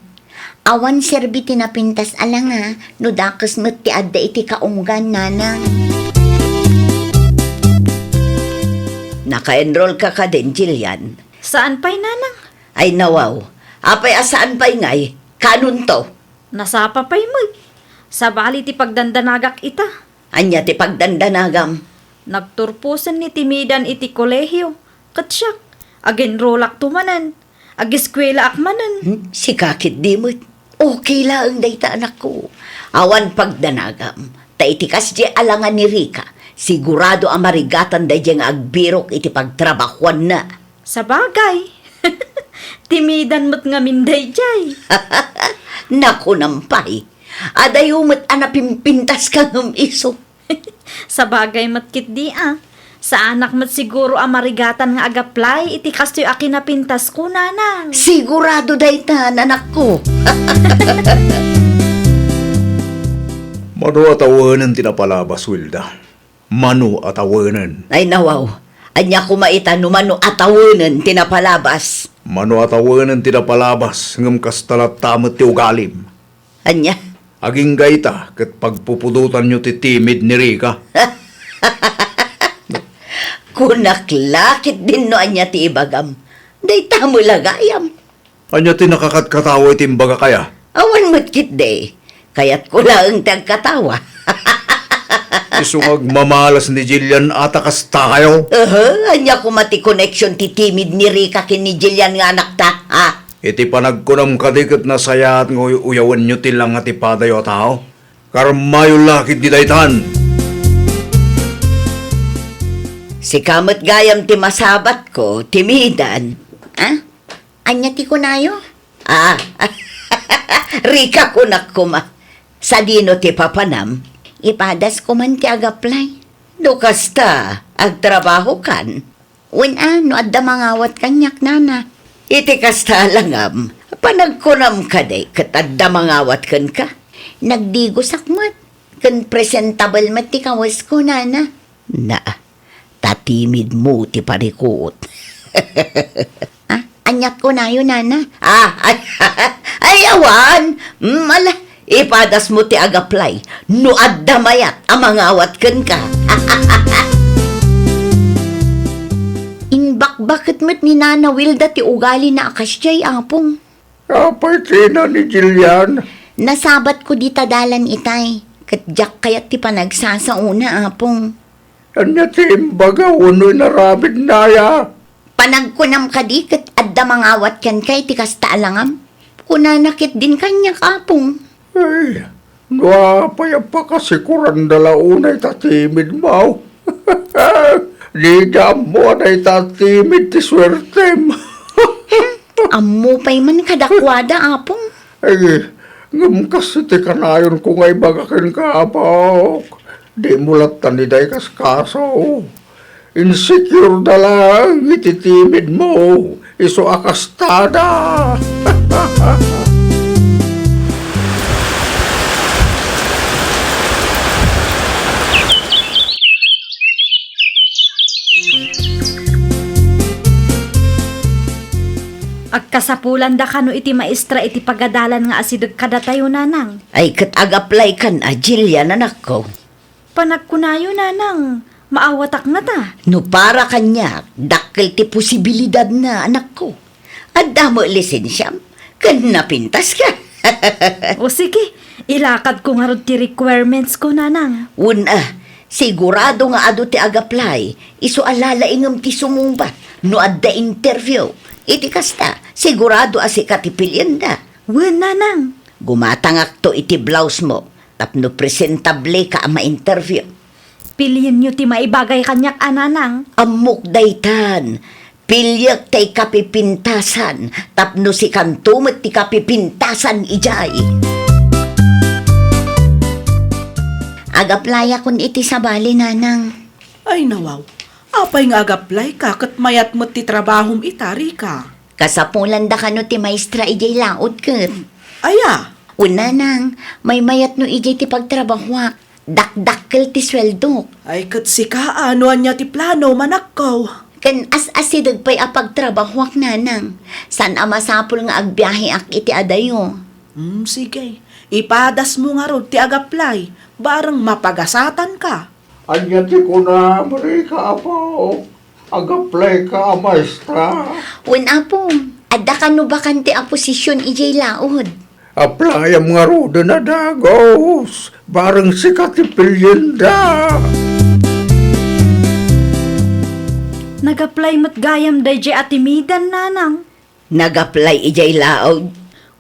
[SPEAKER 2] Awan serbi tinapintas alanga no dakes met ti adda iti kaunggan, nanang.
[SPEAKER 6] Naka-enroll ka din, Jillian.
[SPEAKER 1] Saan pa'y nanang?
[SPEAKER 6] Ay nawaw. Apay asaan pa'y ngay? Kanun to?
[SPEAKER 1] Nasapa pa'y mag. Sa bali ti pagdandanagak ita.
[SPEAKER 6] Anya ti pagdandanagam.
[SPEAKER 1] Nagturpusan ni timidan iti kolehyo. Katsyak, agenrolak tumanan. Agiskwela akmanan.
[SPEAKER 6] Si kakit di mo. Okay lang dayta anak ko. Awan pagdanagam. Ta itikas di alangan ni Rika. Sigurado ang marigatan day nga agbirok iti pagtrabahuan na.
[SPEAKER 1] Sa bagay. Timidan mo't nga minday jay.
[SPEAKER 6] Naku nampay. Aday umot anapimpintas ka ng iso.
[SPEAKER 1] Sa bagay matkit di Sa anak mat siguro ang marigatan nga agaplay iti kastoy akin na pintas ko, nanang.
[SPEAKER 6] Sigurado dayta anak ko.
[SPEAKER 5] Mano atawanan tinapalabas, Wilda. Mano atawanan.
[SPEAKER 6] Ay nawaw. Anya kumaita numano atawanan tinapalabas.
[SPEAKER 5] Mano atawanan tinapalabas. Ngam kastalat tamat ti ugalim.
[SPEAKER 6] Anya?
[SPEAKER 5] Aging gayta kat pagpupudutan nyo ti timid ni Rika.
[SPEAKER 6] Kunaklakit din no anya ti ibagam. Dayta mo lagayam.
[SPEAKER 5] Anya ti nakakatkatawa itimbaga kaya?
[SPEAKER 6] Awan mo't kit day. Kaya't ko lang tagkatawa.
[SPEAKER 5] Isungag mamalas ni Jillian atakasta kayo.
[SPEAKER 6] Anya ko mati connection ti timid ni Rika kin ni Jillian nga anak ta, ha?
[SPEAKER 5] Iti panagkunam kadikit na saya at uyawan nyo tilang at ipadayo tao. Karmayo lakit di daytan.
[SPEAKER 6] Si kamot gayam ti masabat ko, timidan.
[SPEAKER 2] Anya ti kunayo?
[SPEAKER 6] Rika kunak kuma. Sa dino ti papanam.
[SPEAKER 2] Ipadas ko man ti agaplay.
[SPEAKER 6] Dukas ta, agtrabaho kan.
[SPEAKER 2] No adda mangawat kanyak, nana.
[SPEAKER 6] Iti kasta langam. Panagkunam ka day, katadda mangawat kan ka.
[SPEAKER 2] Nagdigo sakmat. Kan presentable mat ti kawas ko, nana.
[SPEAKER 6] Tatimid mo ti parikot.
[SPEAKER 2] Anyat ko na yun, nana.
[SPEAKER 6] Ay, awan! Mala, ipadas mo ti agaplay. No adda mayat, amangawat kan ka.
[SPEAKER 2] Inbakbakit mo't ni Nana Wilda ti ugali na akasyay, apong.
[SPEAKER 4] Apay tina ni Jillian.
[SPEAKER 2] Nasabat ko di tadalan itay. Katjak kayat ti panagsasauna, apong.
[SPEAKER 4] Anya ti imbaga uno'y narabid na ya.
[SPEAKER 2] Panagkunam ka di kat adda mangawat kan kay ti kasta alangam. Kunanakit din kanya, apong.
[SPEAKER 4] Ay, nuapay pa kasi kurandala unay tatimid mo. Di mo na itatimid ti swertem.
[SPEAKER 2] Ammo pa'y man kadakwada, apong.
[SPEAKER 4] Ay, ngam kasi ti kanayon ko ngay bagakin kapok. Di mulat taniday kas kaso. Insecure na lang, ititimid mo. Iso akastada.
[SPEAKER 1] Agkasapulan da kano iti maestra iti pagadalan nga asideg kada tayo, nanang.
[SPEAKER 6] Ay, kat agaplay kan, Jillian anak ko.
[SPEAKER 1] Panagkunayo, nanang. Maawatak na ta.
[SPEAKER 6] No para kanya, dakkel ti posibilidad na anak ko. At damo lisensyam, kan napintas ka.
[SPEAKER 1] O sige, ilakad ko nga ron ti requirements ko, nanang.
[SPEAKER 6] Una, sigurado nga ado ti ag-apply, iso alalaingam ti sumumbat, no adda interview. Iti kasta, sigurado asi katipilyan da.
[SPEAKER 1] Wen, nanang.
[SPEAKER 6] Gumatangak to iti blouse mo, tapno presentable ka ang ma-interview.
[SPEAKER 1] Piliin nyo ti maibagay kanyak, ananang.
[SPEAKER 6] Amok daytan, pilyak tay kapipintasan, tapno si kantumet ti kapipintasan ijay. Agaplaya kun iti sabali, nanang.
[SPEAKER 3] Ay nawaw, apay nga ag-apply ka kat mayat mo ti trabahom itari ka.
[SPEAKER 6] Kasapulan da kano ti maestra ijay laot ket.
[SPEAKER 3] Aya,
[SPEAKER 6] Una nang, may mayat no ijay ti pagtrabahwak. Dakdakkel ti sweldo.
[SPEAKER 3] ay kat si ka anuan niya ti plano manakaw.
[SPEAKER 6] Kan as-asidag pa'y apagtrabahwak, nanang. San amasapol nga agbiyahe ak iti adayo.
[SPEAKER 3] Sige, ipadas mo nga ron ti ag-apply, barang mapagasatan ka.
[SPEAKER 4] Anyati ko na, Marika, apo.Ag-apply ka, maestra.
[SPEAKER 6] Una po, adda ka no bakante a posisyon ijay laod.
[SPEAKER 4] Apply ang mga roda na dagos. Barang si katipilyan da.
[SPEAKER 1] Nag-apply mat gayam day jay atimidan, nanang.
[SPEAKER 6] Nag-apply ijay laod.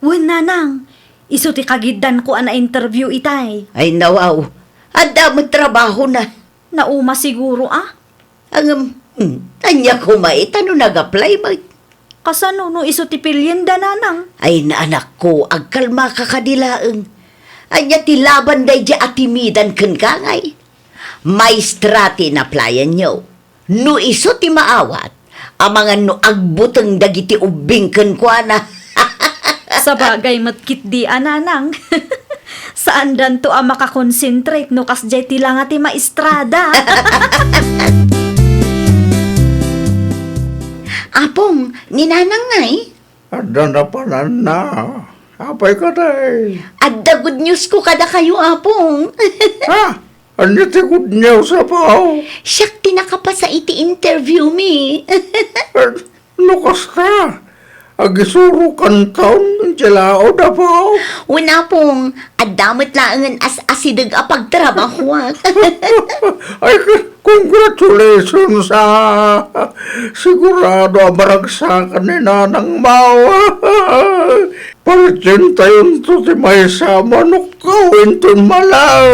[SPEAKER 1] Wen, nanang. Iso ti kagidan ko ana interview itay.
[SPEAKER 6] Ay nawaw, adda mo trabaho na.
[SPEAKER 1] Nauma siguro, ah.
[SPEAKER 6] Ang, anya kumait, ano nag-apply mo?
[SPEAKER 1] Kasano no iso ti pilyenda, nanang.
[SPEAKER 6] Ay na anak ko, agkalma ka kadilaeng. Anya ti laban day di atimidan ken kangay. Maestra ti naplayan nyo. No iso ti maawat, amangan no agbuteng dagiti ubing ken kuana.
[SPEAKER 1] Sa bagay matkit di, ananang. Saan dan to ang makakonsentrate no kasjay ti lang ti maestrada.
[SPEAKER 6] Apong, ninanang ngay.
[SPEAKER 4] Ada na panan na. Apay ka day.
[SPEAKER 6] Adda good news ko kada kayo, apong.
[SPEAKER 4] Ha? Anyati good news, apo.
[SPEAKER 6] Siyak tinakapa sa iti interview mi.
[SPEAKER 4] Lukas ka. Agisuro kan taon, jalao da po.
[SPEAKER 6] Una pong, adamot laangan as-asidag a pagtrabahwak.
[SPEAKER 4] Ay, congratulations sa sigurado amaragsakan ni Nanang Mawa. Partin tayon to ti may sama no kawin ton malaw.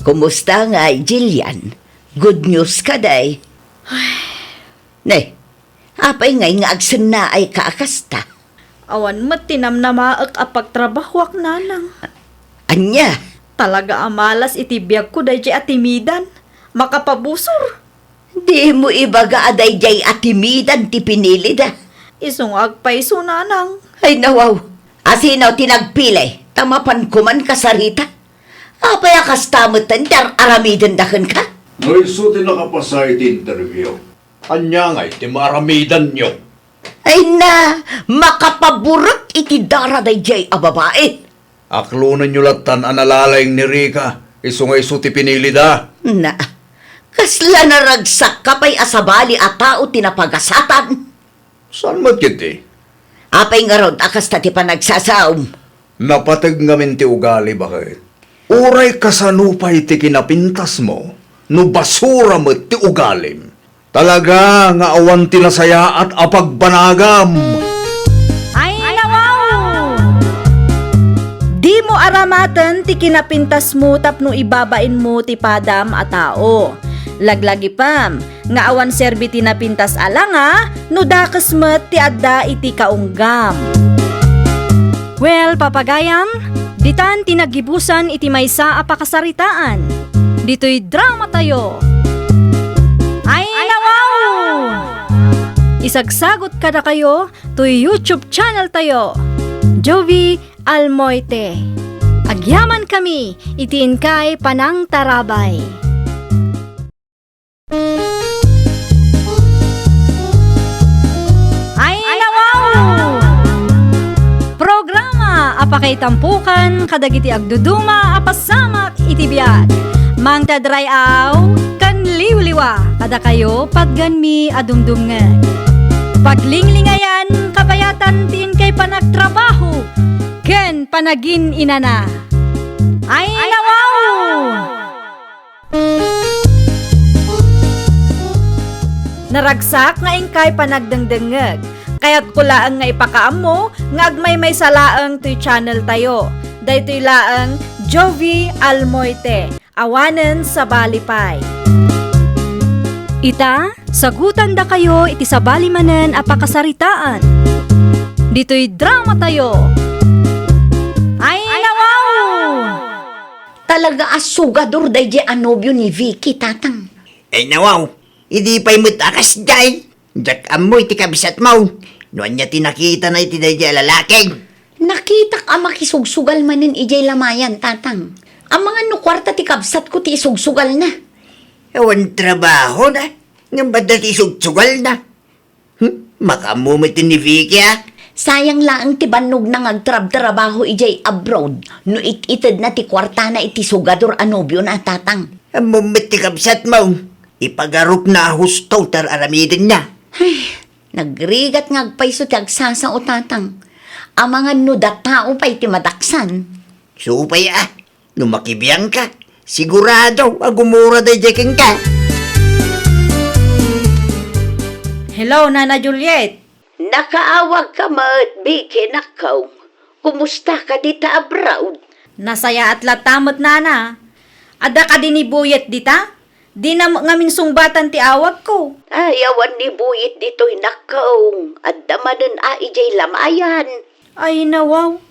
[SPEAKER 6] Kumusta nga, Jillian? Good news ka, day. Ne, apay ngay nga agsan na ay kaakasta.
[SPEAKER 1] Awan mat tinamnamaak a pagtrabahwak, nanang.
[SPEAKER 6] Anya,
[SPEAKER 1] Talaga amalas itibiyag ko day jay atimidan. Makapabusor.
[SPEAKER 6] di mo ibaga aday jay atimidan ti pinili da.
[SPEAKER 1] Isong agpaiso, nanang.
[SPEAKER 6] Ay nawaw, asinaw tinagpilay, tamapan kuman kasarita. Apay akastamutan dar aramidan dahan ka.
[SPEAKER 5] Ngay so tinakapasay ti interview. Anya ngay, ti maramidan nyo.
[SPEAKER 6] Ay na, makapaburot iti daraday jay a babae.
[SPEAKER 5] Aklunan nyo latan analalayng ni Rika. Iso ngay so ti pinili da.
[SPEAKER 6] Na, kasla naragsak ka pa'y asabali at tao tinapagasatan.
[SPEAKER 5] Saan mo't kiti?
[SPEAKER 6] Apay nga rod, akas ta ti panagsasaom.
[SPEAKER 5] Napatag ngamin ti ugali bakit? Uray kasanupay ti kinapintas mo, no basura mo ti ugalim. Talaga nga awan tinasaya at apagbanagam.
[SPEAKER 1] Ay, nawaw! Di mo aramatan ti kinapintas mo tapno ibabain mo ti padam a tao. Laglagi pam, nga awan serbi ti napintas alanga, no dakes met ti adda iti kaunggam. Well, papagayam, ditan tinagibusan iti maysa a pakasaritaan. Dito'y drama tayo. Ay, nawaw! Isagsagot kada kayo to YouTube channel tayo. Jovi Almoite. Agyaman kami, itiin kay Panang Tarabay. Ay, nawaw! Programa, Pakaitampukan kadagiti agduduma apasamak iti biag. Mang tadrayaw kan liwliwa kada kayo pagganmi adumdumngeg. Paglinglingayan kabayatan tiin kay panagtrabaho ken panagin inana. Ay nawaw! Naragsak nga ingkay panagdengdengeg. Kaya't kulaan nga ipakaammo nga agmay may salaang to'y channel tayo. Daytoy laang Jovi Almoite, awanen sa balipay. Ita, sagutan da kayo iti sabali manen apakasaritaan. Dito'y drama tayo. Ay nawaw!
[SPEAKER 6] Talaga asugador day di anobyo ni Vicky, tatang.
[SPEAKER 7] Ay nawaw, hindi pa'y mutakas jay. Jak amoy ti kabisat mo. Noan niya tinakita na iti day lalaki.
[SPEAKER 6] Nakita ka makisugsugal manin ijay lamayan, tatang. Ang mga nukwarta ti kabsat ko ti isugsugal na.
[SPEAKER 7] Ewan trabaho na. Nga ba dati sugsugal na? Makamumit ni Vicky ah.
[SPEAKER 6] Sayang laang ti banog nang agtrab-trabaho ijay abroad. No it-ited na ti kwarta na iti sugador anobyo na, tatang.
[SPEAKER 7] Mumit ti kabsat mo. Ipagarup na husto tar aramidin na.
[SPEAKER 6] Ay, nagrigat nga agpaiso ti agsasa o tatang. Ang mga nudat tao pa iti madaksan.
[SPEAKER 7] Supay ah. Numakibiyang ka. Sigurado agumura day jeking ka.
[SPEAKER 1] Hello, Nana Juliet.
[SPEAKER 6] Nakaawag ka mat, Vicky, nakaw. Kumusta ka dita abroad?
[SPEAKER 1] Nasaya at latamot, Nana. Ada ka din ibuyet dita? Di na ngamin sungbatan ti awag ko.
[SPEAKER 6] Ayawan ni Buyit dito'y nakaw. At damanan ijay lamayan.
[SPEAKER 1] Ay nawaw.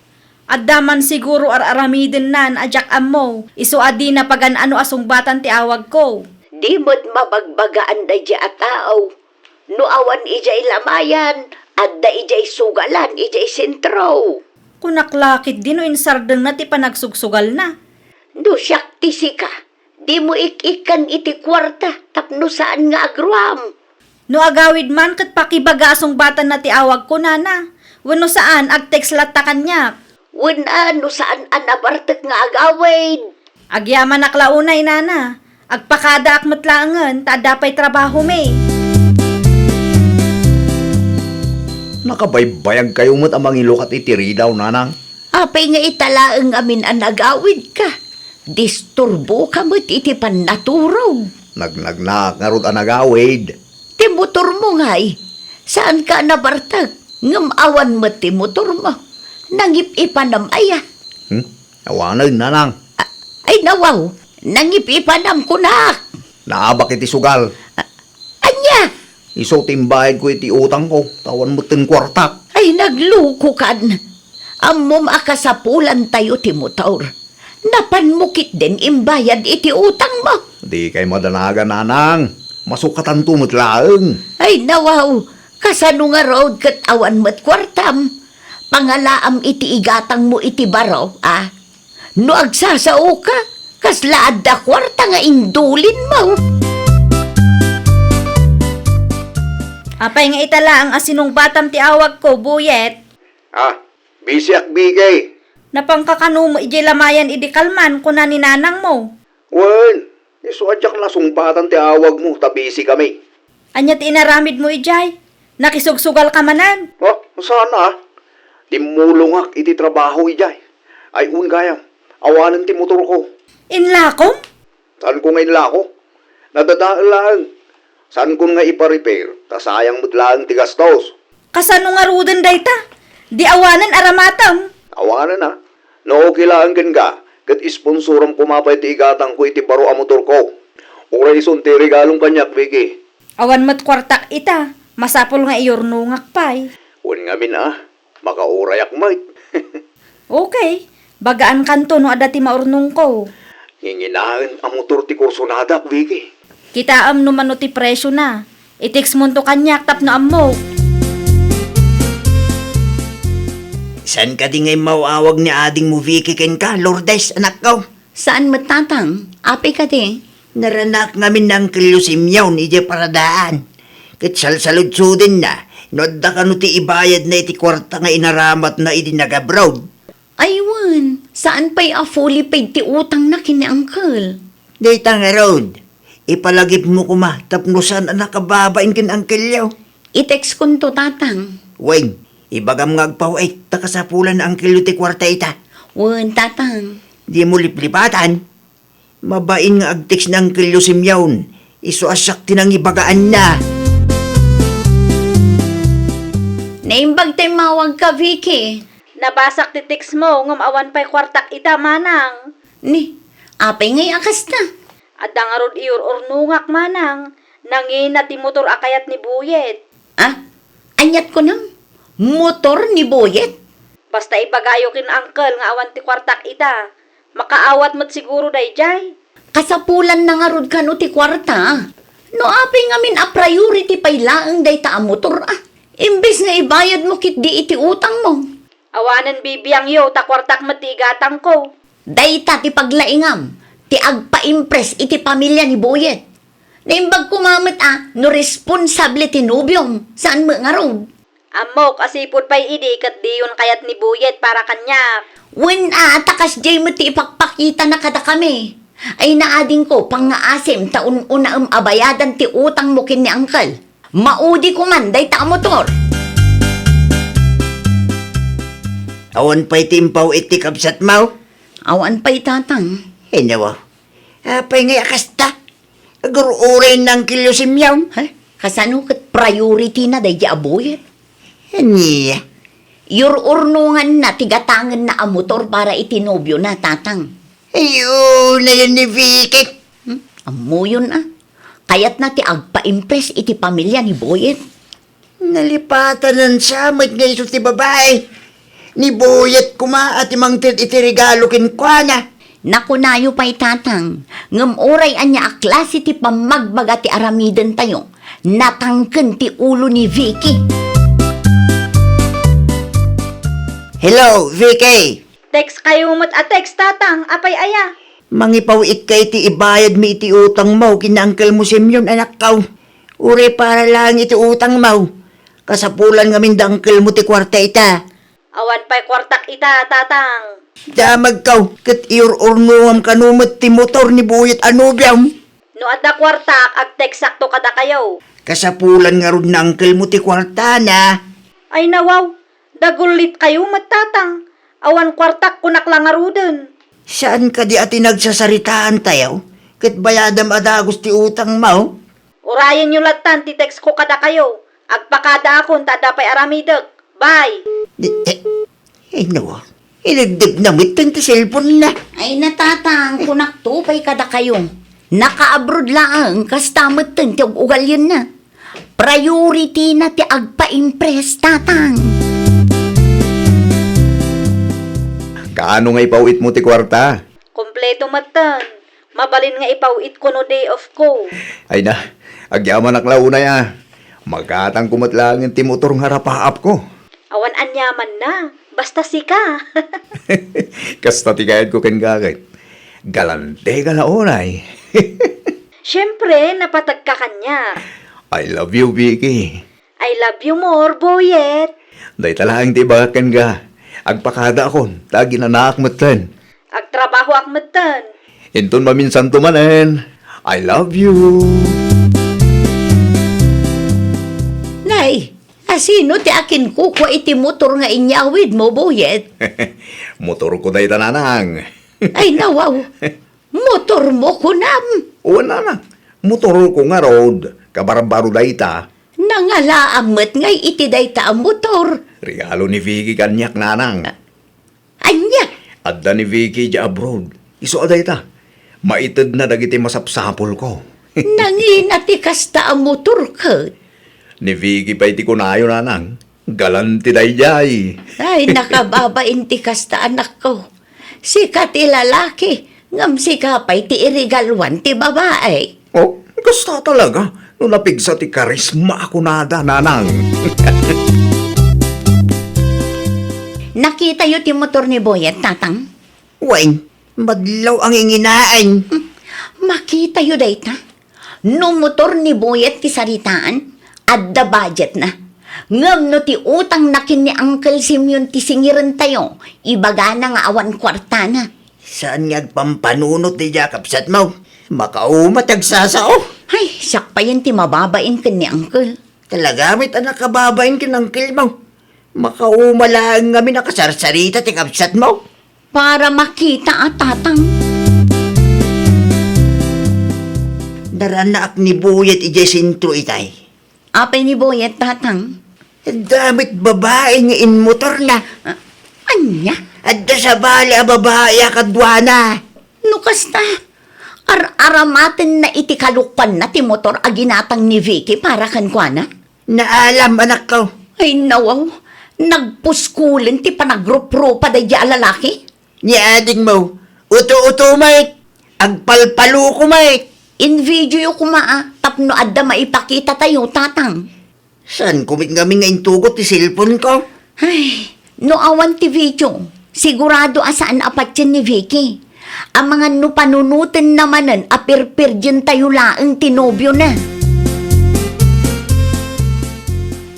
[SPEAKER 1] Addaman siguro araramidin nan ajak ammo. Isu adi na pagan ano asungbatan ti awag ko.
[SPEAKER 6] Di mo't mabagbagaan da ijay atao. No awan ijay lamayan. At da ijay sugalan, ijay sentro.
[SPEAKER 1] Kunaklakit din o insardeng na ti panagsugsugal na.
[SPEAKER 6] No siyak tisi ka. Di mo ikikan iti kwarta. Tapno saan nga agruam.
[SPEAKER 1] No agawid man kat pakibaga asungbatan na ti awag ko, Nana. Wano saan agtext latta kanyak.
[SPEAKER 6] Wala no saan anabartek nga agawid.
[SPEAKER 1] Agyaman aklaunay, Nana. Agpakada akmatlaangan, tadapay trabaho me.
[SPEAKER 5] Nakabaybayag kayo mo't amang ilukat itiri daw, nanang.
[SPEAKER 6] Apay nga italaang amin ang agawid ka. Disturbo ka mo't iti panaturog.
[SPEAKER 5] Nagnagnak nga rod ang nagawid.
[SPEAKER 6] Ti motor mo nga eh. Saan ka nabartag? Ngam awan mo ti motor mo. Nangip-ipanam aya.
[SPEAKER 5] Awanan, nanang.
[SPEAKER 6] Ay nawaw, nangip-ipanam ko na.
[SPEAKER 5] Naabak iti sugal.
[SPEAKER 6] Anya?
[SPEAKER 5] Iso timbayad ko iti utang ko. Tawan mo tin kwartak.
[SPEAKER 6] Ay nagluko kan. Amom akasapulan tayo ti motor. Napanmukit din imbayad iti utang mo.
[SPEAKER 5] Di kay madanaga, nanang. Masukatan tumot laeng.
[SPEAKER 6] Ay nawaw, kasano nga road kat awan mo't kwartam. Pangalaam iti igatang mo iti baro, ah. No agsasao ka, kaslaad da kwarta nga indulin mo.
[SPEAKER 1] Apay nga itala ang asinong batam ti awag ko, Buyet.
[SPEAKER 5] Busy bigay.
[SPEAKER 1] Napangkakano mo ijay lamayan idi kalman kuna ni nanang mo.
[SPEAKER 5] Well, iso adyak na sumpatan ti awag mo, tabisi kami.
[SPEAKER 1] Anya ti inaramid mo ijay. Nakisugsugal ka manan.
[SPEAKER 5] Sana. Timulongak iti trabaho ijay. Ay gayam, awanan ti motor ko.
[SPEAKER 1] Inlakom?
[SPEAKER 5] Saan ko ngayon lako? Nadadaan lang. Saan ko nga ipa-repair? Tasayang mutlaan ti gastos.
[SPEAKER 1] Kasano nga ruden dayta? Di awanan aramatam.
[SPEAKER 5] Awanan na. No, kailangan ka. Kat isponsoram pumapay ti igatang ko iti baro a motor ko. Oray son ti regalong kanyak, Vicky.
[SPEAKER 1] Awan mat kwartak ita. Masapol nga iyornungak pay.
[SPEAKER 5] Wan nga min makaurayak mait.
[SPEAKER 1] Okay. Bagaan kanto no adati maurnong ko.
[SPEAKER 5] Nginginahan ang motor ti kursonadak, Vicky.
[SPEAKER 1] Kitaam no mano ti presyo na. Itix mo to kanyak tapno ammo.
[SPEAKER 7] San ka di ngay mawawag ni ading mo Vicky ken ka, Lourdes, anak ko?
[SPEAKER 6] Saan matatang? Api ka di?
[SPEAKER 7] Naranak ngamin ng kilusimyaw ni Jay Paradaan. Kat salsaludsudin na, nodda ka no ti ibayad na iti kwarta nga inaramat na idi nag-abroad.
[SPEAKER 6] Aywan, saan pa'y a fully paid ti utang na kini Uncle?
[SPEAKER 4] Dayta nga road. Ipalagip mo kuma, tapnusan ang nakababain kin ang kilyaw.
[SPEAKER 6] I-text kun to, tatang.
[SPEAKER 4] Weng, ibagam nga agpawait, takasapulan ang kilyo ti kwarta ita.
[SPEAKER 6] Wan, tatang.
[SPEAKER 4] Di mo liplipatan. Mabain nga agtiks ng kilyo simyawn. Iso asak tinang ibagaan na.
[SPEAKER 6] Naimbag tayo mawag ka, Vicky.
[SPEAKER 1] Nabasak ti text mo, ngam awan pa'y kwartak ita manang.
[SPEAKER 6] Ni, apay ngay akas na.
[SPEAKER 1] At dangarod iyor ornungak manang. Nangina ti motor akayat ni Buyet.
[SPEAKER 6] Ah, anyat ko nang. Motor ni Boyet.
[SPEAKER 1] Basta ibagayo kin uncle nga awan ti kwartak ita. Makaawat mo't siguro dayjay.
[SPEAKER 6] Kasapulan na nga rod ka no ti kwarta. No apay ngamin a priority pay laang day ta a motor ah. Imbes nga ibayad mo kit di iti utang mo.
[SPEAKER 1] Awanan bibiyang yo, takwartak matigatang ko.
[SPEAKER 6] Dayta ti paglaingam, ti agpa-impress iti pamilya ni Boyet. Naimbag kumamit no responsable ti nubyong, saan mo nga road?
[SPEAKER 1] Amok, asipod pa'y idi, kat di yun kayat ni Buyet para kanya.
[SPEAKER 6] When takas jay mo ti ipakpakita na kada kami. Ay naading ko, pang-aasim taon una abayadan ti utang mo kin ni Uncle. Maudi ko man, dayta a motor.
[SPEAKER 4] Awan pa'y timpaw iti kapsat mau.
[SPEAKER 6] Awan pa'y tatang.
[SPEAKER 4] Hinawa. Apay nga akasta. Agururin ng kilyo simyawn.
[SPEAKER 6] Ha? Kasano kat priority na day a Boyet?
[SPEAKER 4] Niya.
[SPEAKER 6] Yururnungan na tigatangan na a motor para itinobyo na tatang.
[SPEAKER 4] Ayun na yun ni Vicky.
[SPEAKER 6] Amo yun Kayat na ti agpa-impress iti pamilya ni Boyet.
[SPEAKER 4] Nalipatan ng samit nga iso ti babae. Ni Boyet kuma at imang iti regalo kin kwa na.
[SPEAKER 6] Nakunayo pa'y tatang, ngam oray anya a klase ti pamagbaga ti aramiden tayo, natangken ti ulo ni Vicky.
[SPEAKER 4] Hello, Vicky.
[SPEAKER 1] Text kayo mo't a text tatang, apay aya.
[SPEAKER 4] Mangipaw kay ti ibayad mi iti utang mo kinangkel mo simyon anak kaw. Uri para lang iti utang mo. Kasapulan ngamin dangkel mo ti kwarta ita.
[SPEAKER 1] Awan pa'y kwartak ita, tatang.
[SPEAKER 4] Damag kaw, kat iur-urnuam kanumot ti motor ni Buyet anubyam.
[SPEAKER 1] No adda kwartak, ag text sakto kada kayo.
[SPEAKER 4] Kasapulan nga rod na angkel mo ti kwarta na.
[SPEAKER 1] Ay nawaw, dagulit kayo matatang. Awan kwartak kunak lang aruden.
[SPEAKER 4] Saan ka di ati nagsasaritaan tayo? Kat bayadam adagos ti utang mo?
[SPEAKER 1] Urayan nyo latan, ti text ko kada kayo. Agpakada akon, tada pa'y aramideg. Bye!
[SPEAKER 4] No, inagdib na mitan ti cellphone na.
[SPEAKER 6] Ay natatang, kunak tupay kada kayo. Naka-abroad lang, kastamot ti ugal yun na. Priority na ti agpa-impress, tatang.
[SPEAKER 5] Kaano nga ipawit mo ti kwarta?
[SPEAKER 1] Kompleto matan. Mabalin nga ipawit ko no day off ko.
[SPEAKER 5] Ay na, agyaman ak launa ya. Magkatang kumatlangin ti motor nga rapaap ko.
[SPEAKER 1] Awan anyaman na. Basta sika.
[SPEAKER 5] Kasta ti kayad ko ken gagay. Galante ka na unay.
[SPEAKER 1] Siyempre, napatag ka kanya.
[SPEAKER 5] I love you, Vicky.
[SPEAKER 1] I love you more, Boyet.
[SPEAKER 5] Day talagang ti bakan ka. Agpakada akon, tagi na naakmatan.
[SPEAKER 1] Agtrabaho akmatan.
[SPEAKER 5] Inton maminsan tumanen. I love you.
[SPEAKER 6] Nay, asino ti akin kuko iti motor nga inyawid mo, Boyet?
[SPEAKER 5] Motor ko day tananang.
[SPEAKER 6] Ay nawaw, motor mo kunam.
[SPEAKER 5] Wala na. Motor ko nga road. Kabarbaro day ta.
[SPEAKER 6] Nangalaamet ngay iti dayta ang motor.
[SPEAKER 5] Regalo ni Vicky kanyak nanang.
[SPEAKER 6] Anya,
[SPEAKER 5] Adda ni Vicky di abroad. Iso aday ta. Maitid na dagiti masapsapol ko.
[SPEAKER 6] nanginati kasta ang motor ka.
[SPEAKER 5] Ni Vicky pa iti kunayo nanang. Galanti day jay.
[SPEAKER 6] Ay, nakababain ti kasta anak ko. Sika ti lalaki, ngam sika pa'y ti irigalwan ti babae.
[SPEAKER 5] Oh, gusto talaga. Nung napigsa ti karisma ako nada nanang.
[SPEAKER 6] Nakita yu ti motor ni Boyet, tatang?
[SPEAKER 4] Weng, madlaw ang inginaan.
[SPEAKER 6] Makita yu dayta. No motor ni Boyet ti saritaan, adda budget na. Ngam no ti utang na kin ni Uncle Simeon ti singiran tayo, ibaga na nga awan kwarta na.
[SPEAKER 4] Saan nga pampanunot ni Jakabsat mo? Makaumat agsasao.
[SPEAKER 6] Ay, sak pa yan ti mababain kin ni Uncle.
[SPEAKER 4] Talagamit anak kababain kinangkil mo. Makaumalaan kami nakasarsarita ti kabsat mo.
[SPEAKER 6] Para makita at tatang.
[SPEAKER 4] Daranak ni Buyet ije sintro itay.
[SPEAKER 6] Apay ni Boyet tatang.
[SPEAKER 4] Damit babae nga in motor na.
[SPEAKER 6] Anya?
[SPEAKER 4] Adda sa bali a babae kadwana.
[SPEAKER 6] Nukas ta. Aramaten na iti kalukpan na ti motor a ginatang ni Vicky para kan kwa na.
[SPEAKER 4] Naalam anak ko.
[SPEAKER 6] Ay nawaw. Nagpuskulin ti panagrup-rupa da di lalaki.
[SPEAKER 4] Niading mo. Uto-uto mait. Agpalpalo ko mait.
[SPEAKER 6] In video ko maa. Tapno adda maipakita tayo tatang.
[SPEAKER 4] San kumit kami nga intugot ti cellphone ko?
[SPEAKER 6] Ay, no awan ti video. Sigurado asaan apat yan ni Vicky. Ang mga no panunutin namanan apirpir dyan tayo laang tinobyo na.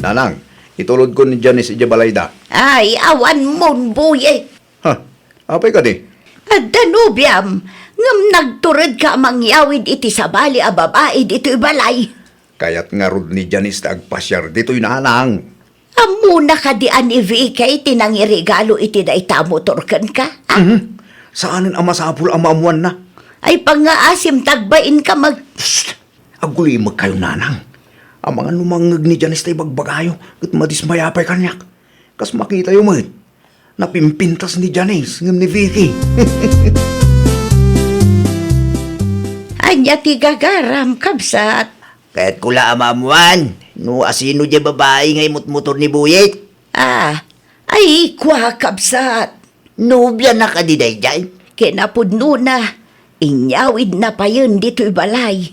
[SPEAKER 5] Nanang, itulod ko ni Janice ija balayda.
[SPEAKER 6] Ay, awan mon buyet.
[SPEAKER 5] Ha, apay ka di?
[SPEAKER 6] At danubyam, ngam nagturad ka mangyawid iti sabali a babae dito balay.
[SPEAKER 5] Kaya't nga rod ni Janice na agpasyar dito'y nanang.
[SPEAKER 6] Amuna ka di ani Vicky tinangirigalo iti da itamotorkan ka.
[SPEAKER 5] Saanin ang masapul ang maamuan na?
[SPEAKER 6] Ay pangaasim tagbain ka mag...
[SPEAKER 5] Agulimag kayo nanang. Ang mga numangag ni Janice tayo bagbagayo at madismayapay kanyak. Kas makita yung mga napimpintas ni Janice ngam ni Vicky.
[SPEAKER 6] Anya ti gagaram kabsat.
[SPEAKER 4] Kaya't kula amamuan. No asino di babae nga imot-motor ni Buyet.
[SPEAKER 6] Ay kwa kabsat.
[SPEAKER 4] Nubya na kadiday dyan.
[SPEAKER 6] Kinapudno na. Inyawid na pa yun dito'y balay.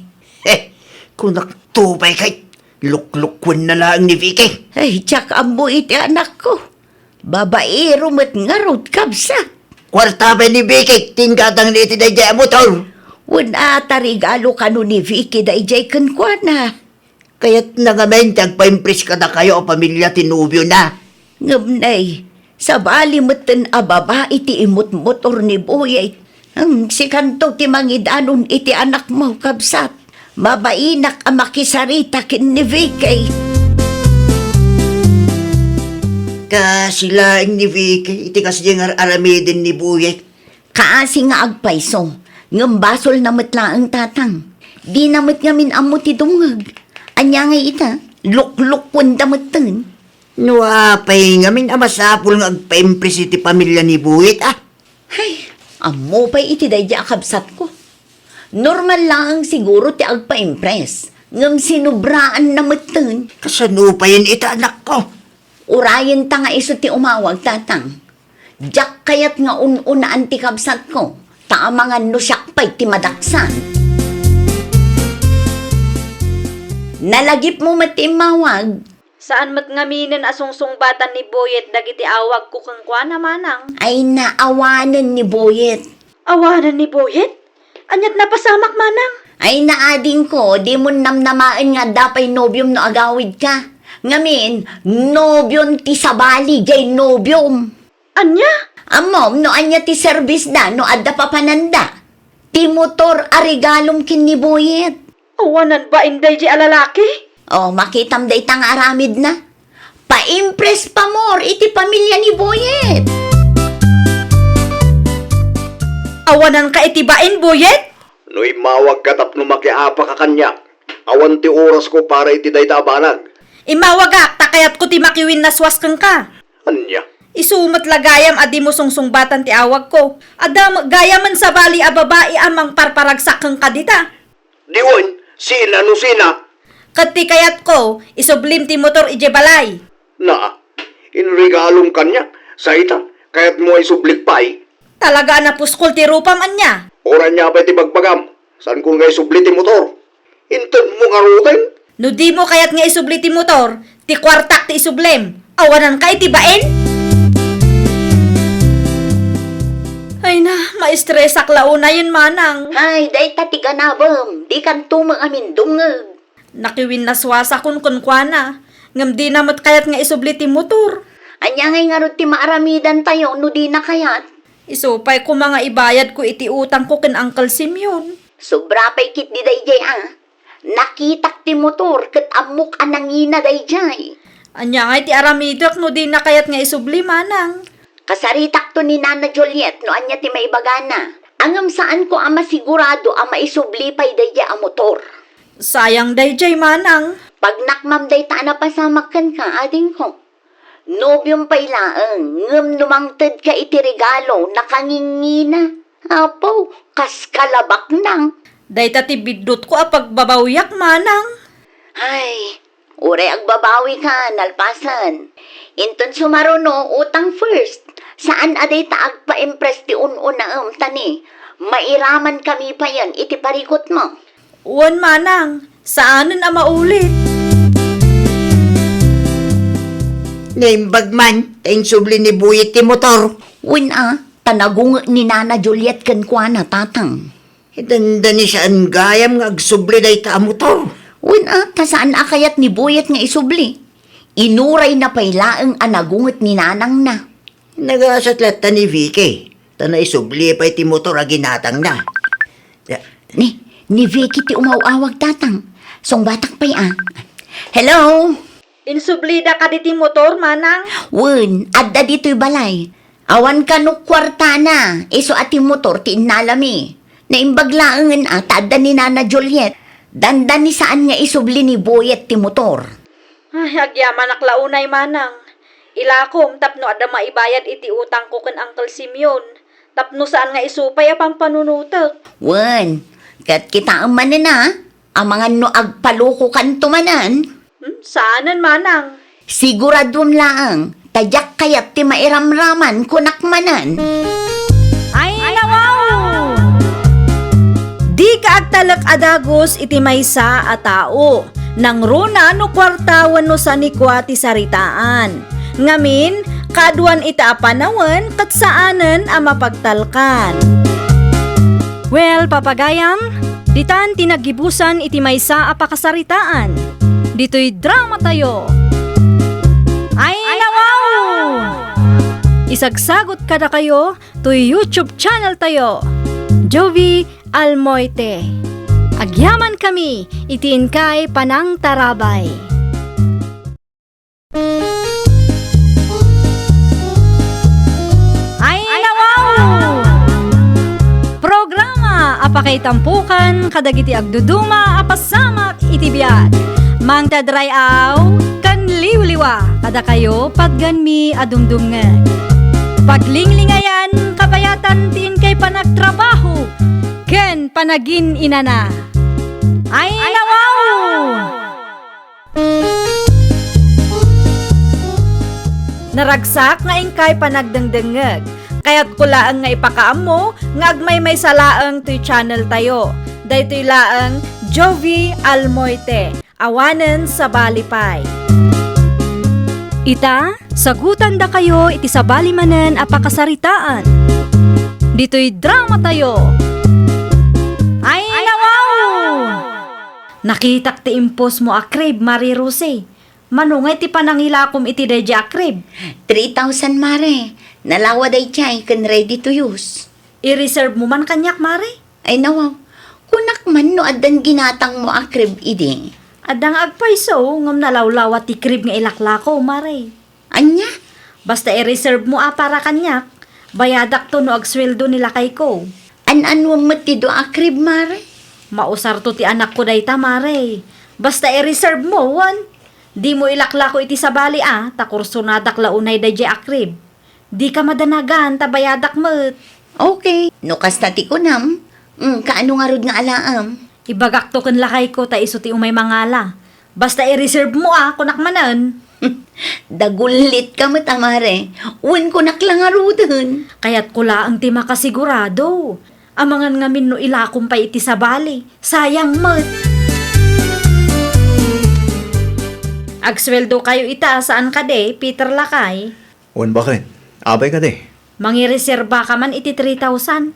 [SPEAKER 4] Kung naktupay kay, luklukwan na lang ni Vicky.
[SPEAKER 6] Ay, tsak ambo iti anak ko. Babaero mat ngarot kabsat.
[SPEAKER 4] Kwarta pa ni Vicky, tingkatang ni iti day motor.
[SPEAKER 6] Wala tarigalo kanu ni Vicky da ijay kankwana.
[SPEAKER 4] Kaya't nangamen, tagpa-impress ka na kayo o pamilya tinubyo na.
[SPEAKER 6] Ngamnay, sa bali matan ababa iti imot motor ni Boyay. Si kanto ti mangidanon iti anak mo kabsat. Mabainak ang makisarita kin ni Vicky.
[SPEAKER 4] Kasilaing ni Vicky, iti kasi yung aramidin ni Buyet.
[SPEAKER 6] Kaasi nga agpaiso. Ngambasol na matlaang tatang. Di namat ngamin amo ti dungag. Anya nga ita, luklukwan damatan.
[SPEAKER 4] Nuapay ngamin amasapul nga agpa-impress iti pamilya ni Buyet
[SPEAKER 6] Ay, amo pa iti dadya kabsat ko. Normal lang siguro ti agpa-impress. Ngam sinubraan na matan.
[SPEAKER 4] Kasanupayin ita anak ko.
[SPEAKER 6] Urayan ta nga iso ti umawag tatang. Diyak kayat nga ununaan ti kabsat ko. Taamangan no siyak pa'y ti madaksan. Nalagip mo matimawag.
[SPEAKER 1] Saan mat ngaminin asungsungbatan ni Boyet dagiti awag ko kang kwa na manang?
[SPEAKER 6] Ay naawanan ni Boyet.
[SPEAKER 1] Awanan ni Boyet? Anyat napasamak manang?
[SPEAKER 6] Ay naading ko, di mo namnamaan nga dapay nobyom no agawid ka. Ngamin, nobyom ti sabali, jay nobyom.
[SPEAKER 1] Anya?
[SPEAKER 6] Amom, no anya ti service da, no adda pa pananda. Ti motor arigalom kin ni Boyet.
[SPEAKER 1] Awanan ba inday di alalaki?
[SPEAKER 6] Oh, makitam day tang aramid na. Pa-impress pa more iti pamilya ni Boyet.
[SPEAKER 1] Awanan ka itibain, Boyet?
[SPEAKER 5] No'y mawag ka tapno makiapa ka kanya. Awan ti oras ko para iti day tabanag.
[SPEAKER 1] Imawagak, takayat ko ti makiwin na swas kang ka.
[SPEAKER 5] Anya?
[SPEAKER 1] Isumat lagayam adi mo sungsungbatan ti awag ko. Adam gayaman sa bali a babae amang parparagsak kang kadita.
[SPEAKER 5] Diwan, sina no sina?
[SPEAKER 1] Kati kayat ko, isublim ti motor ije balay.
[SPEAKER 5] Na, inregalong kanya. Sa ita, kaya't mo ay sublik pa'y.
[SPEAKER 1] Talaga na puskol ti rupam anya.
[SPEAKER 5] Oran niya ba iti bagbagam? Saan kung ngay sublit ti motor? Inton mo nga rutin?
[SPEAKER 1] No di mo kayat nga isubli ti motor, ti kwartak ti isublem. Awanan ka itibain? Ay na, maistresak launa yun manang.
[SPEAKER 6] Ay, day tatiga na bam. Di kan tumang amin dungag.
[SPEAKER 1] Nakiwin na swasa kun kwa na. Ngam di namat kayat nga isubli ti motor.
[SPEAKER 6] Anya ngay nga ron ti maaramidan tayo, no di na kayat.
[SPEAKER 1] Isupay ko mga ibayad ko iti utang ko ken Uncle Simeon.
[SPEAKER 6] Sobra pa'y kit di dayjay Nakitak ti motor, kat amok anangina dayjay.
[SPEAKER 1] Anya nga iti aramidak no di na kayat nga isubli manang.
[SPEAKER 6] Kasaritak to ni Nana Juliet, no anya ti maibagana. Angam saan ko ama sigurado ama isubli pa'y dayjay a motor.
[SPEAKER 1] Sayang dayjay manang.
[SPEAKER 6] Pag nakmam day ta na pasamakan ka, ading ko. Nobyong pa'y laeng, ngam numangtad ka iti regalo, nakangingina. Apo, kas kalabak nang.
[SPEAKER 1] Dayta ti bidot ko apag babawyak manang.
[SPEAKER 6] Ay, ure agbabawi ka, nalpasan. Inton sumaruno, utang first. Saan aday ta agpa-impress ti un-unaam tani? Mairaman kami pa yan, iti parikot mo.
[SPEAKER 1] Uwan manang, saanan a maulit?
[SPEAKER 4] Naimbag man, tayong subli ni Buyit ti motor.
[SPEAKER 6] Win tanagung ni Nana Juliet kan kwa na tatang.
[SPEAKER 4] Itanda ni saan gayam nga agsubli day ta a motor.
[SPEAKER 6] Win tasaan akayat ni Buyet nga isubli. Inuray na pailaang anagungot ni Nanang na.
[SPEAKER 4] Nagasatlat ta ni Vicky. Tana isubli pa iti motor a ginatang na.
[SPEAKER 6] Ni Vicky ti umawawag tatang. Song batak pa'y Hello?
[SPEAKER 1] Insublida ka diti motor manang.
[SPEAKER 6] Wun, adda dito'y balay. Awan ka no kwarta na. Iso ati motor ti inalami. Naimbaglaangan adda ni Nana Juliet. Dandan ni saan nga isubli ni Boyet ti motor.
[SPEAKER 1] Ay, agyaman aklaunay manang. Ilakom tapno ada maibayad iti utang ko ken Uncle Simeon. Tapno saan nga isupay a pampanunutek.
[SPEAKER 6] Wun, kat kita ang manin Amangan no agpaluko kan tumanan.
[SPEAKER 1] Saanan manang?
[SPEAKER 6] Siguradum lang. Tadyak kayat ti mairamraman kunakmanan.
[SPEAKER 1] Ay, nawaw! Di ka agtalak adagos iti maysa a tao. Nang runa no kwartawan no sanikwa ti saritaan. Ngamin, kaduan ita apanawan kat saanan a mapagtalkan. Well, papagayam, ditan tinagibusan iti maysa a pakasaritaan. Dito'y drama tayo. Ay, nawaw! Isagsagot kada kayo to YouTube channel tayo. Jovi Almoite. Agyaman kami, itiin kay Panang Tarabay. Ay, nawaw! Programa apakay tampukan kadagiti agduduma apasamak itibiyag. Mang tadray aw kan liwliwa kada kayo pagganmi adumdumngeg. Paglinglingayan kabayatan tiin kay panagtrabaho ken panagin inana. Ay, nawaw! Naragsak nga ingkay panagdengdengeg. Kaya't kulaang nga ipakaam mo nga agmay may salaang to'y channel tayo. Daytoy laang Jovi Almoite. Awanen sa balipay. Ita, sagutan da kayo iti sa balimanen a pakasaritaan. Dito'y drama tayo. Ay, nawaw! Nakitak ti impos mo akrib, Marie Rose. Manungay ti panangilakom iti deja akrib.
[SPEAKER 6] 3,000 mare. Nalawa day chay kan ready to use.
[SPEAKER 1] I-reserve mo man kanyak, Mare.
[SPEAKER 6] Ay nawaw. Kunak man no adan ginatang mo akrib idi.
[SPEAKER 1] Adang agpaiso, ngam nalawlawa ti krib nga ilaklako, Mare.
[SPEAKER 6] Anya?
[SPEAKER 1] Basta i-reserve mo para kanyak. Bayadak to no agsweldo nila kay ko.
[SPEAKER 6] An-anwa matido akrib mare.
[SPEAKER 1] Mausar to ti anak ko dayta, Mare. Basta i-reserve mo, wan. Di mo ilaklako iti sa bali ta kursunadak launay dayjay akrib. Di ka madanagan, tabayadak met.
[SPEAKER 6] Okay. No kastati ko nam. Kaano nga rod nga alaam?
[SPEAKER 1] Ibagak to ken lakay ko ta iso ti umay mangala. Basta i-reserve mo kunak manan.
[SPEAKER 6] Dagulit ka mo tamare. Uwan ko naklangarudin.
[SPEAKER 1] Kaya't kula ang ti makasigurado. Amangan ngamin no ilakom pa iti sa bali. Sayang met. Agsweldo kayo ita saan ka de, Peter Lakay?
[SPEAKER 5] Wan bakit? Abay ka de.
[SPEAKER 1] Mangireserba ka man iti 3,000.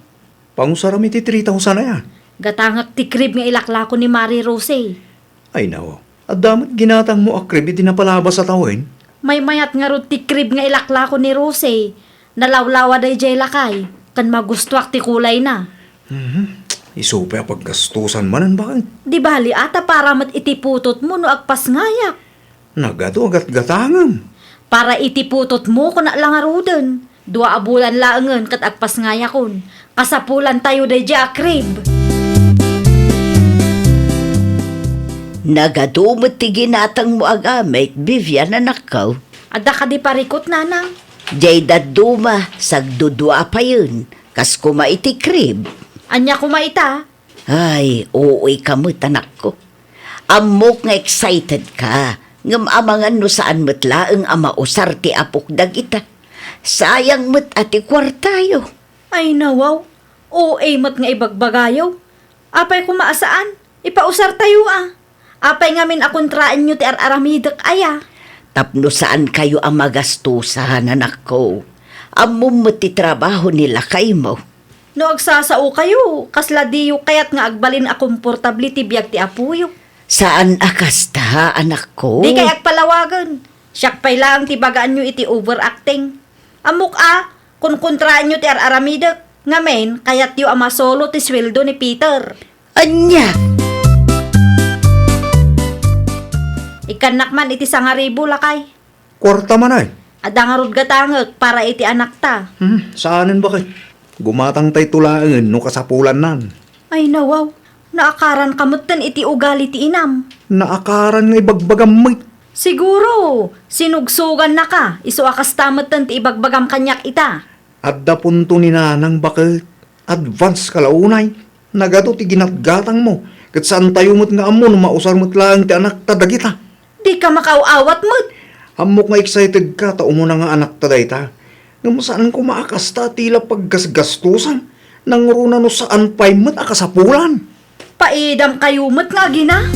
[SPEAKER 5] Pangusaram iti 3,000 na yan.
[SPEAKER 1] Gatangak ti krib nga ilaklako ni Marie Rose.
[SPEAKER 5] Ay nawo. At damat ginatang mo akrib iti napalabas sa tawin.
[SPEAKER 1] May mayat nga rod ti krib nga ilakla ko ni Rose. Nalawlawa day jay lakay. Kan magustuak ti kulay na.
[SPEAKER 5] Isupe paggastusan manan bakit?
[SPEAKER 1] Di bali ata para mat itiputot mo no agpas ngayak.
[SPEAKER 5] Nagato agat gatangam.
[SPEAKER 1] Para itiputot mo ko na lang aruden. 2 abulan laangen kat agpas ngayakon. Kasapulan tayo day jay akrib.
[SPEAKER 6] Nagadumot ti ginatang mo agamit, Vivian anak ko.
[SPEAKER 1] Adda ka di parikot nanang.
[SPEAKER 6] Jay daduma, sagdudua pa yun. Kas kumaiti krib.
[SPEAKER 1] Anya kumaita.
[SPEAKER 6] Ay, uuwi ka mo't anak ko. Amok nga excited ka. Ngam amangan no saan mo't laeng ama usar ti apok dagita. Sayang mo't ati kwartayo.
[SPEAKER 1] Ay nawaw. O mat nga ibagbagayaw. Apay kumaasaan. Ipausar tayo ah. Apay ngamin akontraan nyo ti araramidak aya.
[SPEAKER 6] Tapno saan kayo ang magastusan, anak ko. Amom mo ti trabaho nila kay mo.
[SPEAKER 1] No agsasao kayo. Kasla diyo kayat nga agbalin a komportabli ti biyag ti apuyo.
[SPEAKER 6] Saan akasta, anak ko?
[SPEAKER 1] Di kay agpalawagan. Siyak pay lang ti bagaan nyo iti overacting. Amok kung kontraan nyo ti araramidak. Ngamen, kayat yu ama solo ti sweldo ni Peter.
[SPEAKER 6] Anya!
[SPEAKER 1] Ikanak man iti 1,000 lakay.
[SPEAKER 5] Kwarta man ay.
[SPEAKER 1] Adangarod gatangag para iti anak ta.
[SPEAKER 5] Saanin bakit? Gumatang tay tulaangan no kasapulan nan.
[SPEAKER 1] Ay nawaw, naakaran kamutan iti ugali ti inam.
[SPEAKER 5] Naakaran nga ibagbagam mo.
[SPEAKER 1] Siguro, sinugsugan na ka, iso akas tamutan ti ibagbagam kanyak ita.
[SPEAKER 5] Adda punto ni nanang bakit? Advance kalaunay. Nagato ti ginatgatang mo. Kat saan tayo mo't nga amo no mausar mo't lang ti anak ta dagita.
[SPEAKER 1] Di ka makaawat mo.
[SPEAKER 5] Amok nga excited ka, tao mo na nga anak ta dayta. Nga mo saan ko maakas ta, tila paggasgastusan. Nangruna no saan pa'y mat akasapulan.
[SPEAKER 1] Paidam kayo mat nga gina.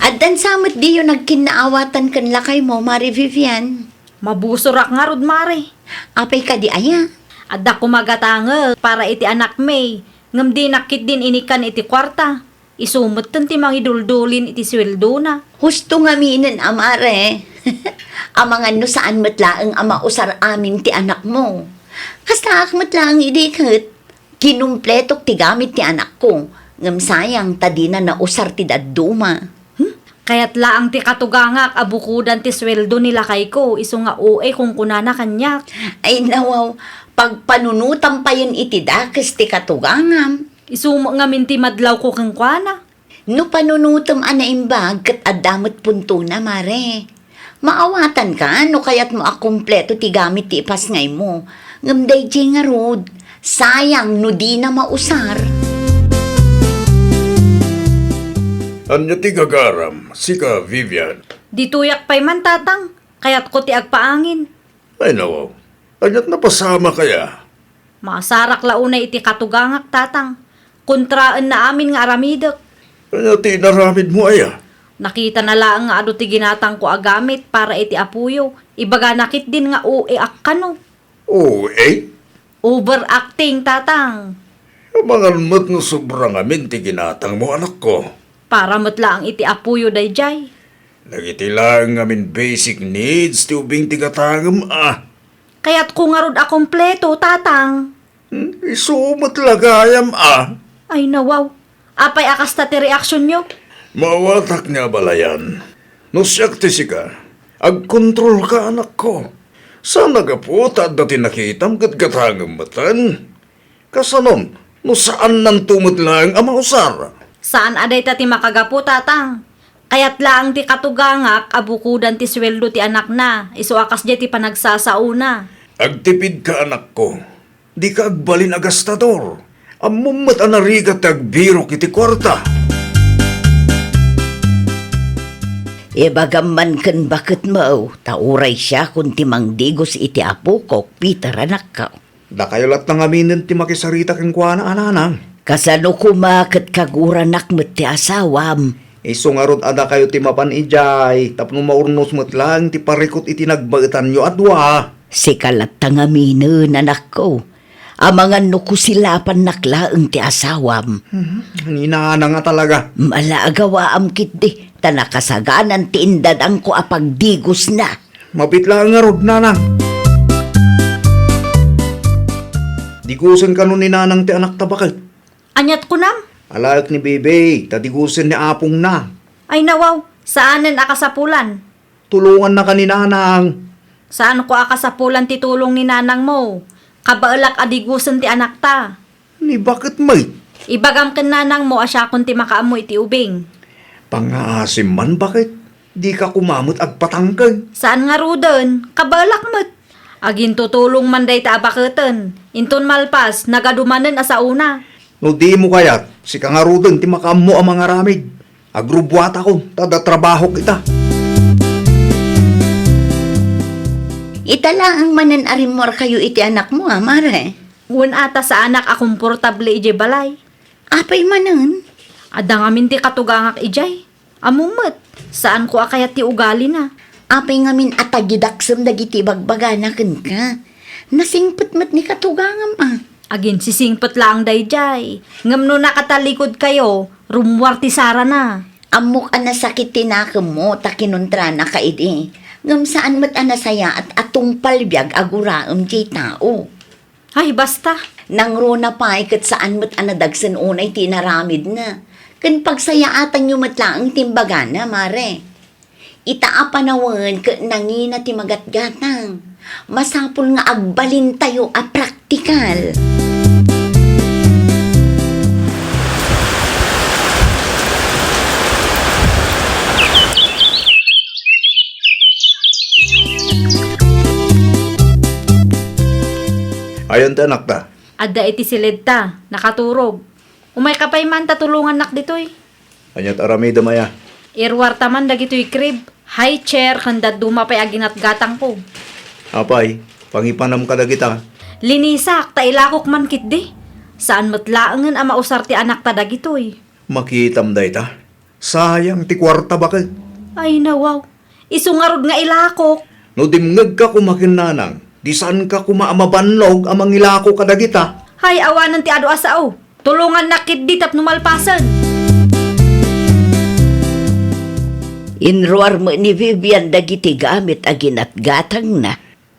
[SPEAKER 2] At dan samot di yung nagkinaawatan kan lakay mo, Mari Vivian.
[SPEAKER 1] Mabusurak nga rod mare.
[SPEAKER 2] Apay ka di aya.
[SPEAKER 1] Adda kumagatanga para iti anak may. Ngam di nakit din inikan iti kwarta. Isumot ti mangiduldulin iti sweldo na.
[SPEAKER 2] Husto nga minin, amare. Amangan no saan matlaang ama usar amin ti anak mo. Kastaak matlaang idikit. Kinumpletok ti gamit ti anak ko. Ngam sayang tadina na usar ti dadduma.
[SPEAKER 1] Kaya't laang ti katugangak abukudan ti sweldo nila kay ko. Iso nga oe kung kunana kanyak.
[SPEAKER 2] Ay nawaw, pagpanunutan pa yun iti dakes ti katugangam.
[SPEAKER 1] Isumo nga minti madlaw ko kang kwana.
[SPEAKER 2] No panunutom anaimbag kat adamot punto na, Mare. Maawatan ka, no kaya't mo akumpleto ti gamit ti ipas ngay mo. Ngamday di nga rod, sayang no di na mausar.
[SPEAKER 7] Anya ti gagaram, sika Vivian.
[SPEAKER 1] Dituyak pa'y man tatang. Kaya't ko ti agpaangin.
[SPEAKER 7] Ay nawaw, anyat napasama kaya.
[SPEAKER 1] Masarak launay iti katugangak tatang. Kontraan na amin nga aramidak.
[SPEAKER 7] Anya ti naramid mo aya.
[SPEAKER 1] Nakita na lang nga ado ti ginatang ko agamit para iti apuyo. Ibaga nakit din nga ue akkano.
[SPEAKER 7] Oh,
[SPEAKER 1] Overacting tatang.
[SPEAKER 7] Amangan mo't no sobrang amin ti ginatang mo anak ko.
[SPEAKER 1] Para matlaang iti apuyo dayjay.
[SPEAKER 7] Nagitilang amin basic needs ti ubing ti gatangam
[SPEAKER 1] Kaya't kung nga rod akompleto tatang.
[SPEAKER 7] Isumot lagayam
[SPEAKER 1] Ay nawaw. Apay akas ta ti reaksyon nyo.
[SPEAKER 7] Mawatak nga balayan. No siyak ti sika, agkontrol ka anak ko. Saan nagaputa at dati nakitam kat gatangam matan? Kasanon, no saan nang tumot lang ang mausar?
[SPEAKER 1] Saan aday ta ti makagapu tatang? Kaya't laang ti katugangak abukudan ti sweldo ti anak na. Iso akas di ti panagsasauna.
[SPEAKER 7] Agtipid ka anak ko. Di ka agbalin agastador. Amumat anarigat agbiro kiti kwarta.
[SPEAKER 6] Bagaman kan bakit mo, tauray siya kung timang digos iti apo ko, Peter anak ka.
[SPEAKER 5] Da kayo lat nang aminin ti makisarita kang kuana ananang.
[SPEAKER 6] Kasano kumakit kaguranak mo ti asawam.
[SPEAKER 5] Iso nga rod ada kayo ti mapan ijay. Tapno maurnos mo't lang ti parikot iti nagbaitan nyo adwa.
[SPEAKER 6] Si kalat tangaminin anak ko. Amangan no kusilapan naklaang ti asawam.
[SPEAKER 5] Ninana nga talaga.
[SPEAKER 6] Malaagawaam kit di, tanakasaganan ti indadang ko apagdigos na.
[SPEAKER 5] Mabitla nga rod, nanang. Digusan ka nun ni nanang ti anak tabakal.
[SPEAKER 1] Anyat ko nam?
[SPEAKER 5] Alayak ni Bebe, tadigusan ni Apong na.
[SPEAKER 1] Ay nawaw, saanen akasapulan?
[SPEAKER 5] Tulungan na ka ni nanang.
[SPEAKER 1] Saan ko akasapulan ti tulong ni nanang mo? Kabaalak adigusan ti anak ta.
[SPEAKER 5] Ni bakit may?
[SPEAKER 1] Ibagam ken nanang mo asya kun ti makaamo iti ubing.
[SPEAKER 5] Pangaasim man bakit? Di ka kumamot ag patangkay.
[SPEAKER 1] Saan nga ruden? Kabaalak met. Agin tutulong man day ta abaketen. Inton malpas, nagadumanen asa una.
[SPEAKER 5] No di mo kayat, si kangarudon ti makamo ang mga ramid. Agrubwat ako, trabaho kita.
[SPEAKER 6] Itala ang manan arimor kayo iti anak mo, mare.
[SPEAKER 1] Ngun ata sa anak akomportable ije balay.
[SPEAKER 6] Apay manan?
[SPEAKER 1] Ada nga minti katugangak ijay. Amumet, saan ko akayat ti ugali na?
[SPEAKER 6] Apay ngamin atagidaksam dagiti bagbaganaken ka. Nasingpet-met ni katugangam
[SPEAKER 1] Agin sisingpet lang dayjay. Ngam no nakatalikod kayo, rumwar ti Sara na.
[SPEAKER 6] Amok anasakit tinakam mo, takinuntra na kaidi. Ngam saan mat anasaya at atong palbyag aguraam jay tao.
[SPEAKER 1] Ay, basta.
[SPEAKER 6] Nangro na pa ikat saan mat anadagsan unay tinaramid na. Kan pagsayaatan nyo matlaang timbaga na, mare. Itaapanawan ka nangina ti magatgatang. Masapul nga agbalin tayo a praktikal.
[SPEAKER 5] Ayon ta anak ta.
[SPEAKER 1] Ada iti silid ta, nakaturog. Umay kapay man tatulungan nak ditoy.
[SPEAKER 5] Anyat aramida maya.
[SPEAKER 1] Irwar taman dagitoy krib. High chair kandat dumapay aginat gatang ko.
[SPEAKER 5] Apay, pangipanam ka dagita.
[SPEAKER 1] Linisak, tailakok man kit di. Saan matlaangan ang mausar ti anak ta dagitoy.
[SPEAKER 5] Makitam day ta. Sayang ti kwarta bakit?
[SPEAKER 1] Ay nawaw, isungarod nga ilakok.
[SPEAKER 5] No dimngag ka kumakin nanang. Di saan ka kumaamabanlog amang ilako ka dagita.
[SPEAKER 1] Hay awanan ti ado asao. Tulungan na kit di tap numalpasan.
[SPEAKER 6] Inruar mo ni Vivian dagiti gamit aginat gatang na.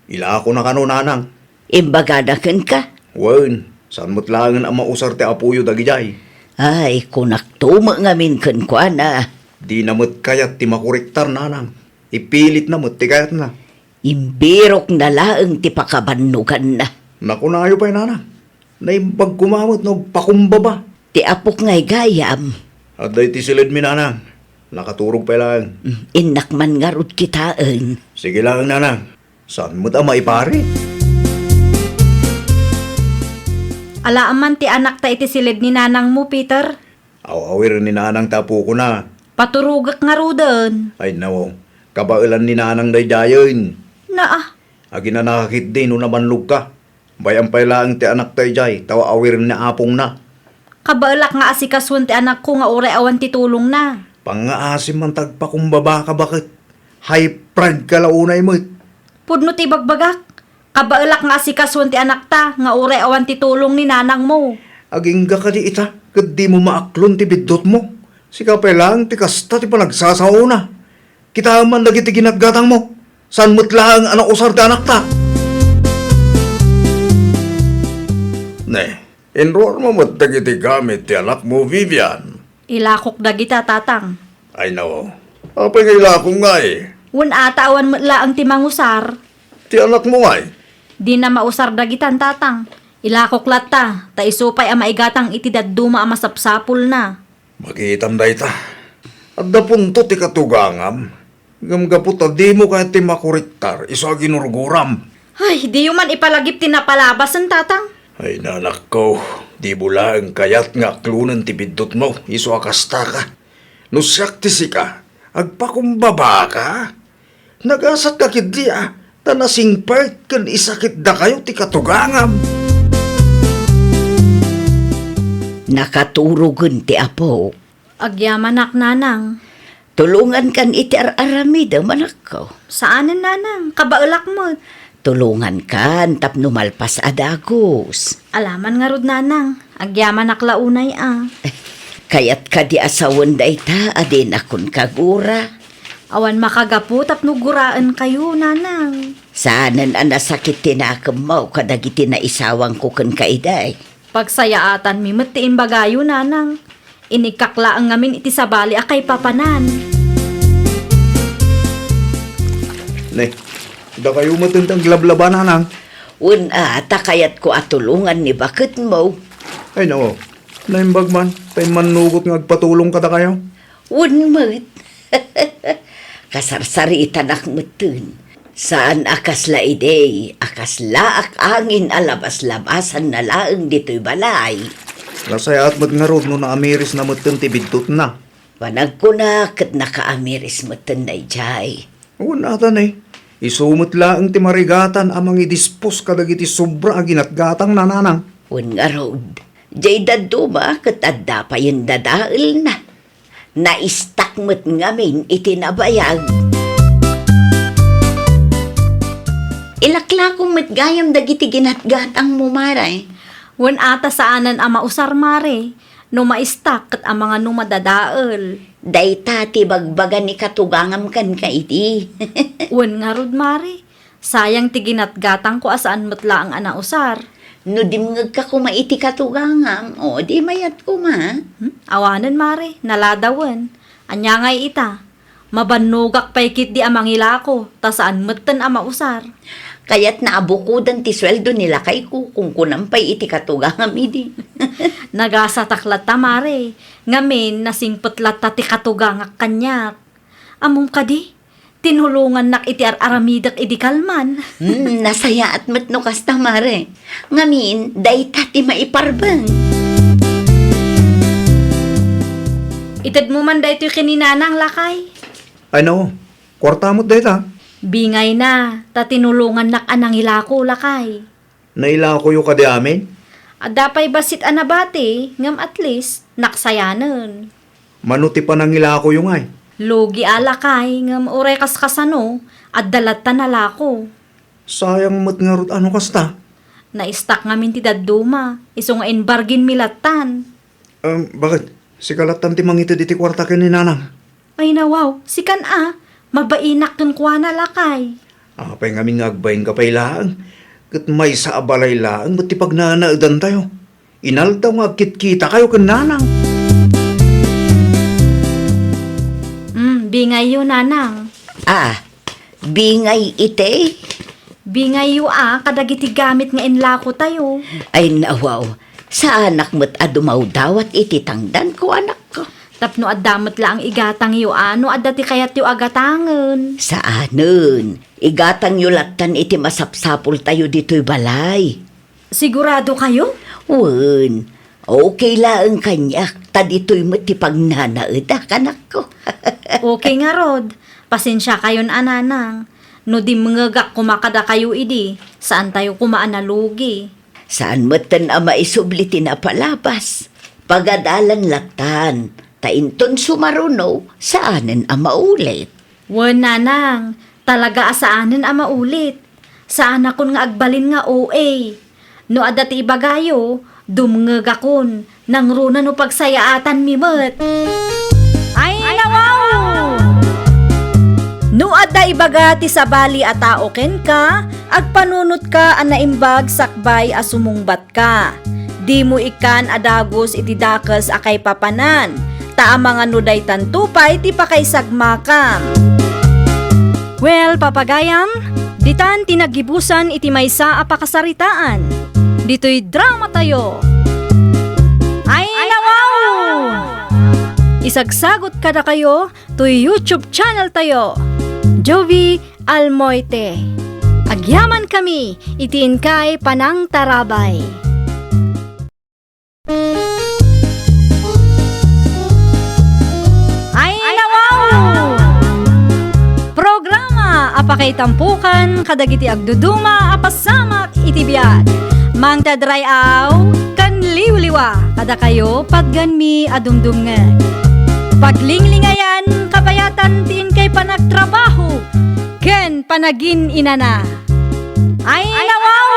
[SPEAKER 5] Ilako na kano nanang.
[SPEAKER 6] Imbagadaken ka.
[SPEAKER 5] Wen, saan mo't langan ang mausar ti apuyo dagijay.
[SPEAKER 6] Ay, kunak tuma ngamin kan kwa na.
[SPEAKER 5] Di na mo't kayat ti makuriktar nanang. Ipilit na mo't ti kayat na.
[SPEAKER 6] Imbirok na laang ti pakabanugan na.
[SPEAKER 5] Nakunayo pa'y nanang. Naimbag kumamot no pakumbaba.
[SPEAKER 6] Ti apok ngay gayam.
[SPEAKER 5] At day ti silid mi nanang. Nakaturog pa lang.
[SPEAKER 6] Inakman nga rod kitaan.
[SPEAKER 5] Sige lang nanang. Saan mo't ang maipari?
[SPEAKER 1] Alaaman ti anak ta iti silid ni nanang mo, Peter.
[SPEAKER 5] Awawir ni nanang tapo ko na.
[SPEAKER 1] Paturugak nga ruden.
[SPEAKER 5] Ay nawo. Kabailan ni nanang daydayon.
[SPEAKER 1] Na
[SPEAKER 5] Agi na nakakit din no nabanlog ka. Bayang pa lang ti anak tayo jay. Tawa awir ni apong na.
[SPEAKER 1] kabalak nga asikaswan ti anak ko nga ure awan ti tulong na.
[SPEAKER 5] Pangaasim man tagpakumbaba ka bakit? High pride ka launay mo.
[SPEAKER 1] Pudno ti bagbagak. Kabalak nga asikaswan ti anak ta nga ure awan ti tulong ni nanang mo.
[SPEAKER 5] Aging ka di ita. Kat di mo maaklon ti bidot mo. Sika pa lang ti kasta ti panagsasauna. Kita man lagi ti ginaggatang mo. San mo't lang anak usar ti anak ta?
[SPEAKER 7] Ne, enroll mo mo't dagiti gamit ti anak mo, Vivian.
[SPEAKER 1] Ilakok dagita tatang.
[SPEAKER 7] Ay nawo, apay ngaila ko nga eh.
[SPEAKER 1] Wan ata awan matla ang ti mangusar.
[SPEAKER 7] Ti anak mo nga eh.
[SPEAKER 1] Di na mausar dagitan tatang. Ilakok latta, ta isupay ang maigatang iti dadduma ang masapsapul na.
[SPEAKER 7] Makitam day ta. At napunto ti katugangam. Gamgapot di mo kahit ti makuriktar, iso ginurguram.
[SPEAKER 1] Ay, di man ipalagip ti napalabas ang tatang.
[SPEAKER 7] Ay nanak ko, di bula ang kayat nga klunan ti bidot mo, iso akasta ka. No siyak ti sika, agpakumbaba ka. Nagasat ka kidi tanasing part kan isakit da kayo ti katugangam.
[SPEAKER 6] Nakaturugan ti apo.
[SPEAKER 1] Agyamanak nanang.
[SPEAKER 6] Tulungan kan iti aramida manak ko.
[SPEAKER 1] Saanan nanang? Kabaulak mo.
[SPEAKER 6] Tulungan kan tapno malpas adagos.
[SPEAKER 1] Alaman nga rod nanang, agyaman naklaunay
[SPEAKER 6] Kayat ka di asawan da ita, adin akon kagura.
[SPEAKER 1] Awan makagapu tapno guraan kayo nanang.
[SPEAKER 6] Saanan ang nasakit tinakam mo, kadagiti na isawang ko kan kaiday.
[SPEAKER 1] Pagsayaatan mi matiin bagayo nanang. Inikakla ang ngamin iti sabali akay papanan.
[SPEAKER 5] Ne, da kayo matintang glablaban, nanang.
[SPEAKER 6] Ta kayat ko atulungan ni bakit mo.
[SPEAKER 5] Ay, nako. Naimbag man, tayo manugot nga agpatulong ka da kayo.
[SPEAKER 6] Mo't. Kasarsarita nakmutun. Saan akas la ide, akas laak angin alabas-labasan na laang dito'y balay.
[SPEAKER 5] Lasayat mat nga rod no na amiris na matin tibigtot na.
[SPEAKER 6] Wanag ko na kat nakaamiris mutun na ijay.
[SPEAKER 5] Wala atan eh. Isumot laang ti marigatan amang idispos kadagiti sobra aginatgatang nananang.
[SPEAKER 6] Nga rod, jay daduma kat adda pa yung dadail na. Naistak mo't ngamin itinabayag. Ilakla kong mo't gayam dagiti ginatgatang mumaray.
[SPEAKER 1] Wan ata saanan ama usar mare. No maistak kat ang mga numadadaal.
[SPEAKER 6] Day tati bagbagan ni katugangam kan ka iti.
[SPEAKER 1] Wan nga rod mare. Sayang ti ginatgatang ko asaan matla ang anausar.
[SPEAKER 6] No dimngag ka kuma iti katugangam, o di mayat kuma.
[SPEAKER 1] Awanan mare, naladawan. Anya ngay ita. Mabanugak paikit di amangila ko, tasaan matan ama usar.
[SPEAKER 6] Kaya't naabukudan ti sweldo nila kay ko kung kunampay iti katugangam idi.
[SPEAKER 1] Nagasataklat ta mare. Ngamin nasingpot lata ti katugangak kanyak. Among kadi, tinulungan nak iti aramidak idi kalman.
[SPEAKER 6] Nasaya at matno kasta mare. Ngamin, day tati maiparbang.
[SPEAKER 1] Itad mo man da ito'y kininanang lakay.
[SPEAKER 5] Ay no, kwarta mo't dahita.
[SPEAKER 1] Bingay na, ta tinulungan nak anang ilako lakay.
[SPEAKER 5] Naila ko yung kadi amin.
[SPEAKER 1] Adapay basit anabati, ngam at least, naksayanan.
[SPEAKER 5] Manuti pa nang ila ko yung ay.
[SPEAKER 1] Logi alakay, ngam urekas kasano, at dalata na lako.
[SPEAKER 5] Sayang mo't nga rod ano kasta.
[SPEAKER 1] Naistak ngamin ti daduma, iso nga inbargin milatan.
[SPEAKER 5] Bakit? Si kalatan ti mangito diti kwarta ken ni nanang.
[SPEAKER 1] Ay nawaw, sikan mabainak kun kwa na lakay.
[SPEAKER 5] Apay ngamin nga agbayin ka pa ilaan. Kat may sa abalay laang, ba't ti pagnanaadan tayo? Inaldaw nga kitkita kayo ken nanang.
[SPEAKER 1] Bingay yu nanang.
[SPEAKER 6] Bingay ite?
[SPEAKER 1] Bingay yu kadagiti gamit nga inlako tayo.
[SPEAKER 6] Ay nawaw, sa anak mo't adumaw dawat iti tangdan ko anak ko.
[SPEAKER 1] Tapno adamot lang igatang yu ano, adati kayat yu agatangan.
[SPEAKER 6] Saanon, igatang yulatan iti masapsapul tayo dito'y balay.
[SPEAKER 1] Sigurado kayo?
[SPEAKER 6] Wen, okay lang kanyak, ta dito'y mo't ipagnanaedak anak ko.
[SPEAKER 1] Okay nga rod, pasensya kayon ananang. No di mngagak kumakada kayo idi, saan tayo kumaan na lugi?
[SPEAKER 6] Saan mo't ama isubliti na palabas? Pagadalan latan, tainton sumaruno, saanen ama ulit.
[SPEAKER 1] Wen nanang, talaga asaanen ama ulit. Saan akon nga agbalin nga OA. No adati ibagayo, dumngagakon, nang runa no pagsayaatan mimet. Ay nawaw! No adda ibaga ti sabali a tao ken ka, agpanunot ka an naimbag sakbay a sumungbat ka. Di mo ikan adagos iti dakas akay papanan, ta mga nuday tantupay ti pakaysagmakam. Well, papagayam, ditan tinagibusan iti maysa a pakasaritaan. Dito'y drama tayo. Ay nawaw! Isagsagot kada kayo to YouTube channel tayo. Jovi Almoite. Agyaman kami, itiin kay Panang Tarabay. Ay nawaw! Programa apakay tampukan kadagiti agduduma apasamak iti biag. Mang tadrayaw kan liwliwa kada kayo pagganmi adumdumngeg. Paglinglingayan kabayatan tin kay panagtrabaho ken panagin inana. Ay, nawaw!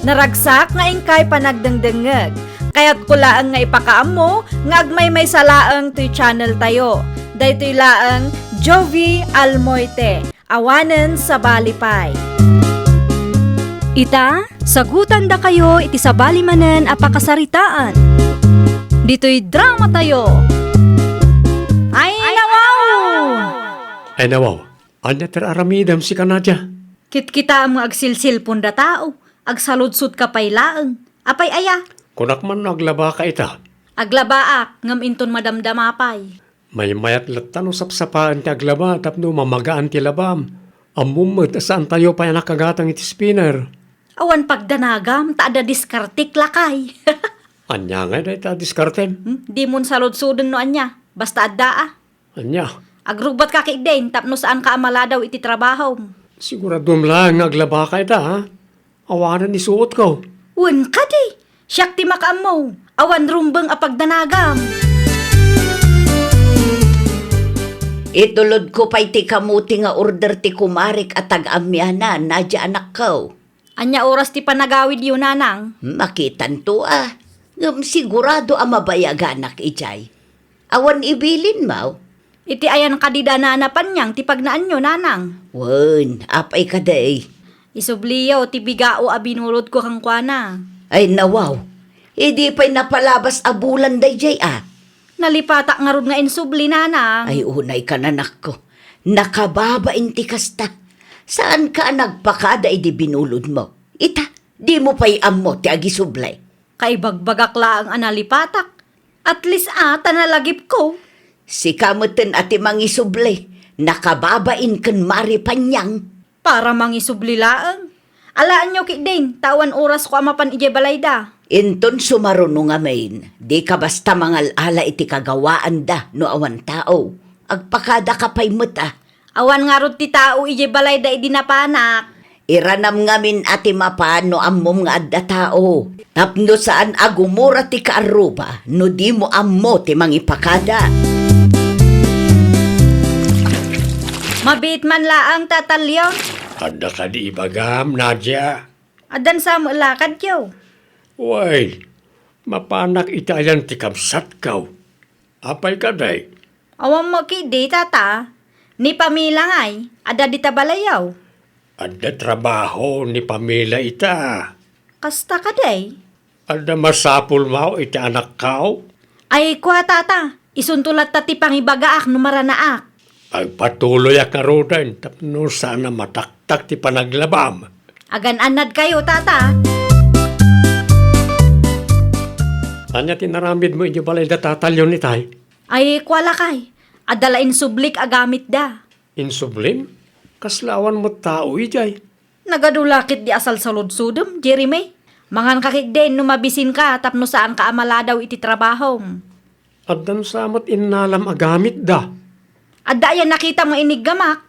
[SPEAKER 1] Naragsak nga ingkay panagdengdengeg. Kaya't kulaan nga ipakaamo nga agmay may salaang to'y channel tayo. Daytoy laang Jovi Almoite. Awanen sa Balipay.
[SPEAKER 8] Ita, sagutan da kayo iti sabali manen a pakasaritaan. Dito'y drama tayo.
[SPEAKER 1] Ay, nawaw!
[SPEAKER 9] Ay nawaw, anya teraramidam si kanadya.
[SPEAKER 8] Kit-kita ang agsilsil punda tao. Agsaludsud ka pay laeng. Apay aya.
[SPEAKER 9] Kunak man naglaba ka ita.
[SPEAKER 8] Aglabaak ngam inton madamdamapay.
[SPEAKER 9] May mayat latan usap sapaan ti aglaba tapno mamagaan ti labam. Amumot saan tayo pa nakagatang iti spinner.
[SPEAKER 8] Awan pagdanagam, taada diskartik lakay.
[SPEAKER 9] Anya nga day ta diskartem.
[SPEAKER 8] Di mon saludsuden no anya. Basta adda
[SPEAKER 9] Anya,
[SPEAKER 8] Agrugbat ka kay Dane, tapno saan ka amala daw iti trabaho.
[SPEAKER 9] siguradom lang naglaba ka ita ha. Awanan ni suot ko.
[SPEAKER 8] Wen ka di. Siyak ti makaamo. Awan rumbeng apagdanagam.
[SPEAKER 6] Itulod ko pa'y ti kamuti nga order ti kumarik at tag-amyana, nadya anak ko.
[SPEAKER 8] Anya oras ti panagawid yun, nanang.
[SPEAKER 6] Makitan to sigurado ang mabayaganak ijay. Awan ibilin mo.
[SPEAKER 8] Iti ayan kadida na napanyang ti pagnaan nyo, nanang.
[SPEAKER 6] Wen, apay ka day.
[SPEAKER 8] Isubliyaw ti bigao a binulod ko kang kuana.
[SPEAKER 6] Ay nawaw, hindi pa'y napalabas abulan day jay
[SPEAKER 8] Nalipatak nga rod nga insubli, nanang.
[SPEAKER 6] Ay unay ka nanak ko. Nakababain ti kasta. Saan ka nagpakada di binulod mo? Ita, di mo pa'y ammo ti agisublay.
[SPEAKER 8] Kay bagbagak laang analipatak. At least tanalagip ko.
[SPEAKER 6] Si kamutin ati mangisublay. Nakababain kan mari panyang.
[SPEAKER 8] Para mangisubli laang. Alaan nyo kit din, tawan oras ko amapan ije balayda.
[SPEAKER 6] Inton sumaruno nga main, di ka basta mangalala iti kagawaan da no awan tao. Agpakada ka pa'y muta.
[SPEAKER 8] Awan nga rod ti tao ije balayda idinapanak.
[SPEAKER 6] Iranam ngamin ati mapano ammom nga adda tao. Tapno saan agumura ti kaaruba, no di mo ammo ti mangipakada.
[SPEAKER 8] Mabit man laang tatalyon.
[SPEAKER 9] Ada ka di ibagam, Nadia.
[SPEAKER 8] Adan sa mulakad yo.
[SPEAKER 9] Way, mapanak itayan ti kamsat kaw. Apay ka day.
[SPEAKER 8] Awang mo ki di tata. Ni pamila ngay, ada di tabalayaw.
[SPEAKER 9] Ada trabaho ni pamila ita.
[SPEAKER 8] Kasta ka day.
[SPEAKER 9] Ada masapul mo iti anak kaw.
[SPEAKER 8] Ay kwa tata, isuntulat ta ti pangibagaak numaranaak.
[SPEAKER 9] Agpatuloy ak karodan tapno sana mataktak ti panaglabam.
[SPEAKER 8] Agan anad kayo tata.
[SPEAKER 9] Anya tinaramid mo inyo balay da tatalyon ni tay?
[SPEAKER 8] Ay kwa lakay, adalain sublik agamit da.
[SPEAKER 9] Insublim? Kaslawan mo tao ijay.
[SPEAKER 8] Nagadulakit di asal saludsudem, Jeremy. Mangan kakik din numabisin ka tapno saan ka amala daw iti trabaho.
[SPEAKER 9] Addan samot inalam agamit da.
[SPEAKER 8] Adda yan nakita mo iniggamak.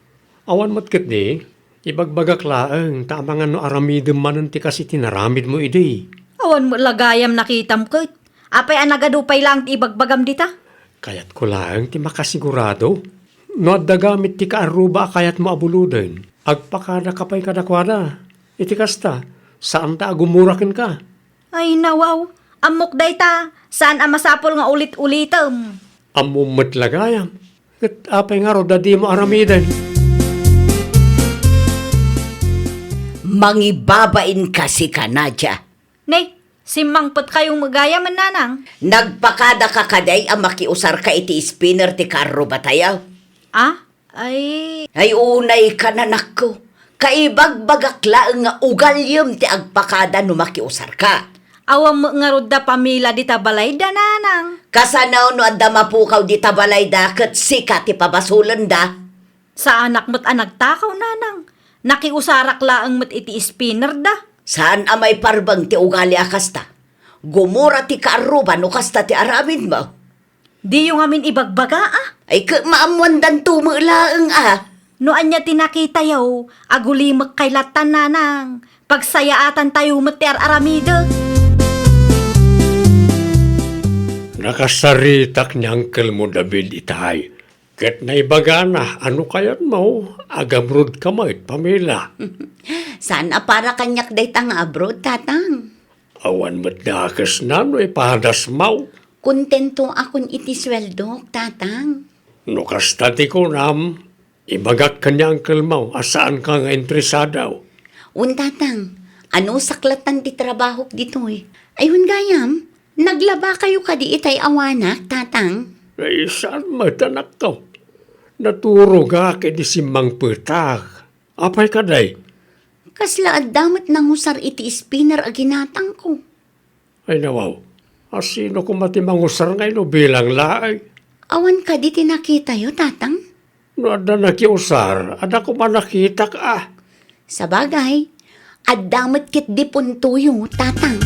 [SPEAKER 9] Awan mo't kit di, ibagbagak laeng, tama nga no aramidem manan ti kasi tinaramid mo idi.
[SPEAKER 8] Awan mo lagayam nakitam ko. Apay anagadupay lang ti ibagbagam dita.
[SPEAKER 9] Kayat ko laeng ti makasigurado. No adda gamit ti kaaruba kayat mo abuluden. Agpakada kapay kadakwada. Iti kasta, saan ta agumurakin ka?
[SPEAKER 8] Ay nawaw, amok day ta. Saan ang masapol nga ulit-ulitem?
[SPEAKER 9] Amumot lagayam. Kat apay nga ro, dadi mo aramiden.
[SPEAKER 6] Mangibabain kasi ka, Nadia.
[SPEAKER 8] Ne, simangpot kayong magaya man nanang.
[SPEAKER 6] Nagpakada ka kaday ang makiusar ka iti spinner ti karro ba tayo?
[SPEAKER 8] Ay,
[SPEAKER 6] Ay unay ka nanak ko. Kaibagbagak laeng nga ugalyom ti agpakada no makiusar ka.
[SPEAKER 8] awam mo nga rod da pamila di tabalay da nanang.
[SPEAKER 6] Kasanaw no adda mapukaw di tabalay da ket sika ti pabasulan da.
[SPEAKER 8] Sa anak mo't anagtakaw nanang. Nakiusarak laang mo't iti spinner da.
[SPEAKER 6] Saan amay parbang ti ugali akasta? Gumura ti kaaruba no kasta ti aramin mo.
[SPEAKER 8] Di yung amin ibagbaga
[SPEAKER 6] Ay maamuandan tumulaeng
[SPEAKER 8] No anya tinakita yaw, agulimak kay latan nanang. Pagsayaatan tayo mo't ti aramida.
[SPEAKER 9] Nakasaritak ni Uncle mo David itay. Kat na ibagana, ano kayat mo? Agamrod ka mo, Pamela.
[SPEAKER 6] Sana para kanyak day tang abroad, tatang.
[SPEAKER 9] Awan madakas na no ipahadas mo.
[SPEAKER 6] Kontento akon iti sweldo, tatang.
[SPEAKER 9] No kastati ko nam, ibagak ka niya ang kalmaw, asaan ka nga interesadaw.
[SPEAKER 6] Tatang, ano saklatan di trabaho dito eh? Ayun gayam, naglaba kayo kadi itay awanak, tatang.
[SPEAKER 9] Ay, saan matanak ko? Naturo ka kay di simang petak. Apay ka day?
[SPEAKER 6] Kasla at damat nang usar iti spinner a ginatang ko.
[SPEAKER 9] Ay nawaw, asino ko matimangusar ngay no bilang laay?
[SPEAKER 6] Awan ka di tinakita yo, tatang.
[SPEAKER 9] No ada nakiusar, ada ko manakita ka.
[SPEAKER 6] Sa bagay, at damat kit di puntuyo, tatang.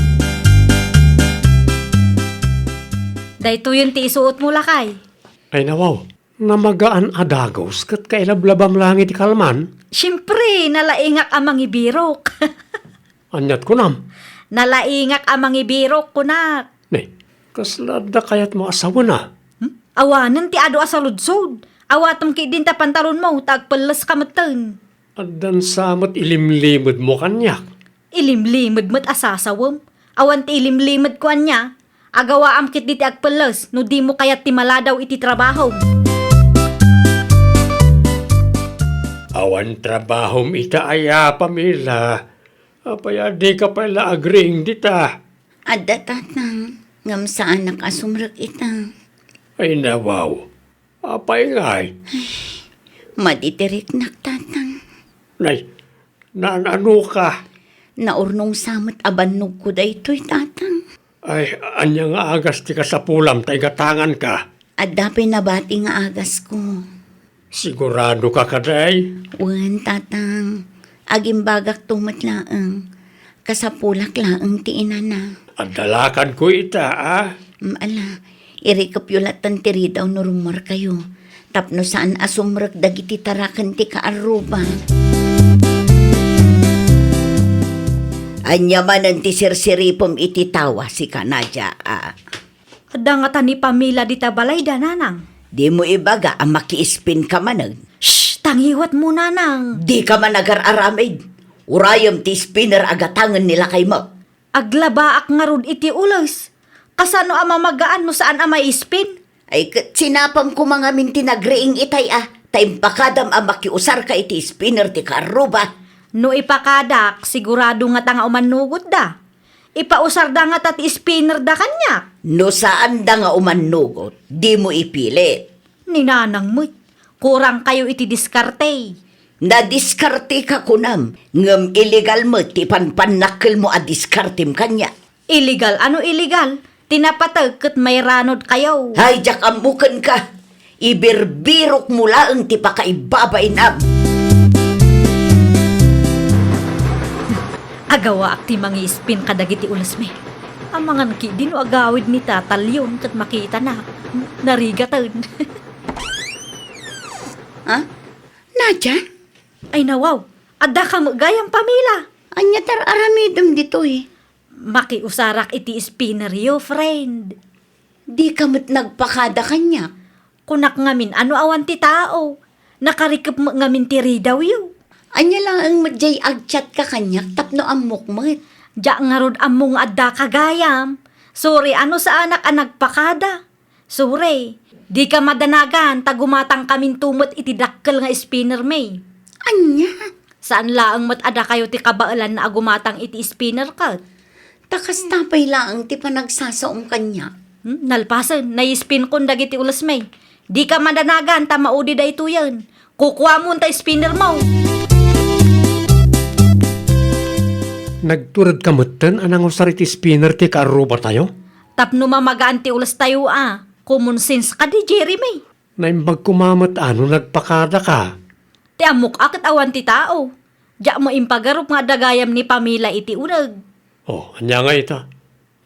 [SPEAKER 8] Dahito yun ti isuot mo lakay.
[SPEAKER 9] Ay nawaw, namagaan adagos kat kailablabam langit kalman.
[SPEAKER 8] Siyempre, nalaingak amang ibirok.
[SPEAKER 9] Anyat ko nam.
[SPEAKER 8] Nalaingak amang ibirok kunak.
[SPEAKER 9] Ne, kaslada kayat mo asawa na.
[SPEAKER 8] Awanan ti ado asaludsod. Awatom ki din ta pantalon mo, tagpalas kamatan.
[SPEAKER 9] Adan samot ilimlimod mo kanyak.
[SPEAKER 8] Ilimlimad mo't asasawam. Awan ti ilimlimad ko anya. Agawa am kit diti agpalas, no di mo kayat ti maladaw iti trabaho.
[SPEAKER 9] Awan trabahom ita aya, Pamela. Apaya di ka pala agring dita.
[SPEAKER 6] Adda, tatang, ngam sa anak asumrak itang.
[SPEAKER 9] Ay nawaw, apay ngay.
[SPEAKER 6] Maditirik nak, tatang.
[SPEAKER 9] Nay, naanano ka?
[SPEAKER 6] Naurnong samot abannog ko daytoy, tatang.
[SPEAKER 9] Ay, anya nga agas ti ka sa pulam, tay gatangan ka.
[SPEAKER 6] Adda pinabati nga agas ko.
[SPEAKER 9] Sigurado ka kaday?
[SPEAKER 6] Wan, tatang. Agimbagak tumat laang. Kasapulak laang ti inana.
[SPEAKER 9] Adalakan ko ita, ah.
[SPEAKER 6] Ala, irikapyulatan tiri daw no rumor kayo. Tapno saan asumrag dagiti tarakan ti kaaruba. Anya man ang ti sirsiripom iti tawa si Kanadya, ah.
[SPEAKER 8] Ada nga ta ni Pamela di tabalay dananang.
[SPEAKER 6] Di mo ibaga ang makiispin ka manag.
[SPEAKER 8] Shh! Tangiwat mo nanang.
[SPEAKER 6] Di ka man agar-aramid. Urayom ti spinner agatangan nila kay mo.
[SPEAKER 8] Aglabaak nga rod iti ulos. Kasano ama magaan no saan ama ispin?
[SPEAKER 6] Ay, sinapam ko mga mintinagreing itay ah. Taimpakadam ang makiusar ka iti spinner ti karuba.
[SPEAKER 8] No ipakadak, sigurado nga tanga umanugot da. Ipausar da nga tat spinner da kanya.
[SPEAKER 6] No saan da nga umanugot, di mo ipilit.
[SPEAKER 8] Ninanang mo't, kurang kayo iti diskarte.
[SPEAKER 6] Nadiskarte ka kunam, ngam illegal mo, ti panpanakil mo a diskartim kanya.
[SPEAKER 8] Illegal? Ano illegal? Tinapatag kat may ranod kayo.
[SPEAKER 6] Hay, jak amukan ka. Ibirbirok mo laang ti pakaibabain am.
[SPEAKER 8] Agawa ak ti mangi spin kadagiti ulas me. Ang mga nakidin o agawid ni tatalyon kat makita na. Narigatan.
[SPEAKER 6] Ha? Nadya?
[SPEAKER 8] Ay nawaw, adda ka gayang Pamela.
[SPEAKER 6] Anya tar aramidom dito eh.
[SPEAKER 8] Makiusarak iti spinner yo, friend.
[SPEAKER 6] Di ka mo't nagpakada kanya.
[SPEAKER 8] Kunak ngamin, ano awan ti tao? Nakarikap mo ngamin ti ridaw yo.
[SPEAKER 6] Anya lang ang madjay agchat ka kanyak tapno ang mukmat.
[SPEAKER 8] Diya nga rod among adda kagayam. Sorry, ano sa anak ang nagpakada? Sorry, di ka madanagan, tagumatang kamin tumot iti dakkel nga spinner may.
[SPEAKER 6] Anya?
[SPEAKER 8] Saan laang mat ada kayo ti kabaalan na agumatang iti spinner ka?
[SPEAKER 6] Takas tapay laang ti panagsasaom kanya.
[SPEAKER 8] Nalpasan, naispin kon dagiti ulas may. Di ka madanagan, tamaudi da ito yan. Kukuha mo ta spinner mo.
[SPEAKER 9] Nagturad ka matan, anang usar iti spinner ti kaaruba tayo?
[SPEAKER 8] Tapno mamagaan ti ulas tayo ah. Common sense ka di Jeremy.
[SPEAKER 9] Naimbag kumamat ano, nagpakada ka.
[SPEAKER 8] Ti amok akit awan ti tao. Diya mo impagarup nga dagayam ni Pamela iti unag.
[SPEAKER 9] Oh, anya nga ita.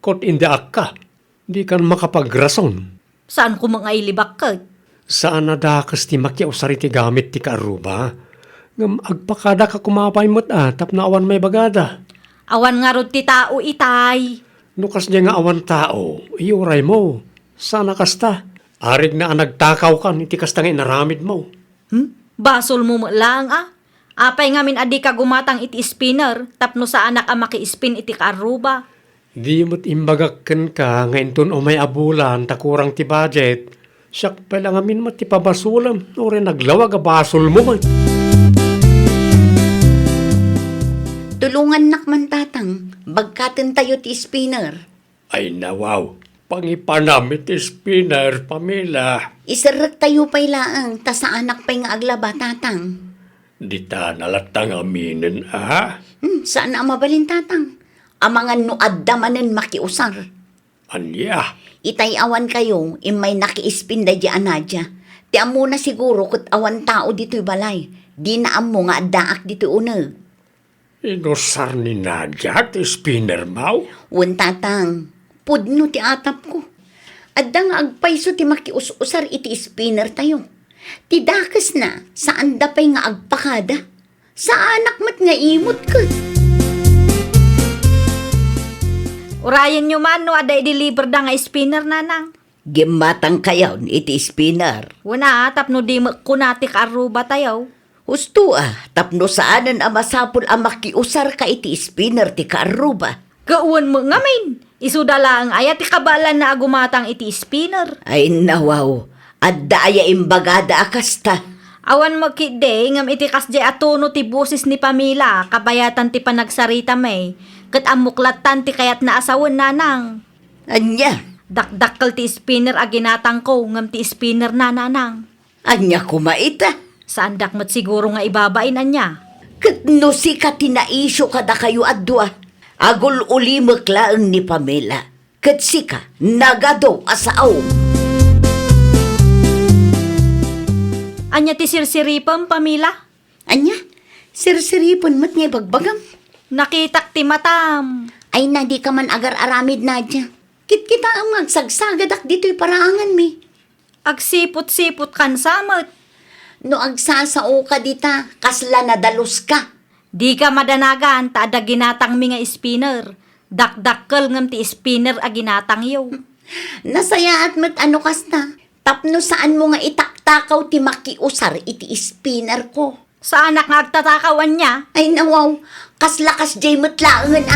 [SPEAKER 9] Kot indiak ka. Di ka makapagrason.
[SPEAKER 8] Saan ko mga ilibak ka?
[SPEAKER 9] Saan nadakas ti makiusar iti gamit ti kaaruba? Ngam agpakada ka kumapay mo't tap na awan may bagada.
[SPEAKER 8] Awan nga rod ti tao itay.
[SPEAKER 9] Nukas niya nga awan tao, iuray mo. Sana kasta. Arig na nagtakaw kan, iti kasta nga inaramid mo.
[SPEAKER 8] Basol mo lang Apay ngamin adi ka gumatang iti spinner, tapno sa anak ang maki-spin iti karuba.
[SPEAKER 9] Di mo't imbagakken ka, ngayon ton o may abulan, takurang ti budget. Siyak pala ngamin mo ti pabasulam, o rin naglawag a basol mo.
[SPEAKER 6] Tulungan nakman tatang, bagkaten tayo ti spinner.
[SPEAKER 9] Ay nawaw, pangipanamit ti spinner, Pamela.
[SPEAKER 6] Isarag tayo pa'y laang, ta sa anak pa'y nga aglaba tatang.
[SPEAKER 9] Di ta nalatang aminin,
[SPEAKER 6] Saan na mabalin tatang? Amangan no addamanen makiusar.
[SPEAKER 9] Anya,
[SPEAKER 6] Itay awan kayo, imay naki-spin da di anadya. Ti amo na siguro kut awan tao dito'y balay. Di na amo nga addaak dito'y uneg.
[SPEAKER 9] inusar ni Nadia ti spinner mau?
[SPEAKER 6] Wan tatang, pudno ti atap ko. Adda nga agpayso ti makius-usar iti spinner tayo. Ti dakas na, saan da pa'y nga agpakada? Sa anak mat nga imot ka.
[SPEAKER 8] Urayan nyo man no ada i-deliver da nga spinner nanang.
[SPEAKER 6] Gimatang kayaw iti spinner.
[SPEAKER 8] Wana tapno di kunati karuba tayo.
[SPEAKER 6] Husto tapno saanan masapul makiusar ka iti spinner ti kaaruba.
[SPEAKER 8] Gauwan mo ngamin. Isudala ang ayat ti kabalan na agumatang iti spinner.
[SPEAKER 6] Ay nawaw, adda aya imbagada akasta.
[SPEAKER 8] Awan mo kide, ngam iti kasdi atuno ti busis ni Pamela, kabayatan ti panagsarita may, kat amuklatan ti kayat na asawan nanang.
[SPEAKER 6] Anya,
[SPEAKER 8] Dakdakkel ti spinner aginatang ko, ngam ti spinner na nanang.
[SPEAKER 6] anya kumaita.
[SPEAKER 8] Saan dakmat siguro nga ibabain anya?
[SPEAKER 6] Kat no si katinaisyo kada kayo adwa. Agul uli maklaang ni Pamela. Kat sika, nagado asaaw.
[SPEAKER 8] Anya ti sirsiripam, Pamela?
[SPEAKER 6] Anya, sirsiripon mo't nga bagbagam.
[SPEAKER 8] Nakitak ti matam.
[SPEAKER 6] Ay na di ka man agar aramid na dya. Kit-kita ang magsagsaгаdak dito'y paraangan mi.
[SPEAKER 8] Agsipot-sipot kan samot.
[SPEAKER 6] No agsasao ka dita, kasla na dalos ka.
[SPEAKER 8] Di ka madanagan, ta ada ginatang mi nga spinner. Dakdakkel ngam ti spinner aginatang yo.
[SPEAKER 6] Nasaya at mat ano kasta. Tapno saan mo nga itaktakaw ti makiusar iti spinner ko.
[SPEAKER 8] Sa anak nga agtatakawan niya,
[SPEAKER 6] Ay nawaw, kaslakas jay matlaangan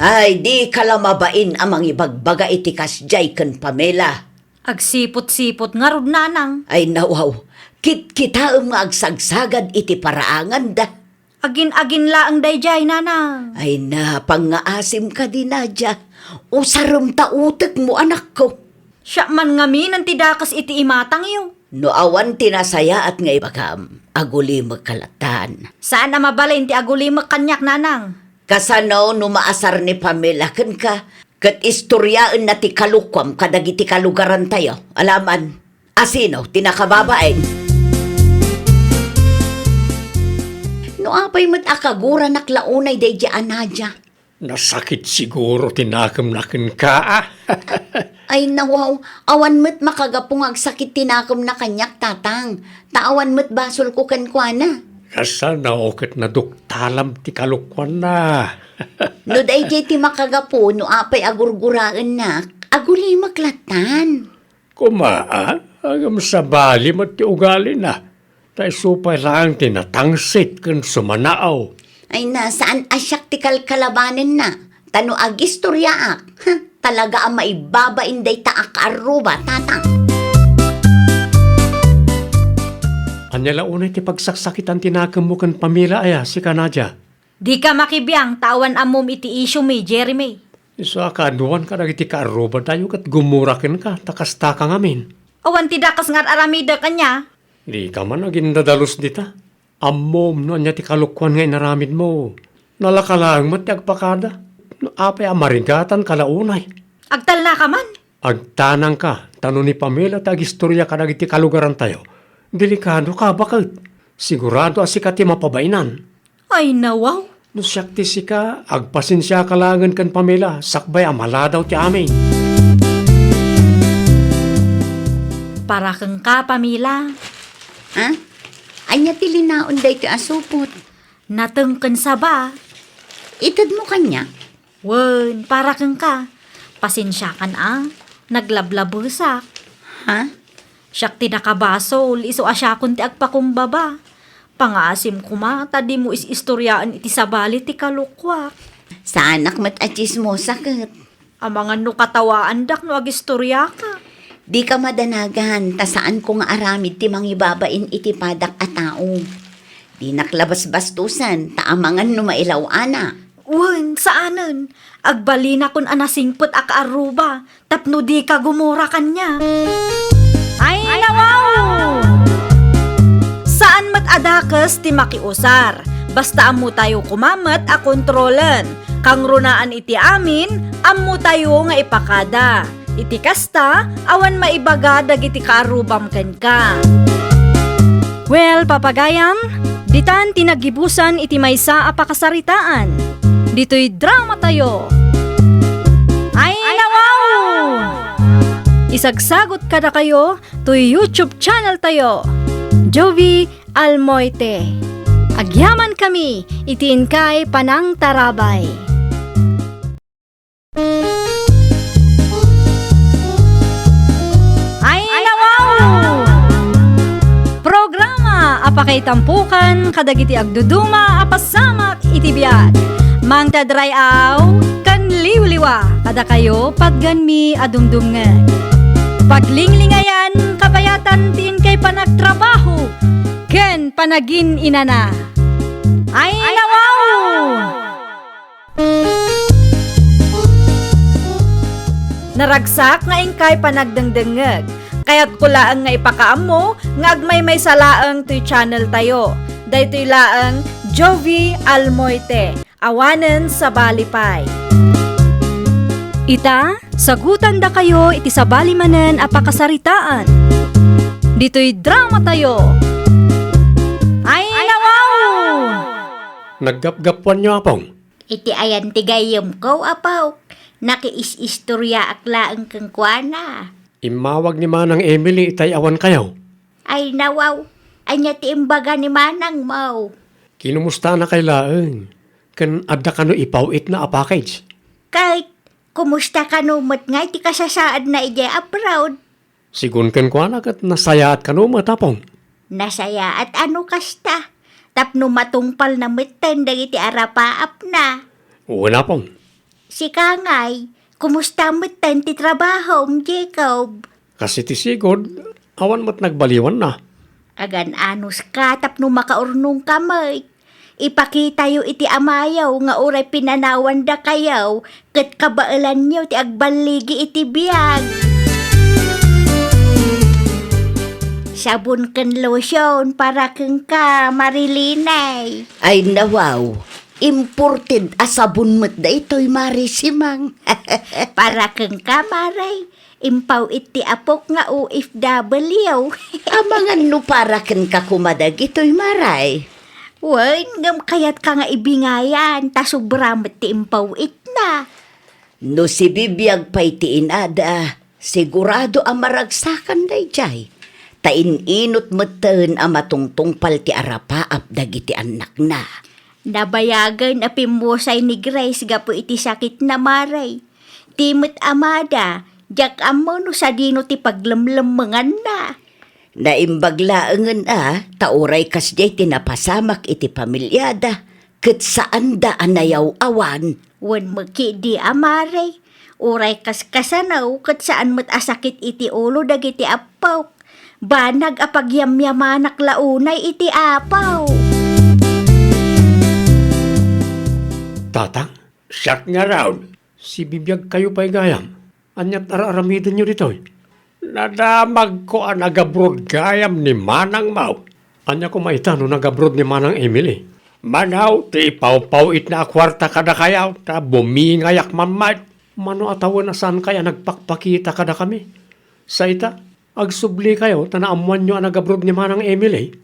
[SPEAKER 6] Ay, di kalamabain amang ibagbaga iti kasjay kan Pamela.
[SPEAKER 8] agsipot-sipot nga rod nanang.
[SPEAKER 6] Ay nawaw, kit-kita nga agsagsagad iti paraangan da.
[SPEAKER 8] Agin-agin laang dayjay nanang.
[SPEAKER 6] Ay na, pangaasim ka din Nadia. Usaram tautek mo anak ko.
[SPEAKER 8] Siya man ngamin ang tidakas iti imatang yo.
[SPEAKER 6] No awan tinasaya at nga ibagam, aguli magkalatan.
[SPEAKER 8] Saan na mabalin ti agulimak kanyak nanang?
[SPEAKER 6] Kasano no maasar ni Pamela ken ka, kat istoryaan na ti kalukwam kadagiti kalugaran tayo. Alaman, asino tinakababaeng. No apay mo't akagura naklaunay day dyan Nadia.
[SPEAKER 9] Nasakit siguro tinakam nakin ka,
[SPEAKER 6] Ay nawaw, awan mo't makagapong agsakit tinakam na kanyak tatang. Taawan mo't basol ko kankwana.
[SPEAKER 9] Kasana okit na duktalam ti kalukwan na.
[SPEAKER 6] No day ti makagapo no apay agurguraan na, aguli maklatan.
[SPEAKER 9] Kumaa, agam sa bali mo ti ugali na. Tay supay lang tinatangsit kan sumanaaw.
[SPEAKER 6] Ay na, saan asyak ti kalkalabanin na? Tano agistoryaak. Talaga ang maibabain day taak aruba, tatang.
[SPEAKER 9] Anyala unay ti pagsaksakitan tinakam mo kan Pamela aya si Nadia.
[SPEAKER 8] Di ka makibiyang tawan amom iti issue mi, Jeremy.
[SPEAKER 9] Isa ka aduan ka nagiti kaaruba tayo kat gumurakin ka, takasta ka ngamin.
[SPEAKER 8] Awan tidakas nga aramida kanya.
[SPEAKER 9] Di ka man naging dadalos dita. Ammom no anya ti kalukwan nga inaramid mo. Nalakalang mo ti agpakada. No apay amarigatan kalaunay.
[SPEAKER 8] Agtal na ka man.
[SPEAKER 9] Agtanang ka, tanong ni Pamela tag istorya ka nagiti kalugaran tayo. Delikado ka, bakit? Sigurado asikat ti mapabainan.
[SPEAKER 8] Ay nawaw.
[SPEAKER 9] No siyak ti sika, agpasensya ka langan kan Pamela, sakbay amala daw ti amin.
[SPEAKER 8] Para kang ka, Pamela.
[SPEAKER 6] Ha? Anya ti linaon day ti asupot.
[SPEAKER 8] Natengken sa ba?
[SPEAKER 6] Itad mo kanya.
[SPEAKER 8] Wen, para kang ka. Pasensyakan naglablabusak.
[SPEAKER 6] Ha?
[SPEAKER 8] Siyak tinakabasol, iso asya kun ti agpakumbaba. Pangasim kuma, tadi mo istoryaan iti sabali ti kalukwak.
[SPEAKER 6] Sa anak mat achis mo sakit.
[SPEAKER 8] Amangan no katawaan dak no agistorya ka.
[SPEAKER 6] Di ka madanagan, ta saan ko nga aramid ti mangibabain iti padak a tao. Di naklabas bastusan, ta amangan no mailaw ana.
[SPEAKER 8] Wen, saanen? Agbali na kun anasingpot akaaruba, tapno di ka gumura kanya. Ay, nawaw! Saan mat adakas ti makiusar? Basta amo tayo kumamat a kontrolen. Kang runaan iti amin, amo tayo nga ipakada. Iti kasta, awan maibaga dagiti kaarubam ken ka. Well, papagayam, ditan tinagibusan iti maysa a pakasaritaan. Dito'y drama tayo. Ay, nawaw! Isagsagot kada kayo to YouTube channel tayo. Jovi Almoite. Agyaman kami, itiin kay Panang Tarabay. Ay, nawaw! Programa apakay tampukan kadagiti agduduma apasamak iti biag. Mang tadray aw kan liwliwa kada kayo pagganmi adumdumngan. Paglinglingayan kapayatan tin kay panagtrabaho ken panagin inana. Ay, nawaw! Naragsak nga ingkay panagdengdengeg. Kaya't kulaang nga ipakaamo nga agmay may salaang to'y channel tayo. Daytoy laang Jovi Almoite. Awanen sa balipay. Ita, sagutan da kayo iti sabali manen a pakasaritaan. Dito'y drama tayo. Ay, nawaw!
[SPEAKER 9] Naggapgapuan niyo apong.
[SPEAKER 2] Iti ayan ti gayom ko, apaw. Nakiis-istorya aklaan kang kuana.
[SPEAKER 9] Imawag ni Manang Emily itay awan kayaw.
[SPEAKER 2] Ay nawaw, anya ti imbaga ni Manang mau.
[SPEAKER 9] Kinumusta na kay laeng. Kan adda kano ipawit na a package.
[SPEAKER 2] Kahit kumusta ka numot nga iti kasasaad na ije abroad.
[SPEAKER 9] Sigun ken ko anak at nasaya at kano matapong.
[SPEAKER 2] Nasaya at ano kasta. Tapno matungpal na miten dagiti arapaap na.
[SPEAKER 9] Una pong.
[SPEAKER 2] Si Kangay, kumusta miten ti trabaho, Jacob?
[SPEAKER 9] Kasi ti sigod, awan mat nagbaliwan na.
[SPEAKER 2] Agan anos ka tapno makaurnong kamay. Ipakita yo iti amayaw nga uray pinanawan da kayaw ket kabaalan nyo ti agbaligi iti biyag. Sabon ken lotion para keng ka marilinay.
[SPEAKER 6] Ay nawaw, imported asabon mo't da ito'y marisimang.
[SPEAKER 2] Para keng ka maray. Impaw iti apok nga OFW.
[SPEAKER 6] Amangan no para ken kakumadag ito'y maray.
[SPEAKER 2] Wen, ngam kayat ka nga ibingayan, ta sobramet ti impaw it na.
[SPEAKER 6] No si bibiyag pa'y ti inada, sigurado ang maragsakan day jay. Tain-inot meten ang matungtungpal ti arapaap dagiti anak na.
[SPEAKER 2] Nabayagan a pimbosay ni Grace gapo iti sakit na maray. Timot amada, jak amo no sa dino ti paglamlamangan na.
[SPEAKER 6] Naimbaglaangan tauray kasjay tinapasamak iti pamilyada, ket saan da anayaw awan.
[SPEAKER 2] Wen maki di amaray, uray kaskasanaw ket saan mat asakit iti ulo dagiti apaw. Banag apagyamyamanak launay iti apaw.
[SPEAKER 9] Tatang, siyak nga raw. Si bibiyag kayo pa'y gayam. Anyat araramidan nyo dito'y. Nadamag ko ang nagabrod gayam ni Manang Mau. Anya ko maitano nagabrod ni Manang Emily. Manaw, ti ipaw-pawit na kwarta kada kayaw, ta bumingayak mamad. Mano atawan na saan kaya nagpakpakita kada kami? Sa ita, agsubli kayo, tanaamuan nyo ang nagabrod ni Manang Emily.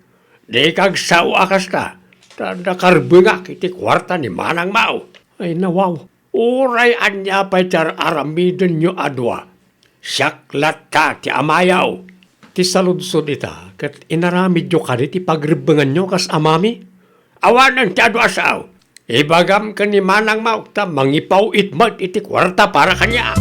[SPEAKER 9] Di kag sawa kasta, ta nakarbungak iti kwarta ni Manang Mau. Ay nawaw, uray anya pa'y tar aramidin nyo adwa. Syaklat ka ti amayaw. Ti saludsod ita, kat inaramid nyo ka ti pagribangan nyo kas amami. Awanan ti adwa saaw. Ibagam ka ni Manang Mau, ta mangipaw itmat iti kwarta para kanya.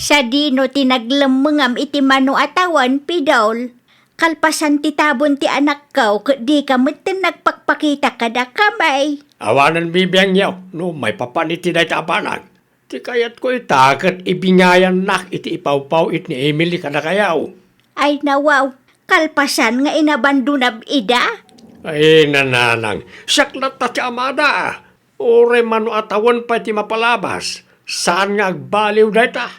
[SPEAKER 2] Sa dino tinaglamungam iti mano atawan, Pidol. Kalpasan ti tabon ti anak ko, di ka mutin nagpakpakita kada kamay.
[SPEAKER 9] Awanan bibiyang yaw, no may papaniti na itabanag. Ti kayat ko itakat ibingayan nak iti ipawpaw it ni Emily kada kayaw.
[SPEAKER 2] Ay nawaw, kalpasan nga inabandunab ida.
[SPEAKER 9] Ay nananang, saklat na ti amada. Ore mano atawan pa ti mapalabas. Saan nga agbaliw na ita?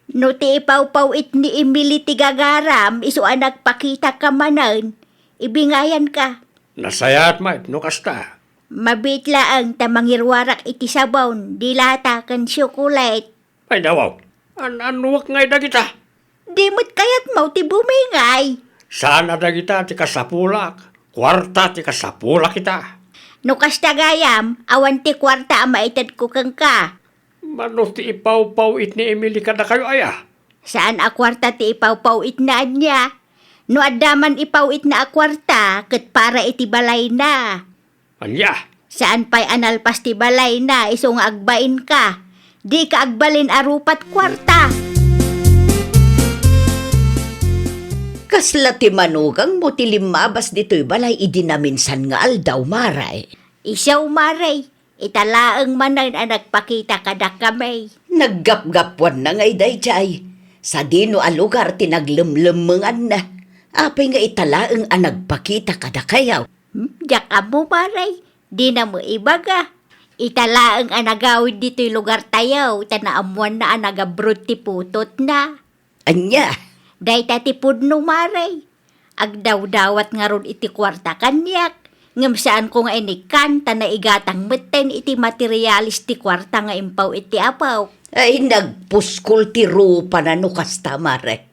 [SPEAKER 2] No ti ipawpaw it ni Emily ti gagaram, iso ang nagpakita ka manan. Ibingayan ka.
[SPEAKER 9] Nasayat ma no kasta.
[SPEAKER 2] Mabitla ang tamangirwarak iti sabaw, dilata kan syokolate.
[SPEAKER 9] Ay dawaw, anuwak ngay dagita.
[SPEAKER 2] Di mo't kayat mo ti bumingay.
[SPEAKER 9] Sana dagita ti kasapulak. Kwarta ti kasapulak kita.
[SPEAKER 2] No kasta gayam, awan ti kwarta ang maitad ko kang ka.
[SPEAKER 9] Mano ti ipawpaw it ni Emily kada kayo aya?
[SPEAKER 2] Saan a kwarta ti ipawpawit na niya? No adaman ipawit na a kwarta, ket para iti balay na.
[SPEAKER 9] Anya?
[SPEAKER 2] Saan pa'y analpas ti balay na, iso nga agbain ka. Di ka agbalin arupat kwarta.
[SPEAKER 6] Kasla ti manugang mo ti limabas dito'y balay idinaminsan nga aldaw, Maray.
[SPEAKER 2] Isaw maray, italaang manan ang nagpakita kada kamay.
[SPEAKER 6] Naggapgapwan na ngay dayjay. Sa dino a lugar tinaglemlemengan na. Apay nga italaang ang nagpakita kada kayaw.
[SPEAKER 2] Diyak mo maray, di na mo ibaga. Italaang ang nagawid dito'y lugar tayaw, tanaamuan na ang nagabrod ti putot na.
[SPEAKER 6] Anya,
[SPEAKER 2] Day tatipod no maray. Agdaw-dawat nga ron iti kwarta kanyak. Ngam saan ko nga inikan, na igatang meten iti materialis ti kwarta nga impaw iti apaw.
[SPEAKER 6] ay nagpuskol ti rupa na no kasta, Maray.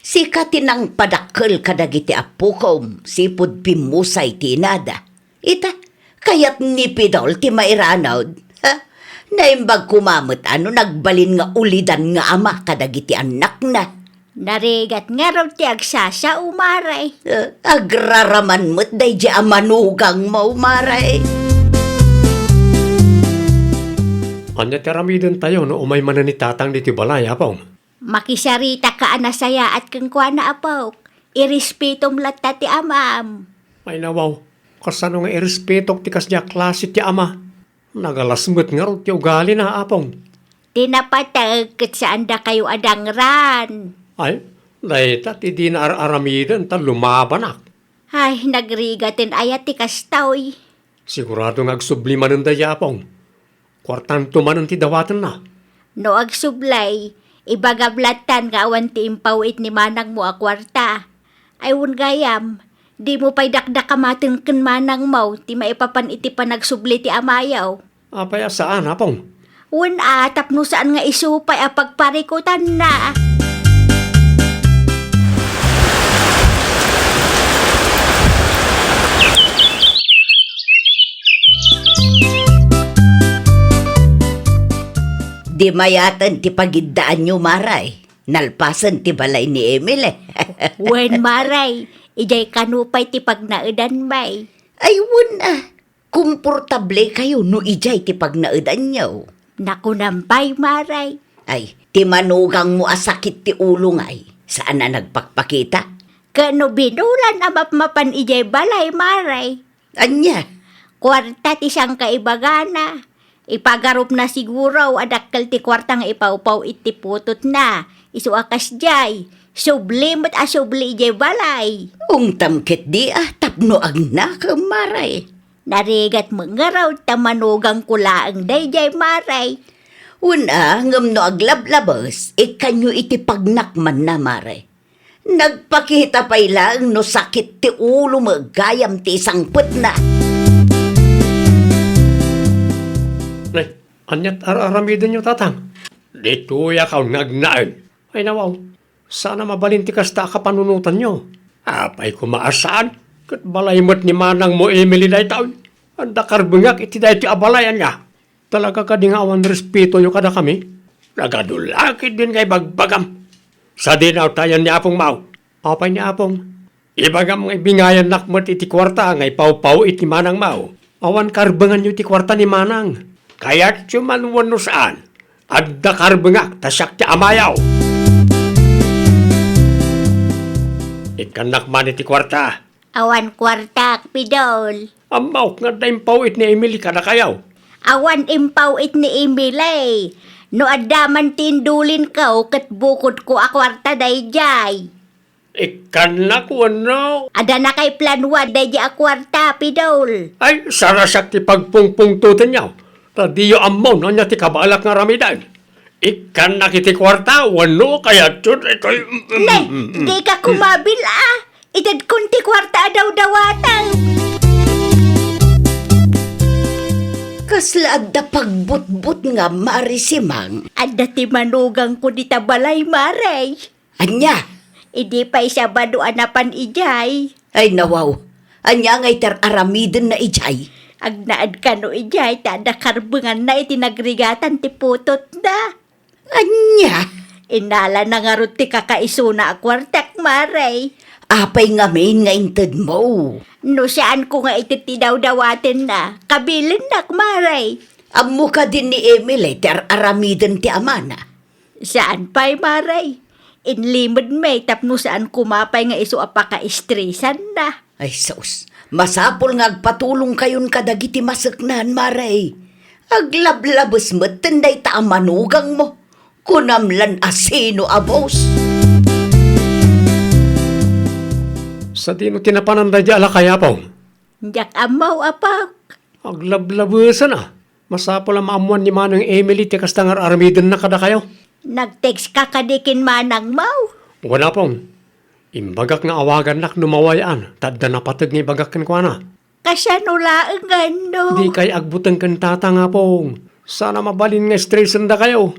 [SPEAKER 6] Sika tinang padakkel kadagiti apukom, sipud pimusay ti nada. Ita, kayat ni Pidol ti mairanawd. Ha? Naimbag kumamot ano nagbalin nga ulidan nga ama kadagiti anak na.
[SPEAKER 2] Narigat nga raw ti agsasa umaray.
[SPEAKER 6] Agraraman mo't day di amanugang mo, Maray.
[SPEAKER 9] Anya tiramidon tayo no umay manan ni tatang diti balay apong.
[SPEAKER 2] Makisarita ka anasaya at kang kwa na apaw. Irespetom latta ti amam.
[SPEAKER 9] Ay nawaw, kasano nga irespetok ti kasya klase ti ama. Nagalasmut nga ro ti ugali na apong.
[SPEAKER 2] Tinapatag kat saan da kayo adangran.
[SPEAKER 9] Ay, dahita ti di na aramidan ta lumabanak.
[SPEAKER 2] Ay, nagrigatin ayat ti kastaw.
[SPEAKER 9] Sigurado nga agsubliman ng dayapong. Kwartanto man ang tidawatan na.
[SPEAKER 2] No agsublay, ibagablatan nga awan ti impawit ni manang mo a kwarta. Aywon gayam, di mo pa'y dakdak kamatin ken manang mo, ti maipapan iti panagsubli ti amayaw.
[SPEAKER 9] Apaya saan apong?
[SPEAKER 2] Wen tapno saan nga isupay a pagparikutan na.
[SPEAKER 6] Di mayatan ti pagidaan nyo, Maray. Nalpasan ti balay ni Emil eh.
[SPEAKER 2] Wen maray, ijay kanupay ti pagnaudan may.
[SPEAKER 6] Ay, wala. Komportable kayo no ijay ti pagnaudan nyo.
[SPEAKER 2] Nakunampay maray.
[SPEAKER 6] Ay, ti manugang mo asakit ti ulo ngay. Saan na nagpakpakita?
[SPEAKER 2] Kano binulan amapmapan ijay balay maray.
[SPEAKER 6] Anya?
[SPEAKER 2] Kwarta ti siyang kaibagana. Ipagarup na siguro adakkel ti kwarta nga ipawpaw iti putot na. Isu akas jay. Sublimot a subli ijay balay.
[SPEAKER 6] Ungtamket di tapno agna Maray.
[SPEAKER 2] Narigat mo nga raw tamanugang kulaang dayjay maray.
[SPEAKER 6] Una, ngam no aglablabas, ikanyo iti pagnakman na, Maray. Nagpakita pa ilang no sakit ti ulo mo gayam ti isang put na.
[SPEAKER 9] Nay, anyat aramidan nyo tatang. Dito ya kaw ngagnain. Ay nawaw, sana mabalinti kasta kapanunutan nyo. Apay kumaasaan, kat balaymot ni manang mo Emily day taon. Anda karbungak iti day ti abalayan niya. Talaga ka di nga awan respeto nyo kada kami. Nagadulakit din kay bagbagam. Sa dinaw tayan ni Apong Mau. Apay ni Apong, ibagam nga ibingayan nakmat iti kwarta nga ipaw-paw iti manang Mau. Awan karbangan nyo iti kwarta ni manang. Kaya't yuman wano saan, adda karbengak tasyak ti amayaw. Ikanak man iti kwarta.
[SPEAKER 2] Awan kwartak, Pidol.
[SPEAKER 9] Amaw nga dahil pawit ni Emily kada kayaw.
[SPEAKER 2] Awan impawit ni Emily. No adaman tindulin ka kat bukod ko a kwarta dayjay.
[SPEAKER 9] Ikanak wano.
[SPEAKER 2] Ada na kay planwa dayjay a kwarta, Pidol.
[SPEAKER 9] Ay, sarasak ti pagpungpungtutan niyaw. Tadiyo amaw na niya ti kabalak nga ramidan. Ikanak iti kwarta, wano kaya chut ito'y...
[SPEAKER 2] Nay, di ka kumabil Itad kunti kwarta daw dawataw.
[SPEAKER 6] Kasla adda pagbutbut nga marisimang.
[SPEAKER 2] Ada ti manugang ko di tabalay, Maray.
[SPEAKER 6] Anya?
[SPEAKER 2] Idi pa isa baduan na pan ijay.
[SPEAKER 6] Ay nawaw. Anya ngay aramiden na ijay.
[SPEAKER 2] Agnaad ka no ijay, tada karbengan na itinagrigatan ti putot na.
[SPEAKER 6] Anya?
[SPEAKER 2] Inala na nga ron ti kakaisuna a kwartak, Maray.
[SPEAKER 6] Apay nga main nga inted mo.
[SPEAKER 2] No saan ko nga ititidaw-dawatin na, kabilin na, Maray.
[SPEAKER 6] Amo ka din ni Emily aramiden ti amana.
[SPEAKER 2] Saan pa'y, Maray? Inlimod may tapno saan kumapay nga iso apaka-estresan na.
[SPEAKER 6] Ay sus, masapol nga agpatulong kayon kadagiti masaknan, Maray. Aglablabos mo, tanday ta manugang mo. Kunamlan asino abos.
[SPEAKER 9] Sa tino tinapananda di ala kaya pong.
[SPEAKER 2] Diyak amaw apak.
[SPEAKER 9] Aglablabusan Masapol ang maamuan ni Manang Emily ti kastangar aramidan na kada kayo.
[SPEAKER 2] Nag-text ka kadikin manang mau.
[SPEAKER 9] Wala pong. Imbagak nga awagan nak numawayaan. Tadda na patag nga ibagak kan kwa na.
[SPEAKER 2] Kasyanulaang gano.
[SPEAKER 9] Di kay agbutang kan tata nga pong. Sana mabalin nga stressan da kayo.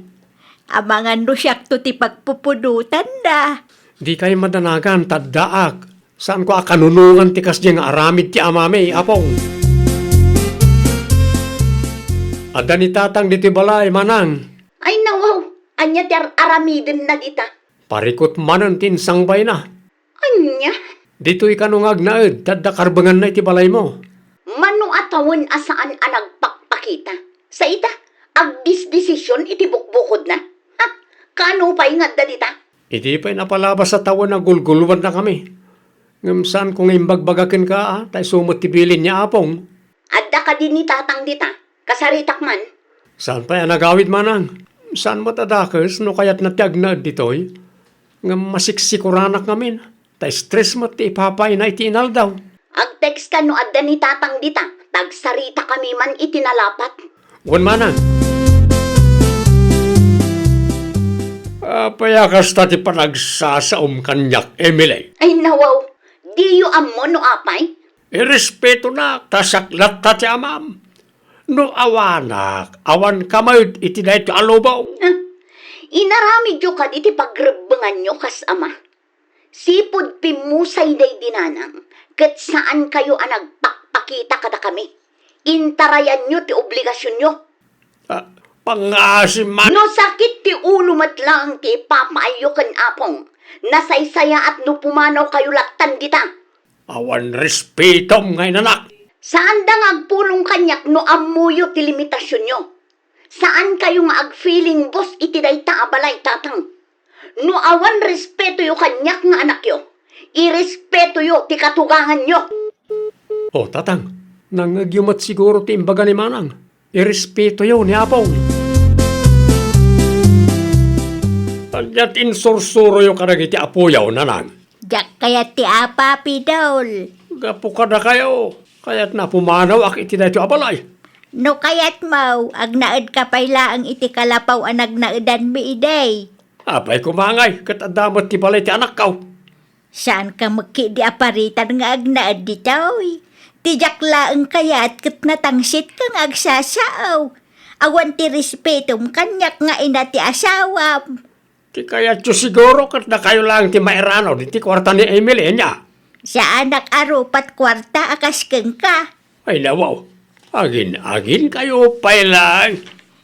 [SPEAKER 2] Amangan no siyak to ti pagpupudutan da.
[SPEAKER 9] Di kay madanagan taddaak. Saan ko akanunungan ti kasya nga aramid ti amame, apong. Ada ni tatang diti balay, manang.
[SPEAKER 6] Ay nawaw, anya ti aramiden na dita.
[SPEAKER 9] Parikot manan tin sangbay na.
[SPEAKER 6] Anya?
[SPEAKER 9] Dito'y kanungag na tadda karbangan na iti balay mo.
[SPEAKER 6] Mano atawon asaan nagpakpakita. Sa ita, agdisdesisyon iti bukbukod na. Ha? Kano pa ingat da dita?
[SPEAKER 9] Iti pa'y napalabas sa tawon na gulguluwan na kami. Ngamsan kung imbagbagakin ka, tay sumot tibilin niya apong.
[SPEAKER 6] Adda ka din ni tatang dita. Kasaritak man.
[SPEAKER 9] Saan pa yan nagawid manang? Saan matadakas no kaya't natiag na dito'y? Ngam masiksikuraanak ngamin. Tay stress mo ti ipapay na itinal daw.
[SPEAKER 6] Ag-text ka no adda ni tatang dita. Tagsarita kami man itinalapat.
[SPEAKER 9] Wan manang. Payakas tati panagsasaom kanyak, Emily.
[SPEAKER 6] Ay nawaw, di yu ammo no apay?
[SPEAKER 9] Irespeto na, tasaklat tati amam. No awanak, awan kamay itinay ito alobaw.
[SPEAKER 6] Inaramid yu kad iti pagrebengan nyo kas ama. Sipod pimusay day dinanang, kat saan kayo nagpakpakita kada kami. Intarayan nyo ti obligasyon nyo.
[SPEAKER 9] Pangasim man.
[SPEAKER 6] No sakit ti ulo matlang ti papaayo kan apong. Nasaysaya at no pumanaw kayo laktan dita.
[SPEAKER 9] Awan respetom ngay nanak.
[SPEAKER 6] Saan da nga agpulong kanyak no amuyo ti limitasyon nyo? Saan kayo nga ag-feeling boss iti dayta abalay tatang? No awan respeto yo kanyak nga anak yo. Irespeto yo ti katugangan nyo.
[SPEAKER 9] O tatang, nangagyumat siguro ti imbaga ni manang. Irespeto yo ni apong. Anyat insursuro yo karag iti apuyaw nanang.
[SPEAKER 2] Diyak kaya ti apa, Pidol.
[SPEAKER 9] Gapo ka na kayo. Kaya't na pumanaw ak iti dayto abalay.
[SPEAKER 2] No kayat mau, agnaed ka payla ang iti kalapaw ang nagnaadan mi iday.
[SPEAKER 9] Apay kumangay, kat adamat ti balay ti anak kaw.
[SPEAKER 2] Saan ka magki di aparitan nga agnaed ditoy? Tijak laeng kayat kat natangsit kang agsasaaw. Awan ti respetom kanyak nga ina ti asawam.
[SPEAKER 9] Ti kaya tiyo siguro kat na kayo lang ti mairano di ti kwarta ni Emily niya.
[SPEAKER 2] Sa anak arupat kwarta akas keng ka.
[SPEAKER 9] Ay nawaw, agin kayo pay lang.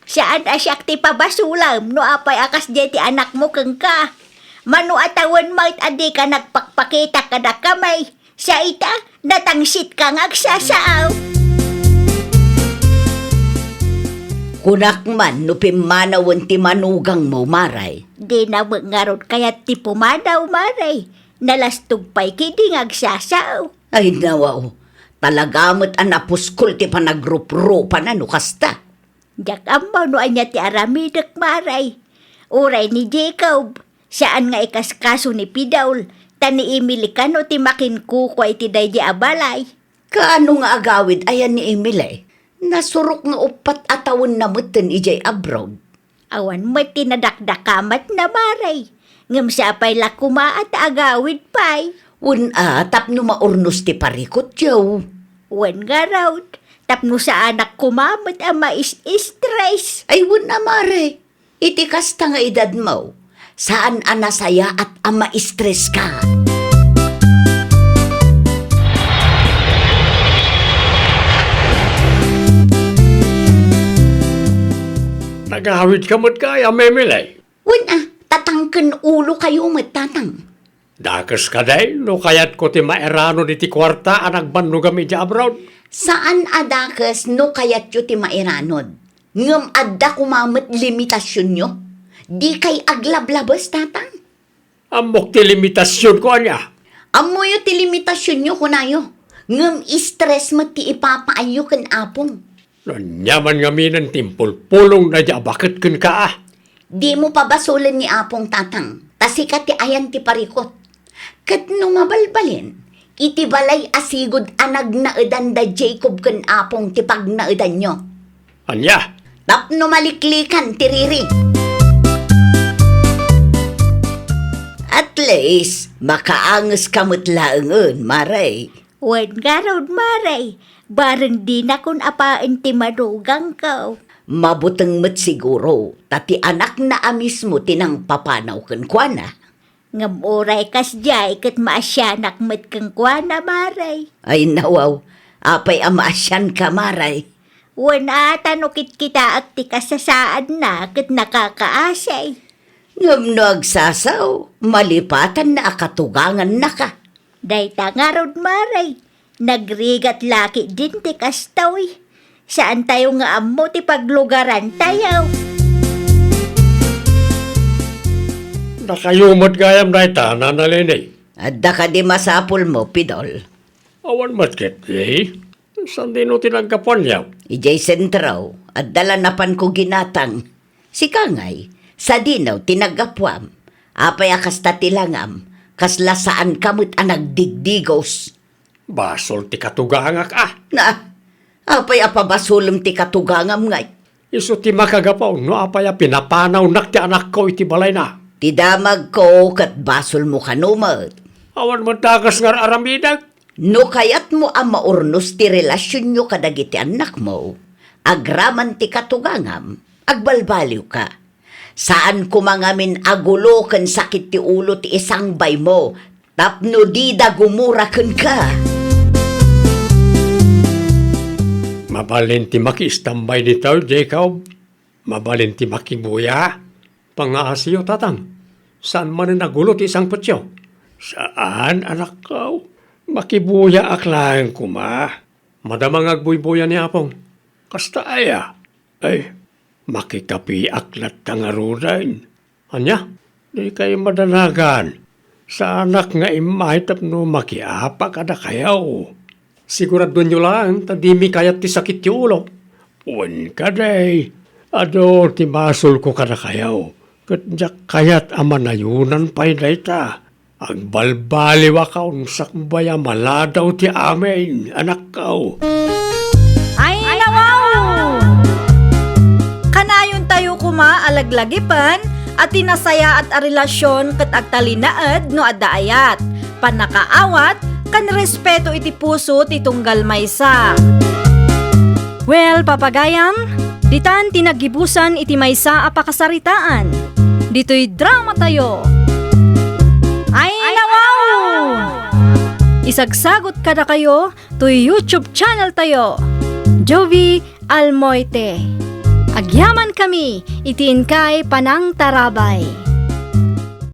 [SPEAKER 2] Saan asyak ti pabasulam no apay akas di ti anak mo keng ka. Mano atawan mo it adi ka nagpakpakita ka na kamay. Sa ita, natangsit ka ngagsasaaw.
[SPEAKER 6] Kunak man no pimanawan ti manugang mo, Maray.
[SPEAKER 2] Di na mangarot kaya ti pumadaw, Maray. Nalastog pa'y kidi ngagsasaw.
[SPEAKER 6] Ay nawaw, talagamot ang napuskol ti panagrup-rupa na nukasta.
[SPEAKER 2] Jak ambaw no anya ti aramidak maray. Uray ni Jacob, saan nga ikaskaso ni Pidaul, tani Emily kano ti makinkukway ti daydi abalay.
[SPEAKER 6] Kaano nga agawid ayan ni Emily? Nasurok nga upat atawon na mutin ijay abroad.
[SPEAKER 2] Awan mo tinadakdakamat na maray. Ngam siya pa'y lakuma at agawid pa'y.
[SPEAKER 6] Tapno maurnos ti parikot yaw.
[SPEAKER 2] Wan nga raw, tapno sa anak kumamat ang mais-stress.
[SPEAKER 6] Ay mare, iti kasta nga edad mo. Saan anasaya at ang ma-stress ka?
[SPEAKER 9] Nagahawid ka mo't kaya, Memilay.
[SPEAKER 6] Tatangken ulo kayo matatang.
[SPEAKER 9] Dakas ka day, no kayat ko ti maerano di ti kwarta ang nagbanno kami di abroad.
[SPEAKER 6] Saan adakas no kayat yu ti mairanod? Ngam adda kumamat limitasyon nyo? Di kay aglablabas tatang?
[SPEAKER 9] Amok ti limitasyon ko anya.
[SPEAKER 6] Amo yu ti limitasyon nyo kunayo. Ngam stress mo ti ipapaayo kan apong.
[SPEAKER 9] Nyaman nga minan timpul-pulong na di bakit kun ka ah.
[SPEAKER 6] Di mo pabasulin ni apong tatang. Tasikat ti ayan ti parikot. Kat no mabalbalin, iti balay asigod anag na edan da Jacob kan apong ti pag na edan nyo.
[SPEAKER 9] Anya?
[SPEAKER 6] Tapno maliklikan ti riri. At least, makaangas kamot laangon, maray.
[SPEAKER 2] Wan nga raw maray, barang di na kun apaan ti madugang ka.
[SPEAKER 6] Mabuteng met siguro, tati anak na amis mo tinang papanaw kan kuana.
[SPEAKER 2] Ngam oray kas jay kat maasyanak met kang kuana maray.
[SPEAKER 6] Ay nawaw, apay amaasyan ka maray.
[SPEAKER 2] Wan ata no kita at ti kasasaan na kat nakakaasay.
[SPEAKER 6] Ngam no agsasaw, malipatan na akatugangan na ka.
[SPEAKER 2] Dayta nga raw maray, nagrigat laki din ti kastaw. Saan tayo nga amo ti paglugaran tayo?
[SPEAKER 9] Nakayumot gayam na ita, nanalinay.
[SPEAKER 6] Adda ka di masapul mo, Pidol.
[SPEAKER 9] Awan matkit, eh? Saan din o tinagkapuan yaw?
[SPEAKER 6] Ijay sentraw, at dala napan ko ginatang. Si Kangay, sa dinaw tinagapwam. Apay akas tatilangam, kasla saan kamot ang nagdigdigos.
[SPEAKER 9] Basol ti katugangak ah.
[SPEAKER 6] Apay apabasulom ti katugangam ngay.
[SPEAKER 9] Iso ti makagapaw, no apaya pinapanaw nak ti anak ko iti balay na.
[SPEAKER 6] Ti damag ko kat basol mo kanumat.
[SPEAKER 9] Awan mo tagas nga aramidag.
[SPEAKER 6] No kayat mo ang maurnos ti relasyon nyo kadagiti anak mo, agraman ti katugangam, agbalbaliw ka. Saan kumangamin agulo kan sakit ti ulo ti isang bay mo, tapno di da gumurakan ka.
[SPEAKER 9] Mabalin ti makistambay dito, Jacob. Mabalin ti makibuya. Pangaasiyo, tatang. Saan man nagulo ti isang putyo? Saan, anak ko? Makibuya aklaan ko, ma. Madamang agbuybuya ni Apong. Kasta aya. Ay, makikapi aklat tangarudain. Anya, di kayo madanagan. Sa anak nga imahitap no makiapa kada kayaw. Sigurado nyo lang, tadimi kayat ti sakit ti ulo. Uwan ka day. Ado, ti masol ko kada kayaw. Katjak kayat amanayunan pa'y dayta. Ang balbaliw akaw sakbaya maladaw ti amin, anak kaw.
[SPEAKER 8] Ay, nawaw! Kanayon tayo kuma alaglagipan at tinasaya at a relasyon kat agtalinaad no addaayat. Panakaawat, kan respeto iti puso ti tunggal maysa. Well, papagayam, ditan tinagibusan iti maysa a pakasaritaan. Dito'y drama tayo. Ay, nawaw! Isagsagot kada kayo to YouTube channel tayo. Jovi Almoite. Agyaman kami, itiin kay Panang Tarabay.